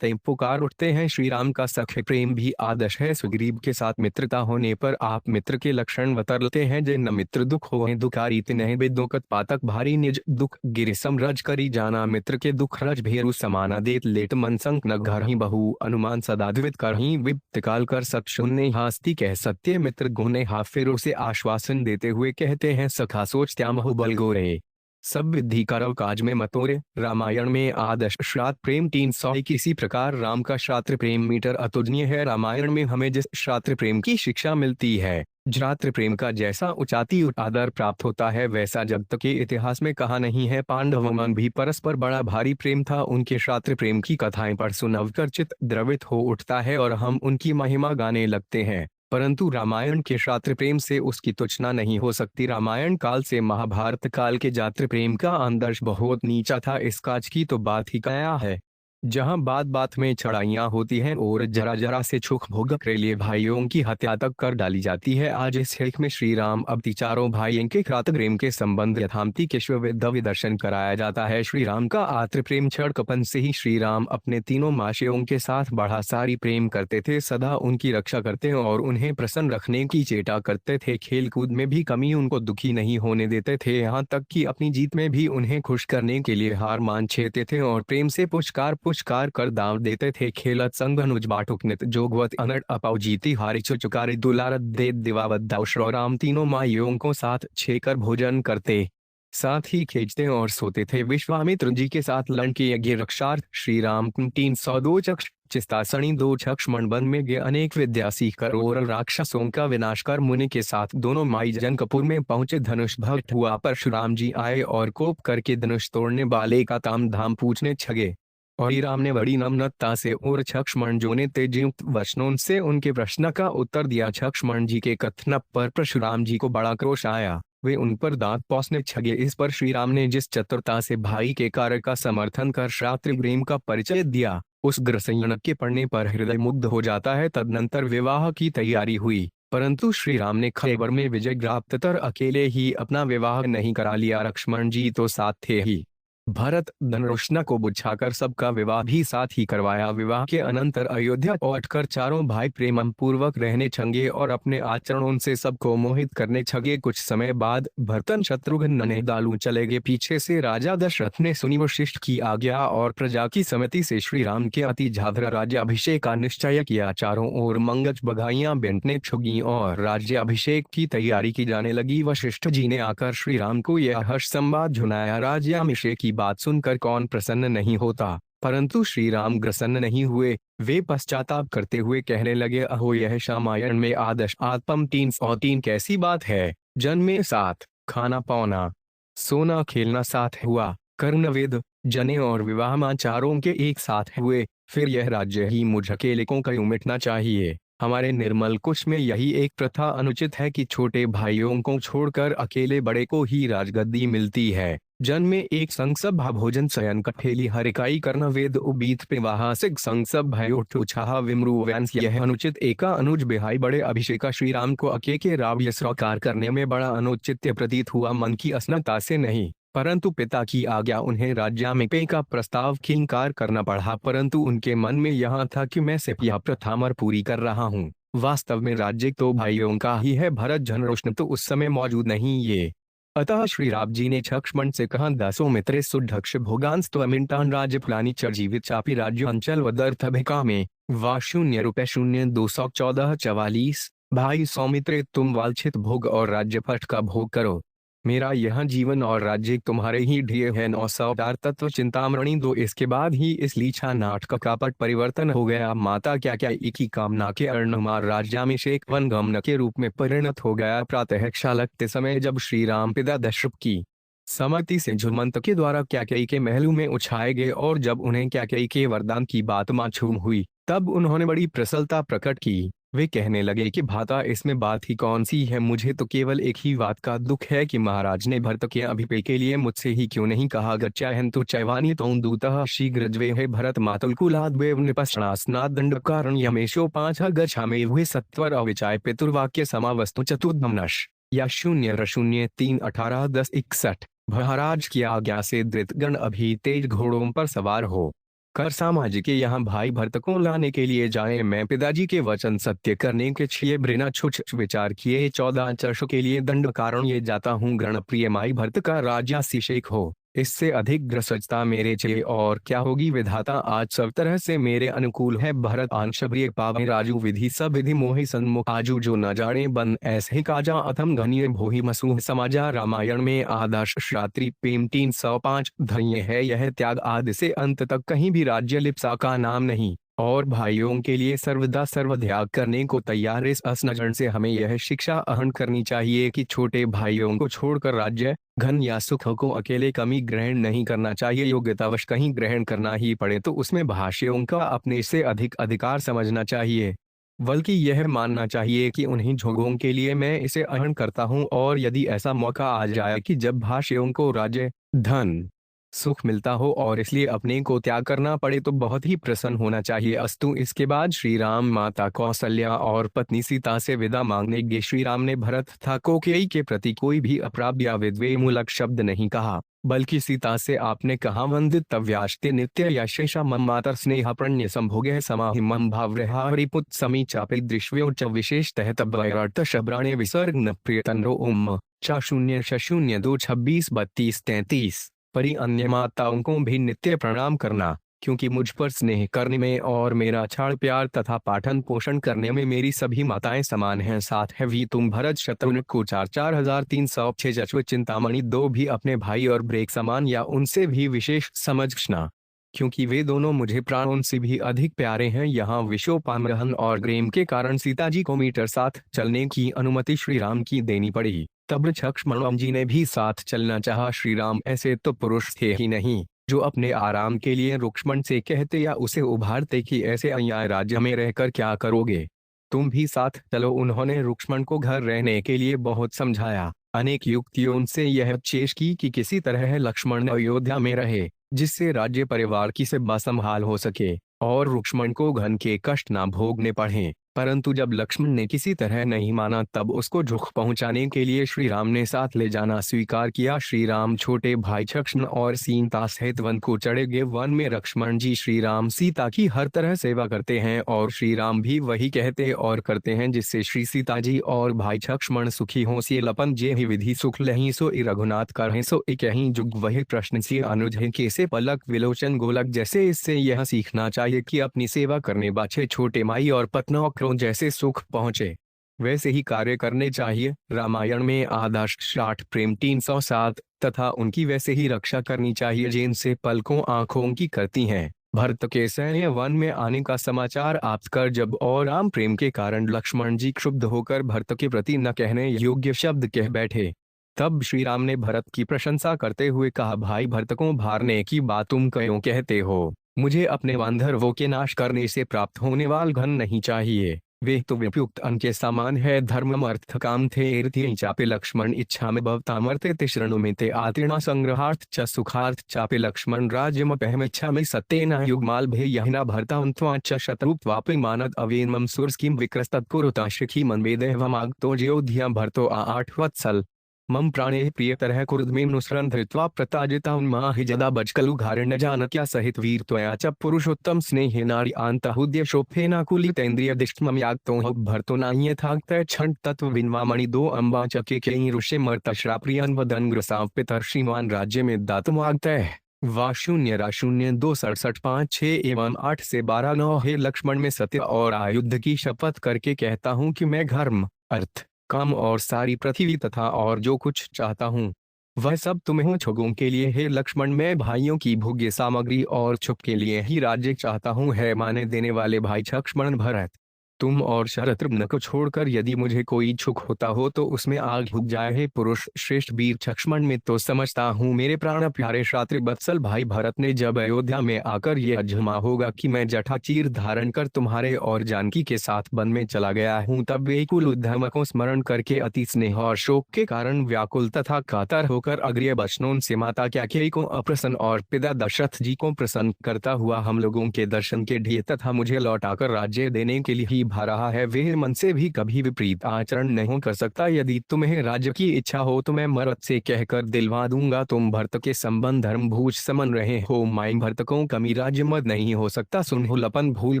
पुकार उठते हैं। श्री राम का सख्य प्रेम भी आदर्श है। सुग्रीव के साथ मित्रता होने पर आप मित्र के लक्षण बतलते हैं। जे न मित्र दुख हो दुखारी तिन्ह बेदोकत पातक भारी निज दुख गिरिसम रज करी जाना। मित्र के दुख रज भेरु समाना देत लेट मन संक न घर ही बहु अनुमान सदा द्वित कर ही विप्त काल कर सत शून्य हास्ती कह सत्य मित्र गुने हा। फिर उसे आश्वासन देते हुए कहते हैं, सखा सोच त्यामहु बल गोरे सब विधि करव काज में मतोरे। रामायण में आदर्श श्राद्ध प्रेम 301 इसी प्रकार राम का श्राद्ध प्रेम मीटर अतुलनीय है। रामायण में हमें जिस श्राद्ध प्रेम की शिक्षा मिलती है, श्राद्ध प्रेम का जैसा उचाती आदर प्राप्त होता है, वैसा जब तक के इतिहास में कहा नहीं है। पांडवों में भी परस्पर बड़ा भारी प्रेम था। उनके श्राद्ध प्रेम की कथाएं पर सुनकर चित्त द्रवित हो उठता है और हम उनकी महिमा गाने लगते हैं, परंतु रामायण के श्राद्ध प्रेम से उसकी तुलना नहीं हो सकती। रामायण काल से महाभारत काल के जात्र प्रेम का आदर्श बहुत नीचा था। इस काज की तो बात ही क्या है, जहां बात बात में चढ़ाइयां होती हैं और जरा जरा से छुख भोग के लिए भाइयों की हत्या तक कर डाली जाती है। आज इस लेख में श्री राम अब चारों भाइयों के श्राद्ध प्रेम के संबंध यथामति केशव दर्शन कराया जाता है। श्री राम का आत्र प्रेम क्षणकपन से ही श्री राम अपने तीनों माशियों के साथ बड़ा सारी प्रेम करते थे, सदा उनकी रक्षा करते और उन्हें प्रसन्न रखने की चेष्टा करते थे। खेल कूद में भी कमी उनको दुखी नहीं होने देते थे, यहाँ तक कि अपनी जीत में भी उन्हें खुश करने के लिए हार मान छेते थे और प्रेम से पुचकार कर दाव देते थे। खेलत संग अनुज बाटुक नित जोगवत अनट अपाउ जीती हारी चुचुकारे दुलारत दे दिवावत दाउश्रो। राम तीनों माइयों को साथ छेकर भोजन करते, साथ ही खींचते और सोते थे। विश्वामित्र जी के साथ लड़ के यज्ञ रक्षार्थ श्री राम 302 चक्ष चिस्तासनी 2 चक्ष मणबन में गए अनेक विद्या सीख कर और राक्षसों का विनाश कर मुनि के साथ दोनों माई जनकपुर में पहुंचे। धनुष भक्त हुआ परशुराम जी आए और कोप करके धनुष तोड़ने वाले का ताम धाम पूछने छगे और राम ने बड़ी नम्रता से और छक्ष्मण जो ने तेजयुक्त वचनों से उनके प्रश्न का उत्तर दिया। छक्ष्मण जी के कथन पर परशुराम जी को बड़ा क्रोध आया, वे उन पर दांत पोंछने छगे। इस पर श्री राम ने जिस चतुरता से भाई के कार्य का समर्थन कर श्राद्ध प्रेम का परिचय दिया, उस ग्रसयन के पढ़ने पर हृदय मुग्ध हो जाता है। तदनंतर विवाह की तैयारी हुई, परंतु श्री राम ने खैबर में विजय प्राप्त कर अकेले ही अपना विवाह नहीं करा लिया, लक्ष्मण जी तो साथ थे ही। भरत धनुष्ण को बुझाकर सबका विवाह भी साथ ही करवाया। विवाह के अनंतर अयोध्या लौटकर चारों भाई प्रेम पूर्वक रहने छगे और अपने आचरणों से सबको मोहित करने छगे। कुछ समय बाद भरतन शत्रुघ्न ने दालू चले गए। पीछे से राजा दशरथ ने सुनी वशिष्ठ की आज्ञा और प्रजा की सम्मति से श्री राम के अति झाधरा राज्याभिषेक का निश्चय किया। चारों ओर मंगज बधाइयां बेंटने छुगी और राज्याभिषेक की तैयारी की जाने लगी। वशिष्ठ जी ने आकर श्री राम को यह हर्ष संवाद सुनाया। राज्याभिषेक की बात सुनकर कौन प्रसन्न नहीं होता, परंतु श्री राम प्रसन्न नहीं हुए। वे पश्चाताप करते हुए कहने लगे, अहो यह रामायण में आदर्श आत्म 303 कैसी बात है। जन्मे साथ, खाना पाना सोना खेलना साथ हुआ, कर्णवेद जने और विवाह मां चारों के एक साथ हुए, फिर यह राज्य ही मुझ अकेले को क्यों मिटना चाहिए। हमारे निर्मल कुश में यही एक प्रथा अनुचित है कि छोटे भाइयों को छोड़कर अकेले बड़े को ही राजगद्दी मिलती है। जन में एक संग सब भोजन शयन कठेली हरिकाई करना वेद उबीत विवाह सिग संग सब भयोठ उछाह विमरु व्यांस। यह अनुचित एका अनुज बिहाई बड़े अभिषेका श्री राम को अके के राव्य स्वीकार करने में बड़ा अनुचित प्रतीत हुआ, मन की असनता से नहीं परंतु पिता की आज्ञा उन्हें राज्याभिषेक का प्रस्ताव किंकार करना पड़ा, परंतु उनके मन में यह था कि मैं सिर्फ यह प्रथा मर पूरी कर रहा हूँ। वास्तव में राज्य तो भाइयों का ही है। भरत जनरोष्ण तो उस समय मौजूद नहीं ये। अतः श्री राम जी ने लक्ष्मण से कहा, दसो मित्रे सुदक्ष भोगांस त्वमिंटान राज्य प्लानी च जीवित चापी राज्य अंचल वदर्थ भिका में वा 0 रुपये 0 214 44। भाई सौमित्रे, तुम वांछित भोग और राज्य पट का भोग करो। मेरा यह जीवन और राज्य तुम्हारे ही ढेर है। 904 तत्व चिंतामणि 2। इसके बाद ही इस लीछा नाटक का पट परिवर्तन हो गया। माता क्या क्या एक ही कामना के अर्णमार राज्याभिषेक वनगमन के रूप में परिणत हो गया। प्रातः लगते समय जब श्री राम पिता दशरथ की सम्मति से झुमंत के द्वारा कैकेयी के महलों में उछाए गए और जब उन्हें कैकेयी के वरदान की बात मालूम हुई तब उन्होंने बड़ी प्रसन्नता प्रकट की। वे कहने लगे कि भाता, इसमें बात ही कौन सी है। मुझे तो केवल एक ही बात का दुख है कि महाराज ने भरत के अभिषेक के लिए मुझसे ही क्यों नहीं कहा। गच्छाहन्तु चैवानी तो दूतः शीघ्र द्वे भरत मातुलकुलाद्वेव निपस्नास्नाद दंड कारण यमेशो 5 गच्छामि हुए सत्वर अविचाय पितुर्वाक्य समावस्तु चतुर्दमनश या 0-0-3-18-10-61। महाराज की आज्ञा से धृतगण अभी तेज घोड़ों पर सवार हो कर सामाजी के यहाँ भाई भरत को लाने के लिए जाए। मैं पिताजी के वचन सत्य करने के छिए बिना छुछ विचार किए 14 चर्षों के लिए दंड कारण ये जाता हूँ। गण प्रिय माई भरत का राज्याभिषेक हो, इससे अधिक ग्रसजता मेरे चाहिए और क्या होगी। विधाता आज सब तरह से मेरे अनुकूल है। भरत आंश प्रिय पावे राजू विधि सब विधि मोहि सन्मुख आजू जो न जाने बन ऐसे काजा अथम घनिय भोहि मसूह समाजा। रामायण में आदर्श श्रात्री प्रेम 305 धन्य है यह त्याग आदि से अंत तक कहीं भी राज्य लिप्सा का नाम नहीं और भाइयों के लिए सर्वदा सर्वत्याग करने को तैयार। इस असनजन से हमें यह शिक्षा आहरण करनी चाहिए कि छोटे भाइयों को छोड़कर राज्य धन या सुख को अकेले कमी ग्रहण नहीं करना चाहिए। योग्यतावश कहीं ग्रहण करना ही पड़े तो उसमें भाइयों का अपने से अधिक अधिकार समझना चाहिए, बल्कि यह मानना चाहिए कि उन्हीं भोगों के लिए मैं इसे आहरण करता हूँ और यदि ऐसा मौका आ जाए कि जब भाइयों को राज्य धन सुख मिलता हो और इसलिए अपने को त्याग करना पड़े तो बहुत ही प्रसन्न होना चाहिए। अस्तु। इसके बाद श्री राम माता कौशल्या और पत्नी सीता से विदा मांगने गए। श्री राम ने भरत तथा कैकेयी के प्रति कोई भी अपराध या विद्वेष मूलक शब्द नहीं कहा, बल्कि सीता से आपने कहा, वंदितव्यास्ते नित्य यशेषा मम मातर स्नेह प्रणय संभोगे समाहि मम भावरहा हरिपुत समी चापि दृश्यो च विशेषतः तब्वैरार्थ शब्राणे विसर्ग न प्रियतन्नो ओम चा 0-0-2-26-32-33। परि अन्य माताओं को भी नित्य प्रणाम करना, क्योंकि मुझ पर स्नेह करने में और मेरा छाड़ प्यार तथा पाठन पोषण करने में मेरी सभी माताएं समान हैं। साथ है भी तुम भरत शत्रुघ्न को 4-4306 जश्व चिंतामणि 2 भी अपने भाई और ब्रेक समान या उनसे भी विशेष समझना, क्योंकि वे दोनों मुझे प्राणों से भी अधिक प्यारे हैं। यहाँ विशोपामरहन और प्रेम के कारण सीता जी को मीटर साथ चलने की अनुमति श्री राम की देनी पड़ी। तब लक्ष्मण जी ने भी साथ चलना चाहा। श्री राम ऐसे तो पुरुष थे ही नहीं जो अपने आराम के लिए रुक्मण से कहते या उसे उभारते कि ऐसे अन्याय राज्य में रहकर क्या करोगे, तुम भी साथ चलो। उन्होंने रुक्मण को घर रहने के लिए बहुत समझाया, अनेक युक्तियों से यह चेष्ट की कि किसी तरह लक्ष्मण अयोध्या में रहे जिससे राज्य परिवार की सेवा संभाल हो सके और रुक्मण को घन के कष्ट न भोगने पड़े। परंतु जब लक्ष्मण ने किसी तरह नहीं माना तब उसको दुख पहुंचाने के लिए श्री राम ने साथ ले जाना स्वीकार किया। श्री राम छोटे भाई लक्ष्मण और सीता सहित वन को चढ़े गए। वन में लक्ष्मण जी श्री राम सीता की हर तरह सेवा करते हैं और श्री राम भी वही कहते और करते हैं जिससे श्री सीता जी और भाई लक्ष्मण सुखी हों। से लपन जे ही विधि सुख लही सो रघुनाथ कर सो कहीं जुग वही प्रश्न से अनुज कैसे पलक विलोचन गोलक। जैसे इससे यह सीखना चाहिए कि अपनी सेवा करने बाछे छोटे माई और पत्नों जैसे सुख पहुँचे वैसे ही कार्य करने चाहिए। रामायण में आदर्श श्राट प्रेम 307 तथा उनकी वैसे ही रक्षा करनी चाहिए जिनसे पलकों आंखों की करती हैं। भरत के सैन्य वन में आने का समाचार प्राप्त कर जब और राम प्रेम के कारण लक्ष्मण जी क्षुब्ध होकर भरत के प्रति न कहने योग्य शब्द कह बैठे, तब श्री राम ने भरत की प्रशंसा करते हुए कहा, भाई भरत को भारने की बात तुम क्यों कहते हो? मुझे अपने बांधवों के नाश करने से प्राप्त होने वाला धन नहीं चाहिए, वे तो विपयुक्त अन्न के समान है। धर्म अर्थ काम थे चापे लक्ष्मण इच्छा में भवतामर्ते तिश्रणु में ते आतीर्णा संग्रहार्थ च सुखार्थ चापे लक्ष्मण राज्यम पहम इच्छा में सत्येना युगमाल भे यहिना भरता उन्त्वा च शत्रुप वापे मानद अवेनमम सुरस्किम विक्रस्तत् कुरुता शिखी मनवेदे वमाग तो ज्योध्या भरतो 8 वत्सल। मम प्राणे प्रियतरः कुरुद्मे नुसरन् धृत्वा प्रताजिता उन्माहि जदा बजकलु घारण न जानक्या सहित वीर त्वया च पुरुषोत्तम स्नेहेनारि आंतहुद्य शोभेनाकुलितेन्द्रिय दिष्टमम याक्तो भर्तो नान्यथाक्तय क्षण तत्व विन्वामणि दो अम्बा चके कई ऋषि मर्तश्रा प्रियन वदन ग्रसाव पितर श्रीमान राज्य में दातुमागतय वा शून्य रा शून्य 2 67 5 6 एवं 8 से 12 9। हे लक्ष्मण, में सत्य और आयुध की शपथ करके कहता हूँ कि मैं धर्म, अर्थ, काम और सारी पृथ्वी तथा और जो कुछ चाहता हूँ वह सब तुम्हें छुगों के लिए। हे लक्ष्मण, मैं भाइयों की भोग्य सामग्री और छुप के लिए ही राज्य चाहता हूँ। है माने देने वाले भाई लक्ष्मण भरत, तुम और शरत्रुघ्न को छोड़कर यदि मुझे कोई छुक होता हो तो उसमें आग भुग जाए। हे पुरुष श्रेष्ठ वीर लक्ष्मण, में तो समझता हूँ मेरे प्राण प्यारे शास्त्री वत्सल भाई भरत ने जब अयोध्या में आकर ये अजमा होगा कि मैं जटा चीर धारण कर तुम्हारे और जानकी के साथ वन में चला गया हूँ, तब वे कुल उद्धम को स्मरण करके अति स्नेह और शोक के कारण व्याकुल तथा कातर होकर अग्रिय वचनों से माता कैकेयी को अप्रसन्न और पिता दशरथ जी को प्रसन्न करता हुआ हम लोगों के दर्शन के लिए तथा मुझे लौटाकर राज्य देने के लिए भा रहा है। वे मन से भी कभी विपरीत आचरण नहीं कर सकता। यदि तुम्हें राज्य की इच्छा हो तो मैं मरद से कहकर दिलवा दूंगा। तुम भरत के संबंध धर्म भूज समन रहे हो, माई भरत को कमी राज्य मद नहीं हो सकता। सुनो लपन भूल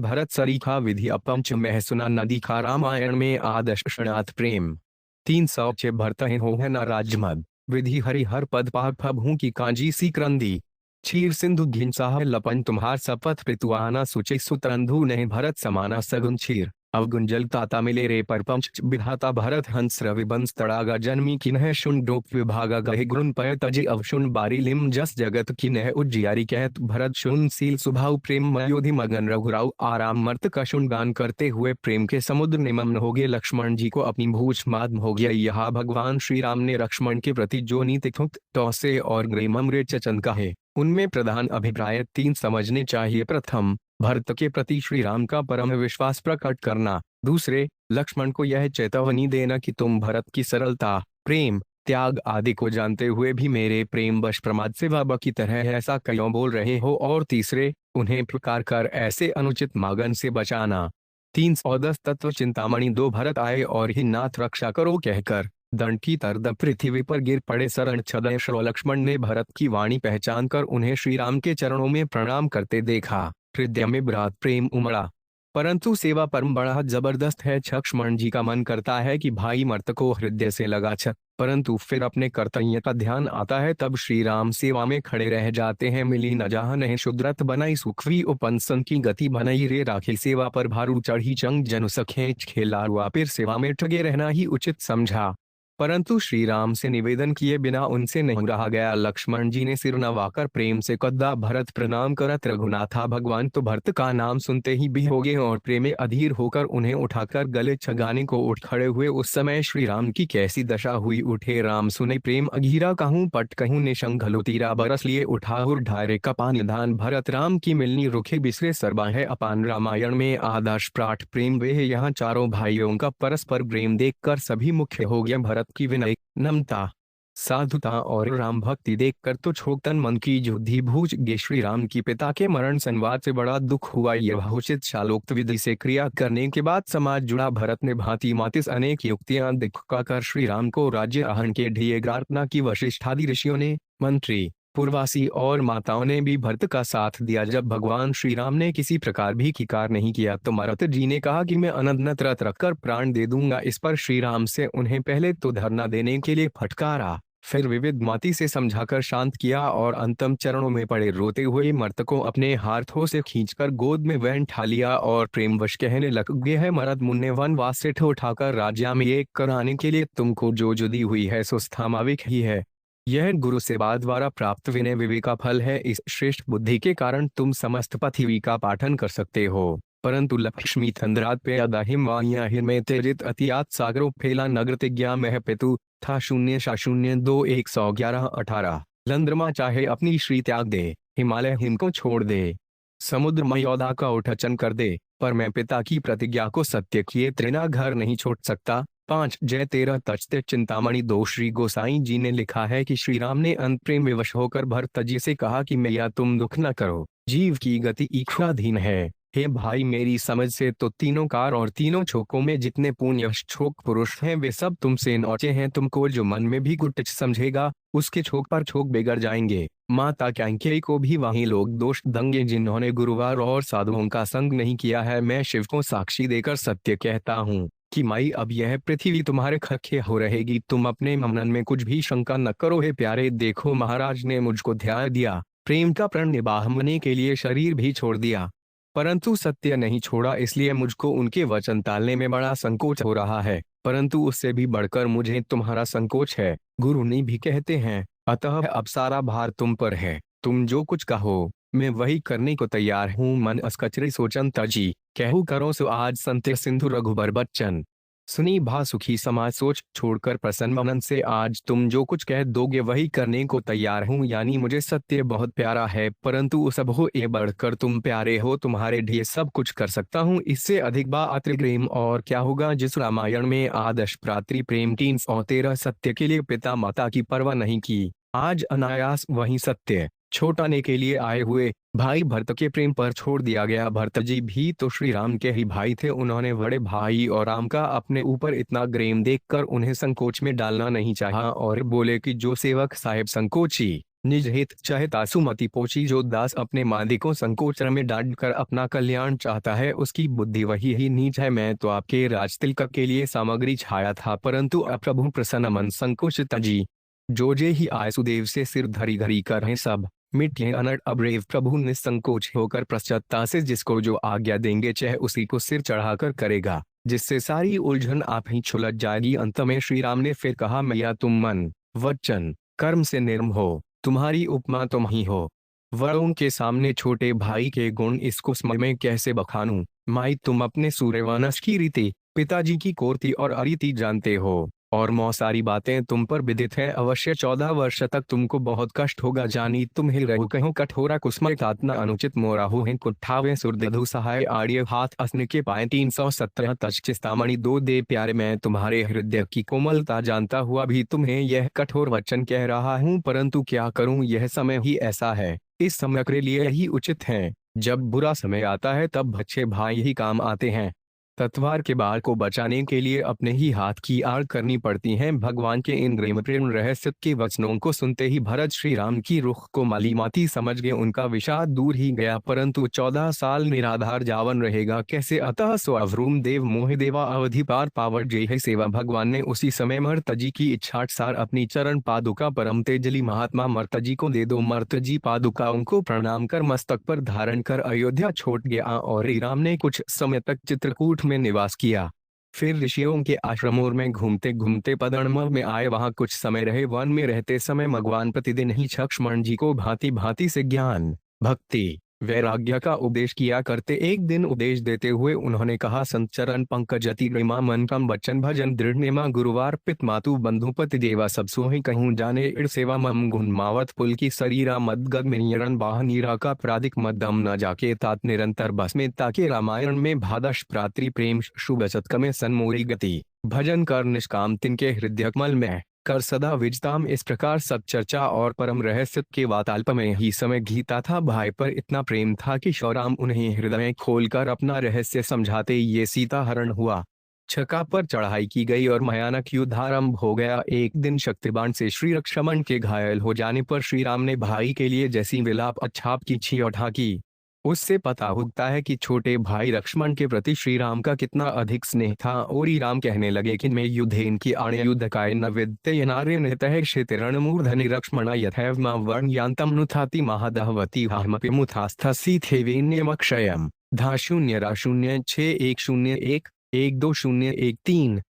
भरत सरीखा विधि अपंच मह सुना नदी खा रामायण में आदर्श शरणार्थ प्रेम 306 भरत हो है न राज्य मद विधि हरि हर पद पाक फब हूँ की कांजी सी क्रंदी क्षीर सिंधु घिंसा लपन तुम्हार सपथ पितुआना सुचि सुतरंधु नहीं भरत समाना सगुन क्षीर अवगुंजल ताता मिले रे पर पंच विधाता भरत हंस रविबंस तड़ागा जन्मी किन्ह शुन डोप विभागा गहे गुण पय तजे अवशुन बारी लिम जस जगत किन्ह उज्जियारी कहत भरत शुन सील सुभाव प्रेम मयोधि मगन रघुराव आराम मर्त का शुन गान करते हुए प्रेम के समुद्र निमग्न हो गए। लक्ष्मण जी को अपनी भूछ माद्म हो गया। यहाँ भगवान श्री राम ने लक्ष्मण के प्रति जो नीति तौसे और ग्रेममृ चचन का है उनमें प्रधान अभिप्राय 3 समझने चाहिए। प्रथम, भरत के प्रति श्री राम का परम विश्वास प्रकट करना। दूसरे, लक्ष्मण को यह चेतावनी देना कि तुम भरत की सरलता, प्रेम, त्याग आदि को जानते हुए भी मेरे प्रेम वश प्रमाद से बाबा की तरह ऐसा क्यों बोल रहे हो। और तीसरे, उन्हें प्रकार कर ऐसे अनुचित मागन से बचाना। 310 तत्व चिंतामणि 2 भरत आए और ही नाथ रक्षा करो कहकर दंड की तरद पृथ्वी पर गिर पड़े। शरण छदय लक्ष्मण ने भरत की वाणी पहचान कर उन्हें श्री राम के चरणों में प्रणाम करते देखा। हृदय में बृहद प्रेम उमड़ा, परंतु सेवा परम बड़ा जबरदस्त है। लक्ष्मण जी का मन करता है कि भाई मर्त को हृदय से लगा परंतु फिर अपने कर्तव्य का ध्यान आता है, तब श्री राम सेवा में खड़े रह जाते हैं। मिली न जहाँ नहीं शुद्रत बनाई सुखवी उपनसन की गति बनाई रे राखिल सेवा पर भारू चढ़ी चंग जनु सखेच खेलारुआ फिर सेवा में ठगे रहना ही उचित समझा। परंतु श्री राम से निवेदन किए बिना उनसे नहीं रहा गया। लक्ष्मण जी ने सिर नवाकर प्रेम से कद्दा भरत प्रणाम करत रघुनाथा भगवान तो भरत का नाम सुनते ही बिहोगे और प्रेम में अधीर होकर उन्हें उठाकर गले छगाने को उठ खड़े हुए। उस समय श्री राम की कैसी दशा हुई उठे राम सुने प्रेम अघीरा कहूँ पट कहूँ निशंग घलो तीरा बरस लिए उठा और ढारे कपान निधान भरत राम की मिलनी रुखे बिसरे सरबा है अपान। रामायण में आदर्श प्राट प्रेम वे है। यहाँ चारों भाइयों का परस्पर प्रेम देखकर सभी मुख्य हो गया। भरत की विनय, नम्रता, साधुता और राम भक्ति देखकर तो छोटन मन की युद्धि भूज गए। श्री राम की पिता के मरण संवाद से बड़ा दुख हुआ। यह उचित शालोक्त विधि से क्रिया करने के बाद समाज जुड़ा। भरत ने भांति मातिस अनेक युक्तियां दिखाकर श्री राम को राज्य आहन के ढिए प्रार्थना की। वशिष्ठादि ऋषियों ने, मंत्री, पूर्ववासी और माताओं ने भी भरत का साथ दिया। जब भगवान श्री राम ने किसी प्रकार भी खिकार नहीं किया तो भरत जी ने कहा कि मैं अनंत रत रखकर प्राण दे दूंगा। इस पर श्री राम से उन्हें पहले तो धरना देने के लिए फटकारा, फिर विविध माती से समझाकर शांत किया और अंतम चरणों में पड़े रोते हुए मर्त को अपने हाथों से खींचकर गोद में वैन ठा लिया और प्रेमवश कहने लग गए है मरद मुन्ने वनवास से उठाकर राज्य में एक कराने के लिए तुमको जो जुदी हुई है सो स्थामाविक ही है। यह गुरु सेवा द्वारा प्राप्त विनय विवेक का फल है। इस श्रेष्ठ बुद्धि के कारण तुम समस्त पृथ्वी का पाठन कर सकते हो। परंतु लक्ष्मी थंद्रात पे अदाहिम वाहिया हिरमे तेजित अतियात सागरों फैला नगर तिज्ञा मह पितु था 0-0-2-111-18। लंद्रमा चाहे अपनी श्री त्याग दे, हिमालय हिम को छोड़ दे, समुद्र मयोदा का उठचन कर दे, पर मैं पिता की प्रतिज्ञा को सत्य किए त्रिना घर नहीं छोड़ सकता। 5 जय 13 तचते चिंतामणि 2। श्री गोसाई जी ने लिखा है कि श्री राम ने अंत प्रेम विवश होकर भरत जी से कहा कि मैया तुम दुख न करो, जीव की गति ईश्वराधीन है। हे भाई, मेरी समझ से तो तीनों कार और तीनों छोकों में जितने पुण्यश्लोक पुरुष हैं वे सब तुमसे नौचे हैं। तुमको जो मन में भी कुछ समझेगा उसके छोक पर छोक बिगड़ जाएंगे। माता कैंकेयी को भी वही लोग दोष देंगे जिन्होंने गुरुवार और साधुओं का संग नहीं किया है। मैं शिव को साक्षी देकर सत्य कहता हूँ कि माई, अब यह पृथ्वी तुम्हारे खखे हो रहेगी। तुम अपने मन में कुछ भी शंका न करो। हे प्यारे, देखो महाराज ने मुझको ध्यान दिया, प्रेम का प्रण निभाने के लिए शरीर भी छोड़ दिया, परंतु सत्य नहीं छोड़ा। इसलिए मुझको उनके वचन टालने में बड़ा संकोच हो रहा है, परंतु उससे भी बढ़कर मुझे तुम्हारा संकोच है। गुरु ने भी कहते हैं, अतः अब सारा भार तुम पर है। तुम जो कुछ कहो मैं वही करने को तैयार हूँ। मन अस्कचरे सोचन तजी, कहू करो सो आज संत सिंधु रघुबर बच्चन। सुनी भा सुखी समाज, सोच छोड़कर प्रसन्न मन से आज तुम जो कुछ कह दोगे वही करने को तैयार हूँ। यानी मुझे सत्य बहुत प्यारा है, परंतु सब हो ए बढ़कर तुम प्यारे हो। तुम्हारे लिए सब कुछ कर सकता हूँ, इससे अधिक बात प्रेम और क्या होगा। जिस रामायण में आदर्श प्रात्री प्रेम 313 सत्य के लिए पिता माता की परवाह नहीं की, आज अनायास वही सत्य छोटाने के लिए आए हुए भाई भरत के प्रेम पर छोड़ दिया गया। भरत जी भी तो श्री राम के ही भाई थे। उन्होंने बड़े भाई और राम का अपने ऊपर इतना प्रेम देखकर उन्हें संकोच में डालना नहीं चाहा और बोले कि जो सेवक साहेब संकोची निज हित चाहे सुमति पोची। जो दास अपने मालिकों संकोच में डालकर अपना कल्याण चाहता है उसकी बुद्धि वही ही नीच है। मैं तो आपके राजतिलक के लिए सामग्री छाया था, परंतु अप्रभु प्रसन्न मन संकोच तजी। जो जे ही आयसुदेव से सिर धरी धरी कर हैं सब मिटे अनड़। अब्रेव प्रभु निसंकोच होकर पश्चात्ता से जिसको जो आज्ञा देंगे चाहे उसी को सिर चढ़ाकर करेगा, जिससे सारी उलझन आप ही छुलझ जाएगी। अंत में श्री राम ने फिर कहा, मैया तुम मन वचन कर्म से निर्म हो, तुम्हारी उपमा तुम ही हो। वरुण के सामने छोटे भाई के गुण इसको स्मरण में कैसे बखानूं। माई, तुम अपने सूर्यवंश की रीति, पिताजी की कोरती और अरीति जानते हो और सारी बातें तुम पर विदित है। अवश्य 14 वर्ष तक तुमको बहुत कष्ट होगा। जानी तुम हिल रहो कहो कठोरा कुसुम तातना अनुचित मोराहु हैं कुठावे सुरदधु सहाय आर्य हाथ अस्न के पाए 317 तच चिस्तामणि 2 दे प्यारे। मैं तुम्हारे हृदय की कोमलता जानता हुआ भी तुम्हें यह कठोर वचन कह रहा हूँ, परंतु क्या करूँ, यह समय ही ऐसा है। इस समय के लिए ही उचित है। जब बुरा समय आता है तब अच्छे भाई ही काम आते हैं। ततवार के बाल को बचाने के लिए अपने ही हाथ की आड़ करनी पड़ती हैं। भगवान के इन प्रेम रहस्य के वचनों को सुनते ही भरत श्री राम की रुख को मालीमाती समझ गए। उनका विषाद दूर ही गया, परंतु 14 साल निराधार जावन रहेगा कैसे। अतः स्वरूम देव मोह देवा अवधि पार पावर जय है सेवा। भगवान ने उसी समय मर्तजी की इच्छानुसार अपनी चरण पादुका परम तेजली महात्मा मर्तजी को दे दो। मर्तजी पादुकाओं को प्रणाम कर मस्तक पर धारण कर अयोध्या छोड़ गया और श्री राम ने कुछ समय तक चित्रकूट में निवास किया। फिर ऋषियों के आश्रमों में घूमते घूमते पद्मनाभ में आए, वहां कुछ समय रहे। वन में रहते समय भगवान प्रतिदिन ही लक्ष्मण जी को भांति भांति से ज्ञान भक्ति वैराग्य का उपदेश किया करते। एक दिन उपदेश देते हुए उन्होंने कहा, संचरण पंकजति गरिमा मन कम बच्चन भजन दृढ़ नेमा गुरुवार पित मातु बंधुपति देवा सब सोहि कहूँ जाने इड़ सेवा मम गुण मावत पुल की शरीरा मद गद मिरण बाह नीरा का प्रादिक मदम न जाके तात निरंतर बस में ताके। रामायण में भादश प्रात्री प्रेम शुभ सत्कमे सन्मोरी गति भजन कर निष्काम तिनके हृदय कमल में कर सदा विजताम। इस प्रकार सब चर्चा और परम रहस्य के वाताल्प में ही समय गीता था। भाई पर इतना प्रेम था कि श्रीराम उन्हें हृदय खोलकर अपना रहस्य समझाते। ये सीता हरण हुआ, छका पर चढ़ाई की गई और भयानक युद्ध आरंभ हो गया। एक दिन शक्तिबाण से श्री लक्ष्मण के घायल हो जाने पर श्री राम ने भाई के लिए जैसी विलाप अच्छाप की छी उठा की, उससे पता होता है कि छोटे भाई लक्ष्मण के प्रति श्री राम का कितना अधिक स्नेह था। और ही राम कहने लगे कि मैं युद्धेन की आणे युद्ध काय न विद्ते नारे नृतः क्षितिरण मूर्धनि लक्ष्मण यथैव मा वर्ण यान्तम नुथाति महादहवती हामपि मुथास्थसी थेवेन्यमक्षयम धा 0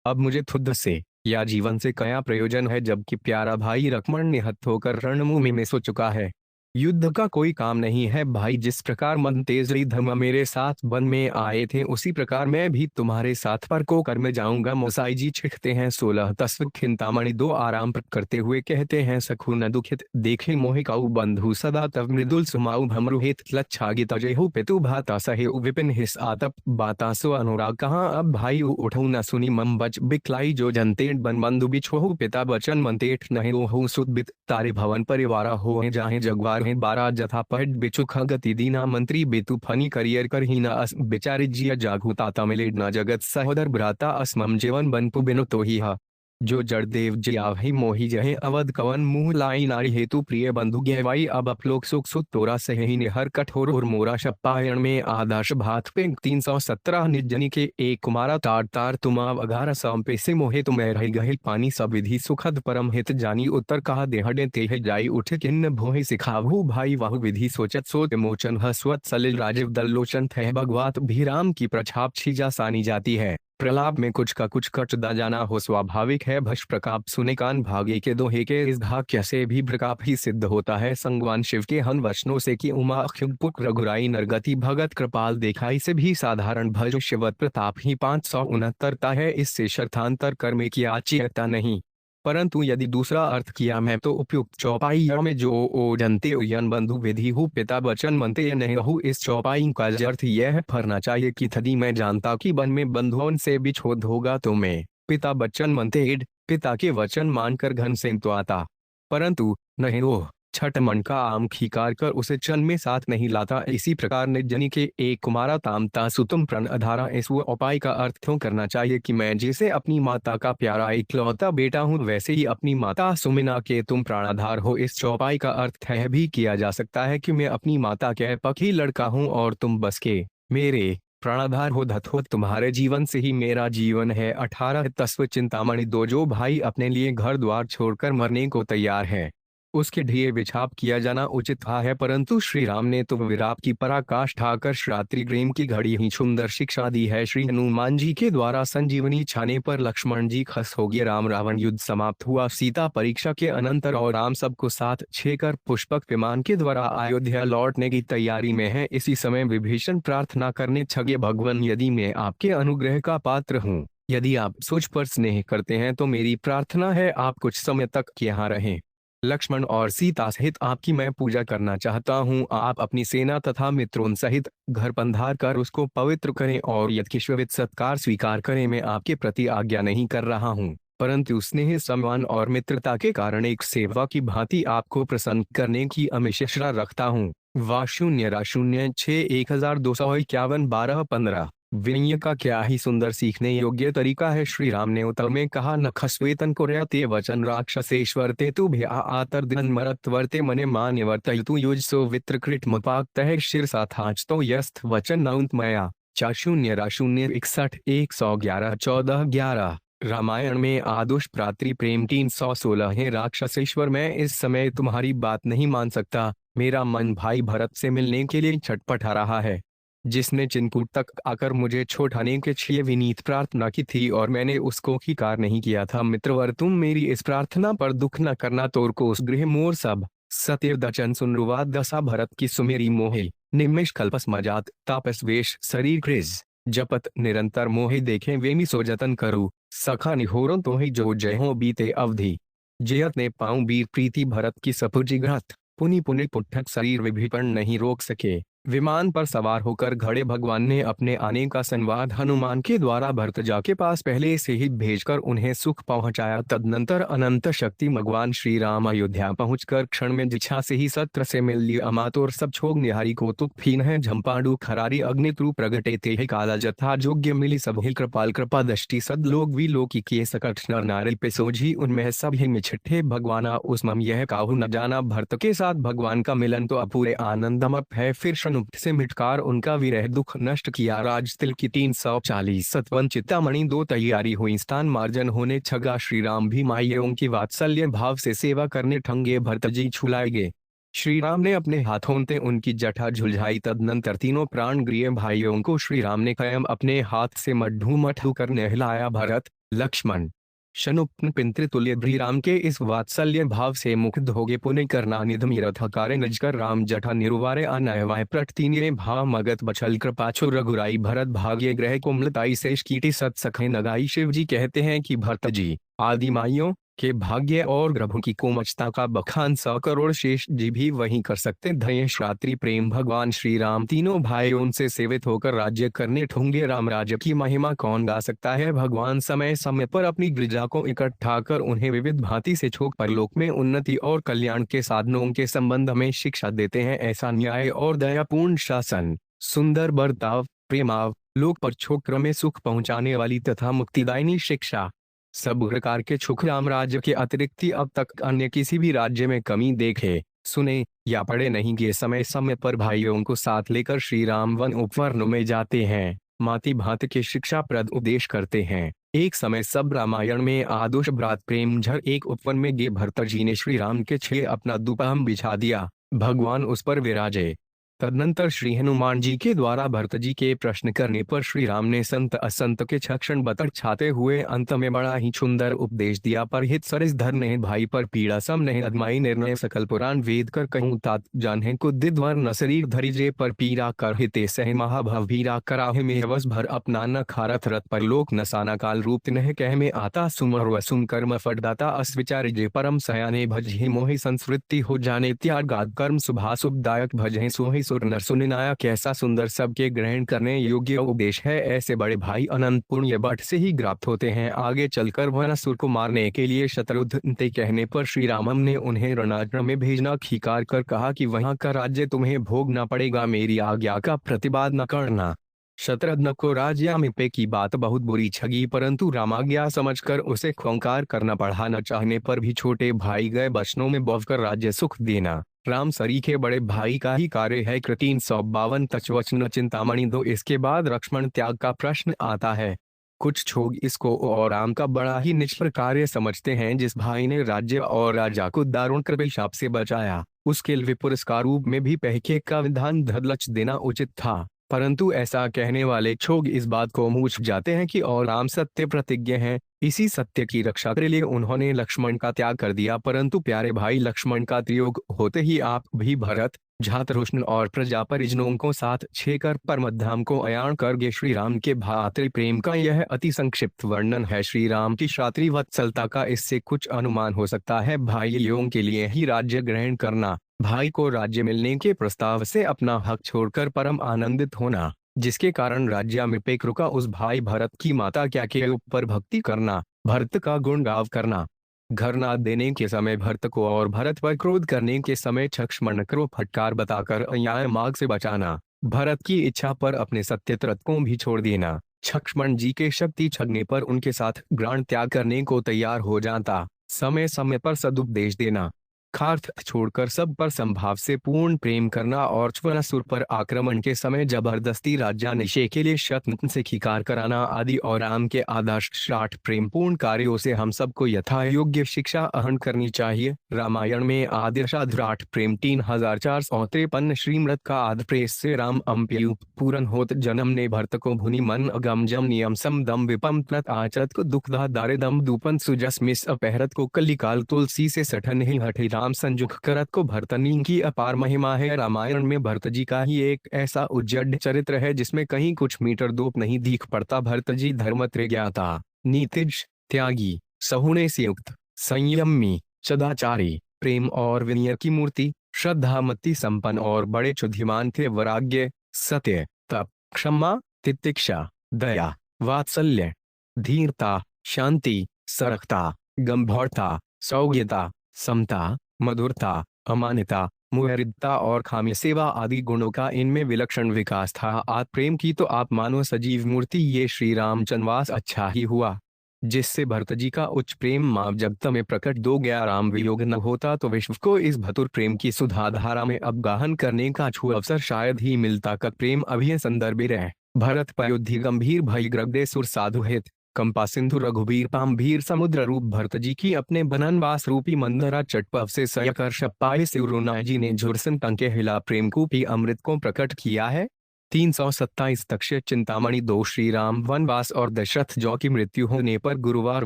अब मुझे खुद से या जीवन से क्या प्रयोजन है, जबकि प्यारा भाई लक्ष्मण निहत होकर रणभूमि में सो चुका है। युद्ध का कोई काम नहीं है। भाई, जिस प्रकार मन तेजरी धर्म मेरे साथ वन में आए थे उसी प्रकार मैं भी तुम्हारे साथ पर को कर में जाऊंगा। मोसाई जी छिड़कते हैं 16 तस्व खिंतामणि 2 आराम करते हुए कहते हैं, सखु न दुखित देखे मोहिकाऊ बंधु सदा तब मृदुल सुमाऊ भमरुहित लच्छागित अजयहु पितु भाता सहे विपिन हिस आतप बातासो अनुराग। कहाँ अब भाई उठो न सुनी मम बच बिकलाई जो जनतेट बन बंधु बिछोहु पिता बचन मनतेठ नहीं हो सुदबित तारे भवन परिवारा हो जाहे जगवार दुहें 12 जथापहट बिचुख गति दीना मंत्री बेतु फनी करियर कर हीना अस बिचारी जिया जागुता तमिलेड न जगत सहोदर भ्राता असमम जीवन बनपु बिनु तो ही हा जो जड़देव जियाहि मोहि जहे अवध कवन मुँह लाई नारी हेतु प्रिय बंधु गहवाई अब अपलोक सुख सुत तोरा सही निहर कठोर और मोरा शप्पायण में आदर्श भात पे 317 निर्जनी के एक कुमारा तार तार तुमाव 11 पे से मोहे तुम्हें रही गहिल पानी सब विधि सुखद परम हित जानी उत्तर कहा देहडे तेह जाई उठ किन्न भोहि सिखावु भाई वाहु विधि सोचत सोत मोचन हस्वत सलिल राजीव दल लोचन थे भगवात भी राम की प्रछाप छीजा सानी जाती है। प्रलाप में कुछ का कुछ कट दा जाना हो स्वाभाविक है। भश प्रकाप सुने कान भागे के दोहे के इस धाक्य से भी प्रकाप ही सिद्ध होता है। संगवान शिव के हन वचनों से कि उमा अख्युपुक रघुराई नरगति भगत कृपाल देखाई से भी साधारण भज शिवत प्रताप ही 569 है। इससे शर्थांतर कर्मे की आचियता नहीं, परंतु यदि दूसरा अर्थ किया मैं तो उपयुक्त चौपाई में जो ओ जनते यन बंधु विधि हूँ पिता वचन मनते नहीं रहूँ। इस चौपाई का अर्थ यह फरना चाहिए कि यदि मैं जानता कि वन में बंधुओं से बिछोद होगा तो मैं पिता वचन मनते पिता के वचन मानकर घन से तो आता, परंतु नहीं वो छठ मन का आम खिकार कर उसे चन में साथ नहीं लाता। इसी प्रकार निर्जनी के एक कुमारा तामता सुतुम प्रण अधारा इस वो उपाय का अर्थ क्यों करना चाहिए कि मैं जैसे अपनी माता का प्यारा इकलौता बेटा हूँ वैसे ही अपनी माता सुमिना के तुम प्राणाधार हो। इस चौपाई का अर्थ यह भी किया जा सकता है कि मैं अपनी माता के पकी लड़का हूँ और तुम बस के मेरे प्राणाधार हो धथो तुम्हारे जीवन से ही मेरा जीवन है। 18 तस्व चिंतामणि दो जो भाई अपने लिए घर द्वार छोड़कर मरने को तैयार है उसके ढिए विछाप किया जाना उचित था है, परंतु श्री राम ने तो विराप की पराकाष्ठा कर श्रात्रि प्रेम की घड़ी ही सुंदर शिक्षा दी है। श्री हनुमान जी के द्वारा संजीवनी छाने पर लक्ष्मण जी खस हो गए। राम रावण युद्ध समाप्त हुआ। सीता परीक्षा के अनंतर और राम सबको साथ छेकर पुष्पक विमान के द्वारा अयोध्या लौटने की तैयारी में है। इसी समय विभीषण प्रार्थना करने छगे भगवान यदि मैं आपके अनुग्रह का पात्र हूँ, यदि आप सोच पर स्नेह करते हैं तो मेरी प्रार्थना है आप कुछ समय तक यहाँ रहें। लक्ष्मण और सीता सहित आपकी मैं पूजा करना चाहता हूँ। आप अपनी सेना तथा मित्रों सहित घर पंधार कर उसको पवित्र करें और यथेष्टविध सत्कार स्वीकार करें। मैं आपके प्रति आज्ञा नहीं कर रहा हूँ, परंतु स्नेह सम्मान और मित्रता के कारण एक सेवा की भांति आपको प्रसन्न करने की अमिषा रखता हूँ। वा0 रा0 6 1251 12-15 विनय का क्या ही सुंदर सीखने योग्य तरीका है। श्री राम ने उत्तर में कहा न खस्वेतन को ते वचन राक्षसेश्वर ते तु भ्या आतर दिन मरत वर्ते मने मान वर्तयतु युज सो वित्रकृत मुपाक तह शिर साथाच तो यस्थ वचन नौंत मया। 4 रा0 61 111 14-11 रामायण में आदुष प्रात्री प्रेम 316 है। राक्षसेश्वर मैं इस समय तुम्हारी बात नहीं मान सकता। मेरा मन भाई भरत से मिलने के लिए छटपटा रहा है, जिसने चिंतपूर तक आकर मुझे छोड़ाने के लिए विनीत प्रार्थना की थी और मैंने उसको स्वीकार नहीं किया था। मित्रवर तुम मेरी इस प्रार्थना पर दुख न करना। तोर को उस गृह मोर सब सत्यव दचन सुनरुवा दशा भरत की सुमेरी मोहे निमिष कल्पस मजात तापस वेश शरीर क्रिज जपत निरंतर मोहे देखे वेमी सो जतन करू सखा निहोरों तो ही जो जय हो बीते अवधि जयत ने पाऊं वीर प्रीति भरत की सपुजी घात पुनि पुनि पुठक शरीर विभिपण नहीं रोक सके। विमान पर सवार होकर घड़े भगवान ने अपने आने का संवाद हनुमान के द्वारा भरतजा के पास पहले से ही भेजकर उन्हें सुख पहुंचाया। तदनंतर अनंत शक्ति भगवान श्री राम अयोध्या पहुंचकर क्षण में जिछा से ही सत्र से मिल लिए। अमातोर सब छोग निहारी कौतुक फीन है झंपाडू खरारी अग्नित्रु प्रगटे ते काला जथा जोग्य मिली सब ही कृपाल कृपा दृष्टि सद लोग वी लोकी के सकट नर नारिल पे सोझी उनमें सब ही मिछठे भगवाना उसमम यह काहू न जाना। भरत के साथ भगवान का मिलन तो अपूरे आनंदमय है। फिर से मिटकार उनका विरह दुख नष्ट किया। राजतिल की 340 सतवन चिंतामणि 2 तैयारी हुई। स्थान मार्जन होने छगा। श्री राम भी माइयों की वात्सल्य भाव से सेवा करने ठंगे भरतजी छुलाए गए। श्री राम ने अपने हाथों से उनकी जटा झुलझाई। तदनंतर तीनों प्राण गृह भाइयों को श्री राम ने स्वयं अपने हाथ से मड्ढू कर नहलाया। भरत लक्ष्मण शनुप्न पिंतृतुल्य भ्रीराम के इस वात्सल्य भाव से मुग्ध हो गए। पुण्य करना निधमि रथकारे नजकर राम जठा निरुवारे अनयवाय प्रटतीने भाव मगत बछल कृपाछु रघुराई भरत भाग्य ग्रह कोमलताई शेष कीटी सत सखे नगाई। शिव जी कहते हैं कि भरत जी आदि माइयों के भाग्य और ग्रहों की कोमलता का बखान 100 करोड़ शेष जी भी वही कर सकते। धयेश रात्रि प्रेम भगवान श्री राम तीनों भाइयों से सेवित होकर राज्य करने ठूंगे। राम राज्य की महिमा कौन गा सकता है। भगवान समय समय पर अपनी गिरजा को इकट्ठा कर उन्हें विविध भांति से छोक परलोक में उन्नति और कल्याण के साधनों के संबंध में शिक्षा देते हैं। ऐसा न्याय और दयापूर्ण शासन, सुंदर बर्ताव, प्रेमाव, लोक पर छोक्र में सुख पहुंचाने वाली तथा मुक्तिदायिनी शिक्षा, सब प्रकार के सुख राम राज्य के अतिरिक्त अब तक अन्य किसी भी राज्य में कमी देखे, सुने या पढ़े नहीं गए। समय समय पर भाइयों को साथ लेकर श्री राम वन उपवन में जाते हैं, माति भांति के शिक्षाप्रद उपदेश करते हैं। एक समय सब रामायण में आदुष भ्रात प्रेम झर एक उपवन में गे। भरत जी ने श्री राम के छे अपना दुपहम बिछा दिया, भगवान उस पर विराजे। तदनंतर श्री हनुमान जी के द्वारा भरत जी के प्रश्न करने पर श्री राम ने संत असंत के क्षण बतर छाते हुए अंत में बड़ा ही सुंदर उपदेश दिया। पर हित सरिस धर ने भाई पर पीड़ा सम नहीं अदमाई निर्णय सकल पुराण वेद कर कहूँ तात जाने को दिद्वर न शरीर धरिजे पर पीड़ा कर हिते सह महाभव भीरा कराहे में वस भर अपना न खारथ रथ पर लोक नसाना काल रूप नह कह में आता सुमर वसुम कर्म फटदाता अस्विचार जे परम सयाने भजे मोहि संस्कृति हो जाने त्यागाद कर्म शुभाशुभदायक भजे सोहि सुर नर सुनिनाया। कैसा सुंदर सबके ग्रहण करने योग्य उपदेश है। ऐसे बड़े भाई अनंत पुण्य बट से ही प्राप्त होते हैं। आगे चलकर वनासुर को मारने के लिए शत्रुघ्न के कहने पर श्री रामम ने उन्हें रणराज्य में भेजना खीकार कर कहा कि वहां का राज्य तुम्हें भोगना पड़ेगा, मेरी आज्ञा का प्रतिवाद न करना। शत्रुघ्न को राज्यामिपे की बात बहुत बुरी छगी, परंतु रामाज्ञा समझकर उसे ख्वांकार करना पड़ा। न चाहने पर भी छोटे भाई गए वचनों में बवकर राज्य सुख देना राम सरी के बड़े भाई का ही कार्य है। 352 तचवचन चिंतामणि 2। इसके बाद लक्ष्मण त्याग का प्रश्न आता है। कुछ छोग इसको और राम का बड़ा ही निष्फल कार्य समझते हैं। जिस भाई ने राज्य और राजा को दारुण कृपाशाप से बचाया, उसके लिए पुरस्कार रूप में भी पैके का विधान धदलच देना उचित था, परंतु ऐसा कहने वाले छोग इस बात को मूछ जाते हैं कि और राम सत्य प्रतिज्ञ हैं। इसी सत्य की रक्षा के लिए उन्होंने लक्ष्मण का त्याग कर दिया। परंतु प्यारे भाई लक्ष्मण का त्रियोग होते ही आप भी भरत, जातरुष्ण और प्रजा परिजनों को साथ छेकर परमधाम को अयान कर गए। श्री राम के भातृ प्रेम का यह अति संक्षिप्त वर्णन है। श्री राम की शात्री वत्सलता का इससे कुछ अनुमान हो सकता है। भाइयों के लिए ही राज्य ग्रहण करना, भाई को राज्य मिलने के प्रस्ताव से अपना हक छोड़कर परम आनंदित होना, जिसके कारण राज्यामिपेक्र का उस भाई भरत की माता क्या के ऊपर भक्ति करना, भरत का गुण गाव करना, घर न देने के समय भरत को और भरत पर क्रोध करने के समय लक्ष्मण को फटकार बताकर अन्याय मार्ग से बचाना, भरत की इच्छा पर अपने सत्यव्रत को भी छोड़ देना, लक्ष्मण जी के शक्ति छगने पर उनके साथ प्राण त्याग करने को तैयार हो जाता, समय समय पर सदुपदेश देना, खार्थ छोड़कर सब पर संभाव से पूर्ण प्रेम करना और च्वनासुर पर आक्रमण के समय जबरदस्ती राज्याभिषेक के लिए शत्रुघ्न से खिकार कराना आदि और राम के आदर्श शाठ प्रेम पूर्ण कार्यों से हम सबको यथा योग्य शिक्षा अहन करनी चाहिए। रामायण में आदर्शाधराठ प्रेम 3453 श्रीमृत का आद प्रेस से राम अम्पयु पूरन होत जन्म ने भरत को भुनि मन अगम जम नियम सम दम विपम तत् आचरत को दुखदा दारिदम दूपन सुजस मिस अपहरत को कलिकाल तुलसी से सठन ही हठे राम संजुख करत को भरतनी की अपार महिमा है। रामायण में भरत जी का ही एक ऐसा उज्जड चरित्र है जिसमें कहीं कुछ मीटर दूप नहीं दिख पड़ता। भरत जी धर्मत्र ज्ञाता, नीतिज, त्यागी, सहुने से युक्त, संयमी, सदाचारी, प्रेम और विनय की मूर्ति, श्रद्धामति संपन्न और बड़े चुद्धिमान थे। वैराग्य, सत्य, तप, क्षमा, तितिक्षा, दया, वात्सल्य, धीरता, शांति, सरखता, गंभीरता, सौम्यता, समता, मधुरता, अमान्यता, मुहरिदता और खाम्य सेवा आदि गुणों का इनमें विलक्षण विकास था। आप प्रेम की तो आप मानो सजीव मूर्ति। ये श्री राम चनवास अच्छा ही हुआ जिससे भरत जी का उच्च प्रेम माव जगत में प्रकट दो गया। राम वियोग न होता तो विश्व को इस भतुर प्रेम की सुधा धारा में अवगाहन करने का छू अवसर शायद ही मिलता। का प्रेम अभी संदर्भित है। भरत पयोधि गंभीर भय ग्रगदे सुर साधु हित कंपा सिंधु रघुबीर पाम्भीर समुद्र रूप भरत जी की अपने बननवास रूपी मंदरा चटपव से सयकर शप्पाए शिवरुनाय जी ने झुरसन टंके हिला प्रेम कूपी अमृत को प्रकट किया है। 327 तक्ष चिंतामणि 2। श्री राम वनवास और दशरथ जौ की मृत्यु होने पर गुरुवार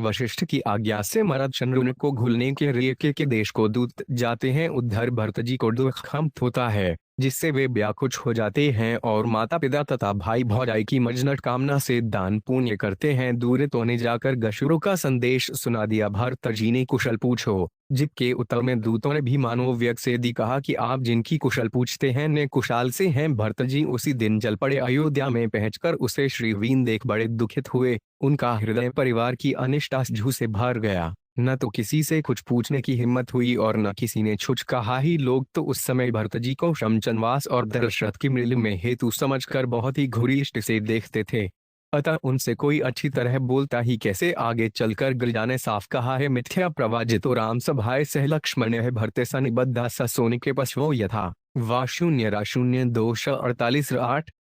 वशिष्ठ की आज्ञा से मरद शत्रुघ्न को घुलने के रेके के देश को दूत जाते हैं। उद्धर भरत जी को दुख होता है। जिससे वे व्याकुच हो जाते हैं और माता पिता तथा भाई भौजाई की मजनट कामना से दान पुण्य करते हैं। दूरितों ने जाकर गशुरों का संदेश सुना दिया, भरत जी ने कुशल पूछो। जिबके उत्तर में दूतों ने भी मानव व्यक्त से दी कहा कि आप जिनकी कुशल पूछते हैं ने कुशाल से हैं। भरत जी उसी दिन जल पड़े। अयोध्या में पहुंचकर उसे श्रीवीन देख बड़े दुखित हुए। उनका हृदय परिवार की अनिष्टा जूह से भर गया। न तो किसी से कुछ पूछने की हिम्मत हुई और न किसी ने कुछ कहा ही। लोग तो उस समय भरत जी को शमचनवास और दशरथ की मृत्यु में हेतु समझकर बहुत ही घृष्ट से देखते थे। अतः उनसे कोई अच्छी तरह बोलता ही कैसे। आगे चलकर गिरिजा ने साफ कहा है, मिथ्या प्रवाजितो राम सभाए सह लक्ष्मण है भरते स निबद्धा स सोने के पशुओं यथा वा शून्य रा शून्य 248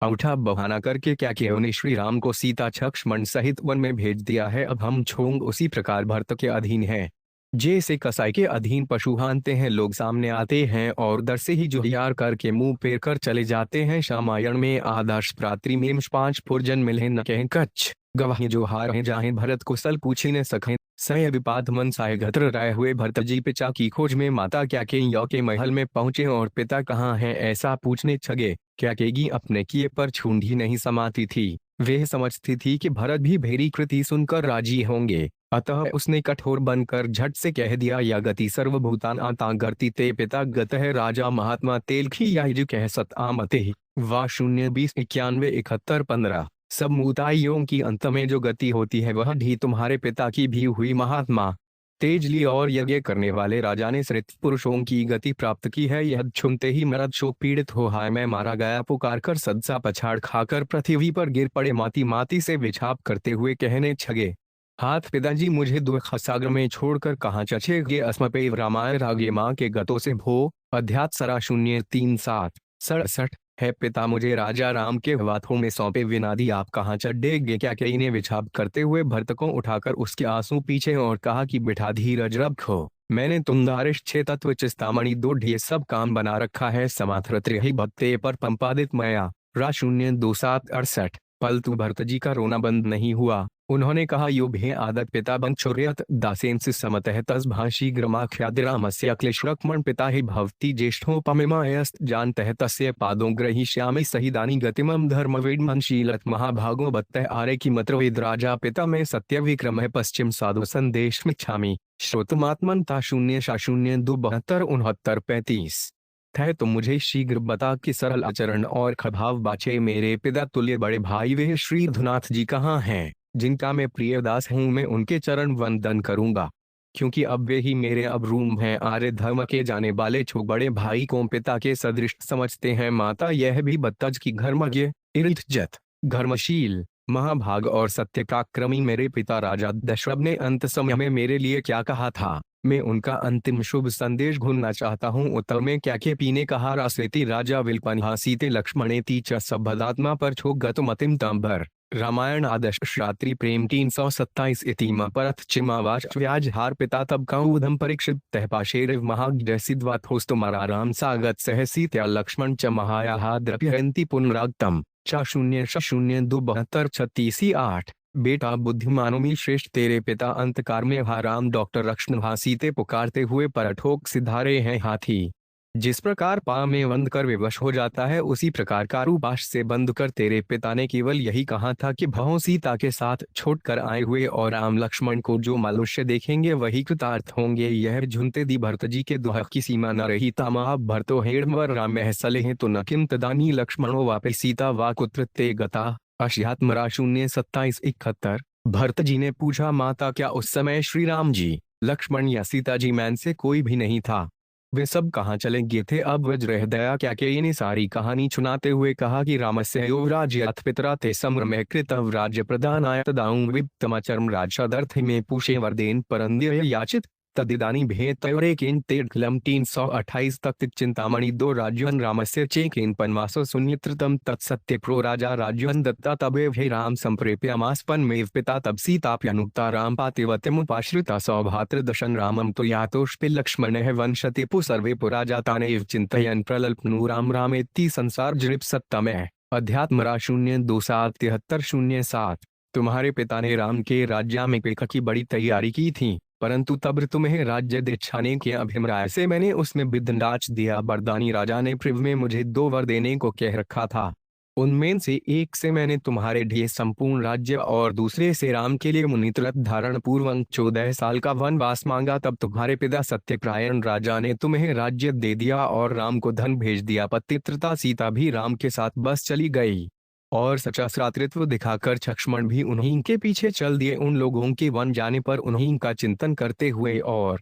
अंगूठा बहाना करके क्या किया उन्हें श्री राम को सीता लक्ष्मण सहित वन में भेज दिया है। अब हम छोंग उसी प्रकार भरत के अधीन हैं। जैसे कसाई के अधीन पशु हानते हैं, लोग सामने आते हैं और दर से ही जोहियार करके मुंह फेर कर चले जाते हैं। रामायण में आदर्श प्रात्री में 5 पुरजन मिले न कहें कच्छ गवाही जो हार हैं जाहे भरत कुशल पूछी न सकें। सय विपात मन साय गत्र राय हुए भरत जी पिता की खोज में माता क्या के यौ के महल में पहुंचे और पिता कहाँ हैं ऐसा पूछने छगे। क्या केगी अपने किए पर छूंद ही नहीं समाती थी। वे समझती थी कि भरत भी भेरी कृति सुनकर राजी होंगे। अतः उसने कठोर बनकर झट से कह दिया, या गति सर्वभूतान आता गति ते पिता गत है राजा महात्मा तेलखी या कह सत आमते वा 0 20 91 71 15। सब मुताइयों की अंत में जो गति होती है वह भी तुम्हारे पिता की भी हुई महात्मा तेजली और यज्ञ करने वाले राजा ने श्रेष्ठ पुरुषों की गति प्राप्त की है। यह सुनते ही मरद शोक पीड़ित हो हाय मैं मारा गया पुकार कर सदसा पछाड़ खाकर पृथ्वी पर गिर पड़े। माती माती से विछाप करते हुए कहने छगे, हाथ पिताजी मुझे दुख सागर में छोड़कर कहाँ चचेगे। अस्मपे रामायण रागे माँ के गतों से भो अध्यात् सरा 0 3 7 67 है पिता मुझे राजा राम के हाथों में सौंपे विनादी आप कहाँ चढ़ेगे। क्या कई ने विछाप करते हुए भरत को उठाकर उसके आंसू पीछे और कहा कि बेटा धीरज रखो, मैंने तुम दारिश 6 तत्व चिस्तामणि 2 ढे सब काम बना रखा है। समाथरत ही भक्ते पर पंपादित मया रा 0 2 7 68 पलतु भरत जी का रोना बंद नहीं हुआ। उन्होंने कहा, यो भे आदत पिता बंचुर्यत दासेन से समतः तस भाषी ग्रमाख्यादिरामस्य अक्लेशरक्मण पिता ही भवती ज्येष्ठोपमिमायस्त जानतः तस्य पादों ग्रहीष्यामि सहिदानी गतिमम धर्मवेदमनशीलत महाभागो बत्तः आरे की मत्रवेद राजा पिता में सत्य विक्रम है पश्चिम साधु संदेश मिच्छामि श्रोतमात्मनता 0 2 72 69 है। तो मुझे शीघ्र बता कि सरल आचरण और खभाव बाचे मेरे पिता तुल्य बड़े भाई वे श्री धुनाथ जी कहाँ हैं, जिनका मैं प्रियदास हूँ। मैं उनके चरण वंदन करूंगा, क्योंकि अब वे ही मेरे अवरूम हैं। आर्य धर्म के जाने वाले छो बड़े भाई को पिता के सदृश समझते हैं। माता यह भी बत्तज की धर्मज्ञ इरितजत धर्मशील महाभाग और सत्यकाक्रमी मेरे पिता राजा दशरथ ने अंत समय में मेरे लिए क्या कहा था, मैं उनका अंतिम शुभ संदेश घूमना चाहता हूँ। उत्तर में क्या के पीने कहा रासेति राजा विल्पनहासीते लक्ष्मणेति च सबदात्मा पर छो गतमतिम तंबर। रामायण आदर्श शास्त्री प्रेम 327 इतिमा परथ चिमावाच व्याजहार पिता तब का उधम परीक्षित तहपाशेर महाग्रसिद्वात होस्तुमारा राम सागत सहसीत्या लक्ष्मण च महायाहा द्रव्यंती पुनरागतम चा 0 2 72 36 बेटा बुद्धिमानों में श्रेष्ठ तेरे पिता अंतकार में राम डॉक्टर रक्षणहासीते पुकारते हुए परठोक सिधारे हैं हाथी। जिस प्रकार पा में बंद कर विवश हो जाता है उसी प्रकार कारूपाश से बंद कर तेरे पिता ने केवल यही कहा था कि भवों सीता के साथ छोड़ कर आए हुए और राम लक्ष्मण को जो मनुष्य देखेंगे वही कृतार्थ होंगे। यह झुनते दी भरत जी के दुह की सीमा न रही। तमा भरतो हेड़वर राम महसले हैं तो न किम तदानी लक्ष्मणो वापे सीता वा कुत्र ते गता अश्यात्मरा 0 27 71। भरत जी ने पूछा, माता क्या उस समय श्री राम जी लक्ष्मण या सीता जी में से कोई भी नहीं था, वे सब कहाँ चले गए थे। अब वज्रह दया क्या के ने सारी कहानी सुनाते हुए कहा कि रामस्य युवराज्य पितरा ते समृमय कृतव राज्य प्रदानाय तदाऊं विप्तमाचरम राजदर्थ में पूषे वरदेन परंद्य याचित तदिदानी भेद तयोरेकेन तेड़खलम 328 तक चिंतामणि 2 राज्यन रामस्य चेकेन पन्वासो सुनित्रतम तत्सत्य प्रो राजा राज्यन दत्ता तबे भे राम संप्रेप्यमास्पन मेव पिता तब सीताप्यनुक्ता राम पातिवत्यमुपाश्रिता सौभात्र दशन रामम तो यातोष्पि लक्ष्मणः वंशतिपु सर्वे पुराजातानेव चिंतयन् प्रलल्पनु राम रामेति संसार जृप सत्तमः अध्यात्मरा 0 2 7 73 0 7। तुम्हारे पिता ने राम के राज्य में पेख की बड़ी तैयारी की थी। परंतु तब तुम्हें राज्य दिच्छाने के अभिप्राय से मैंने उसमें बिंदाच दिया। बरदानी राजा ने पृथ्वी में मुझे 2 वर देने को कह रखा था। उनमें से एक से मैंने तुम्हारे लिए संपूर्ण राज्य और दूसरे से राम के लिए मुनित्रत धारण पूर्वक 14 साल का वनवास मांगा। तब तुम्हारे पिता सत्यप्रायण राजा ने तुम्हें राज्य दे दिया और राम को धन भेज दिया। पतित्रता सीता भी राम के साथ बस चली गई और सचाश्रातृत्व दिखाकर लक्ष्मण भी उन्हीं के पीछे चल दिए। उन लोगों के वन जाने पर उन्हीं का चिंतन करते हुए और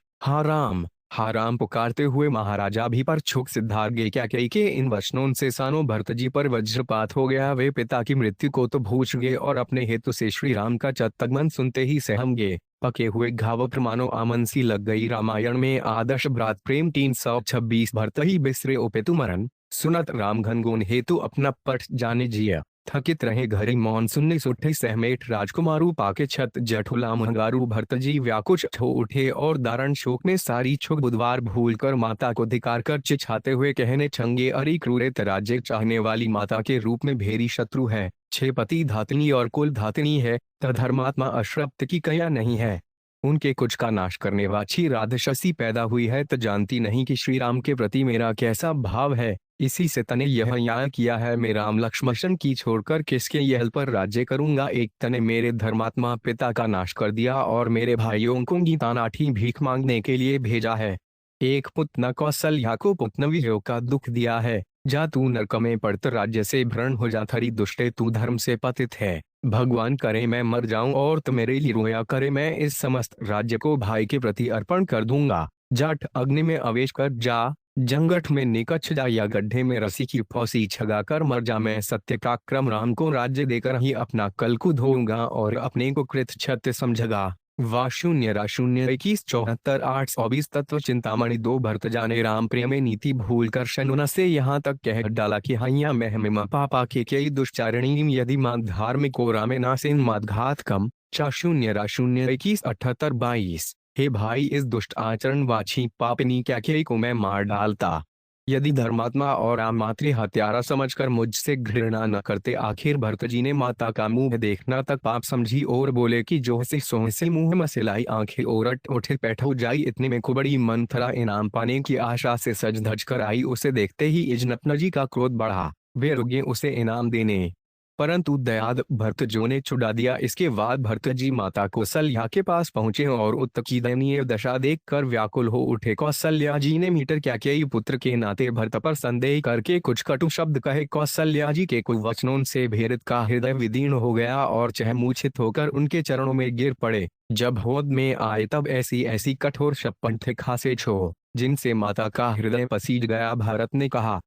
हाँ राम पुकारते हुए महाराजा भी पर छुक सिद्धार्थ कैकेयी के इन वचनों से सानो भरत जी पर वज्रपात हो गया। वे पिता की मृत्यु को तो भूल गए और अपने हेतु से श्री राम का चतगमन सुनते ही सहम गए। पके हुए घाव पर मानो आमन सी लग गई। रामायण में आदर्श भ्रात प्रेम 326। भरत ही बिसरे उपेतु मरन, सुनत राम घन गुण हेतु अपना पट जाने जिया। थकित रहे घरी मौन सुनने सुठे सहमेट राजकुमारू पाके छत जठुला मुहगारू। भरत जी व्याकुच हो उठे और दारण शोक में सारी छुक बुधवार भूलकर माता को धिकार कर चिछाते हुए कहने छंगे, अरे क्रूरे राज्य चाहने वाली माता के रूप में भेरी शत्रु है। 6 पति धातनी और कुल धातनी है, धर्मात्मा अश्रप्त की कया नहीं है। उनके कुछ का नाश करने वाली राधशसी पैदा हुई है, तो जानती नहीं कि श्री राम के प्रति मेरा कैसा भाव है। इसी से तने यह न्याय किया है, मैं राम लक्ष्मण की छोड़कर किसके यह पर राज्य करूंगा। एक तने मेरे धर्मात्मा पिता का नाश कर दिया और मेरे भाइयों को गीतानाठी भीख मांगने के लिए भेजा है। एक पुत्र कौशल्या को पुत्र वियोग का दुख दिया है। जा तू नरक में पड़त राज्य से भ्रण हो जा, थरी दुष्टे तू धर्म से पतित है। भगवान करे मैं मर जाऊं और तुम मेरे लिए रोया करे, मैं इस समस्त राज्य को भाई के प्रति अर्पण कर दूंगा। जाट अग्नि में आवेश कर जा, जंगठ में निकच जा या गड्ढे में रस्सी की फौसी छगाकर मर जा। मैं सत्य का क्रम राम को राज्य देकर ही अपना कल को धोऊंगा और अपने को कृत छत्य समझगा। वा0 रा0 21 74 820 तत्व चिंतामणि 2। भरत जाने राम प्रिय में नीति भूल कर शनुना से यहाँ तक कह डाला कि हैया महमिमा पापा के कई दुष्चारिणी यदि मां धार्मिक को रामे नासेन मादघात कम। चा0 रा0 21 78 22। हे भाई, इस दुष्ट आचरण वाची पापिनी कैकेयी को मैं मार डालता यदि धर्मात्मा और मातृ हत्यारा समझकर मुझसे घृणा न करते। आखिर भरत जी ने माता का मुंह देखना तक पाप समझी और बोले कि जो से सोह से मुंह मसिलाई आंखें ओरट उठे बैठो जाई। इतने में कुबड़ी मंथरा इनाम पाने की आशा से सज धज कर आई। उसे देखते ही इजनपनजी का क्रोध बढ़ा, वे रुगे उसे इनाम देने, परंतु दयाद भरत जो ने छुड़ा दिया। इसके बाद भरत जी माता कौशल्या के पास पहुंचे और उत्तर की दयनीय दशा देखकर व्याकुल हो उठे। कौशल्या जी ने मीटर कैकेयी पुत्र के नाते भरत पर संदेह करके कुछ कटु शब्द कहे। कौशल्या जी के कुछ वचनों से भरत का हृदय विदीर्ण हो गया और चहमूछित होकर उनके चरणों में गिर पड़े। जब होद में आए तब ऐसी ऐसी कठोर शपथ खासे छो जिनसे माता का हृदय पसीज गया। भरत ने कहा,